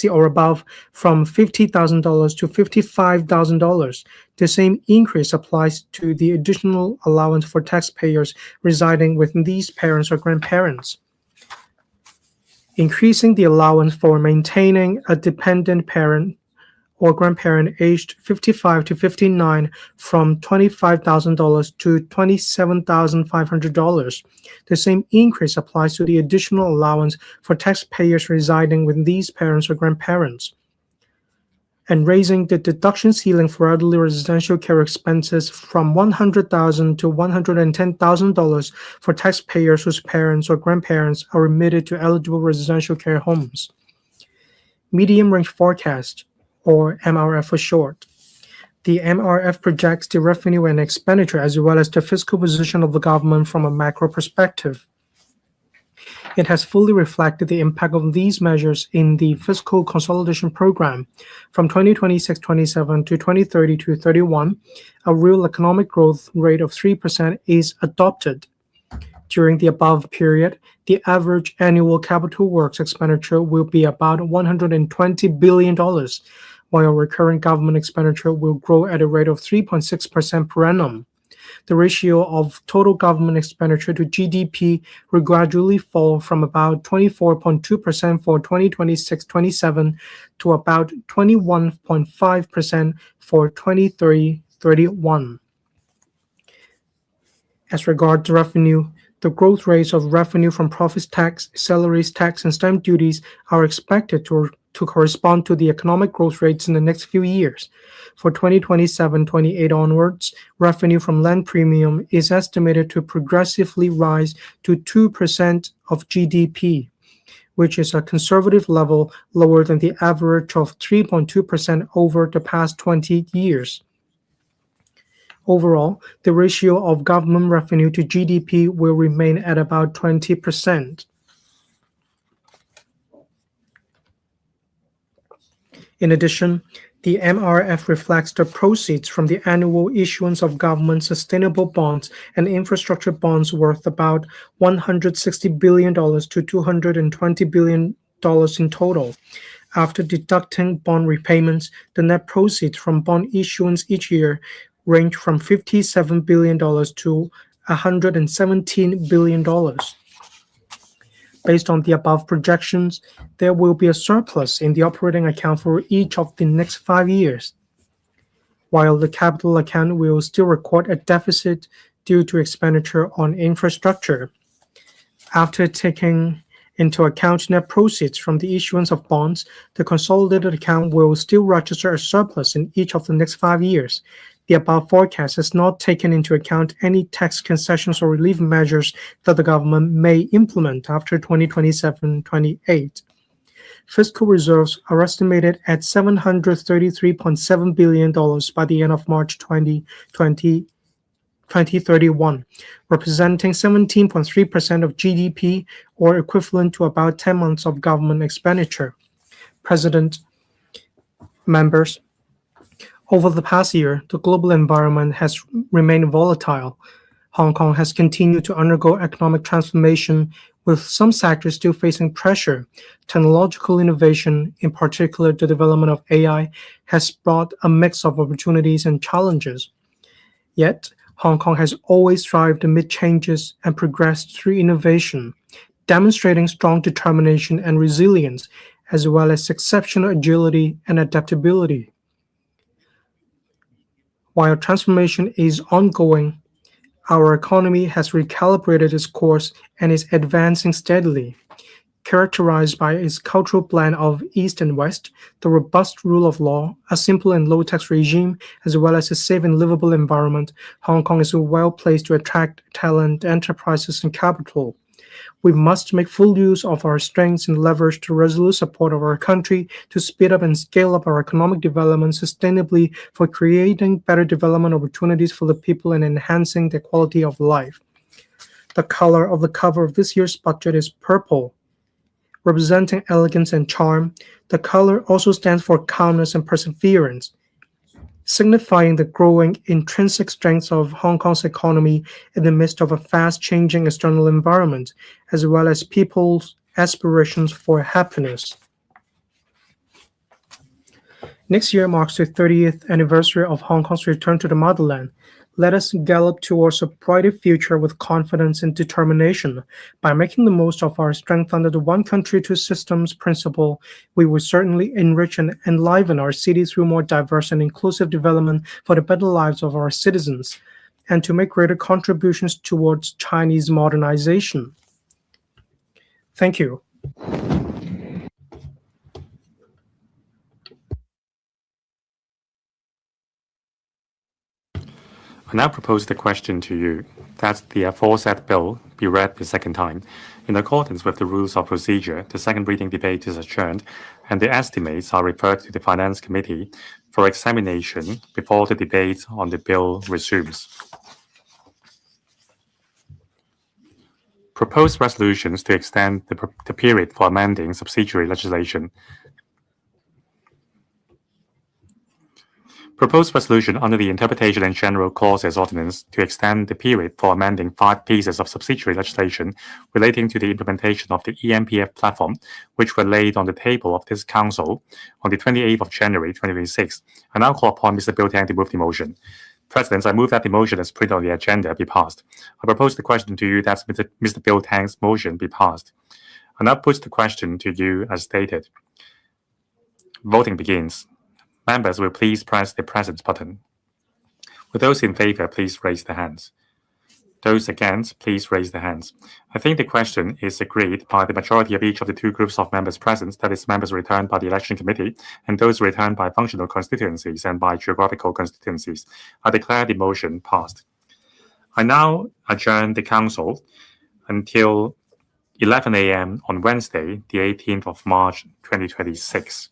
or above from $50,000 to $55,000. The same increase applies to the additional allowance for taxpayers residing with these parents or grandparents. Increasing the allowance for maintaining a dependent parent or grandparent aged 55 to 59 from $25,000 to $27,500. The same increase applies to the additional allowance for taxpayers residing with these parents or grandparents. And raising the deduction ceiling for elderly residential care expenses from $100,000 to $110,000 for taxpayers whose parents or grandparents are admitted to eligible residential care homes. Medium Range Forecast, or MRF for short. The MRF projects the revenue and expenditure as well as the fiscal position of the government from a macro perspective. It has fully reflected the impact of these measures in the fiscal consolidation program from 2026-27 to 2030-31. A real economic growth rate of 3% is adopted. During the above period, the average annual capital works expenditure will be about $120 billion, while recurrent government expenditure will grow at a rate of 3.6% per annum. The ratio of total government expenditure to GDP will gradually fall from about 24.2% for 2026-27 to about 21.5% for 2030-31. As regards revenue, the growth rates of revenue from profits tax, salaries tax, and stamp duties are expected to correspond to the economic growth rates in the next few years. For 2027-28 onwards, revenue from land premium is estimated to progressively rise to 2% of GDP, which is a conservative level lower than the average of 3.2% over the past 20 years. Overall, the ratio of government revenue to GDP will remain at about 20%. In addition, The MRF reflects the proceeds from the annual issuance of government sustainable bonds and infrastructure bonds worth about $160 billion to $220 billion in total. After deducting bond repayments, the net proceeds from bond issuance each year range from $57 billion to $117 billion. Based on the above projections, there will be a surplus in the operating account for each of the next 5 years, while the capital account will still record a deficit due to expenditure on infrastructure. After taking into account net proceeds from the issuance of bonds, the consolidated account will still register a surplus in each of the next 5 years. The above forecast has not taken into account any tax concessions or relief measures that the government may implement after 2027-28. Fiscal reserves are estimated at $733.7 billion by the end of March 2031, representing 17.3% of GDP or equivalent to about 10 months of government expenditure. President, members, over the past year, the global environment has remained volatile. Hong Kong has continued to undergo economic transformation, with some sectors still facing pressure. Technological innovation, in particular the development of AI, has brought a mix of opportunities and challenges. Yet, Hong Kong has always thrived amid changes and progressed through innovation, demonstrating strong determination and resilience, as well as exceptional agility and adaptability. While transformation is ongoing, our economy has recalibrated its course and is advancing steadily. Characterized by its cultural blend of East and West, the robust rule of law, a simple and low-tax regime, as well as a safe and livable environment, Hong Kong is well placed to attract talent, enterprises, and capital. We must make full use of our strengths and leverage the resolute support of our country to speed up and scale up our economic development sustainably for creating better development opportunities for the people and enhancing their quality of life. The color of the cover of this year's budget is purple, representing elegance and charm. The color also stands for calmness and perseverance, signifying the growing intrinsic strength of Hong Kong's economy in the midst of a fast-changing external environment, as well as people's aspirations for happiness. Next year marks the 30th anniversary of Hong Kong's return to the motherland. Let us gallop towards a brighter future with confidence and determination. By making the most of our strength under the one country, two systems principle, we will certainly enrich and enliven our city through more diverse and inclusive development for the better lives of our citizens, and to make greater contributions towards Chinese modernization. Thank you. I now propose the question to you that the aforesaid bill be read the second time. In accordance with the rules of procedure, the second reading debate is adjourned, and the estimates are referred to the Finance Committee for examination before the debate on the bill resumes. Proposed resolutions to extend the period for amending subsidiary legislation. Proposed resolution under the Interpretation and General Clauses Ordinance to extend the period for amending 5 pieces of subsidiary legislation relating to the implementation of the EMPF platform, which were laid on the table of this Council on the 28th of January 2026. I now call upon Mr. Bill Tang to move the motion. President, I move that the motion as printed on the agenda be passed. I propose the question to you that Mr. Bill Tang's motion be passed. I now put the question to you as stated. Voting begins. Members will please press the present button. With those in favor, please raise their hands. Those against, please raise their hands. I think the question is agreed by the majority of each of the 2 groups of members present, that is, members returned by the election committee and those returned by functional constituencies and by geographical constituencies. I declare the motion passed. I now adjourn the Council until 11 a.m. on Wednesday, the 18th of March, 2026.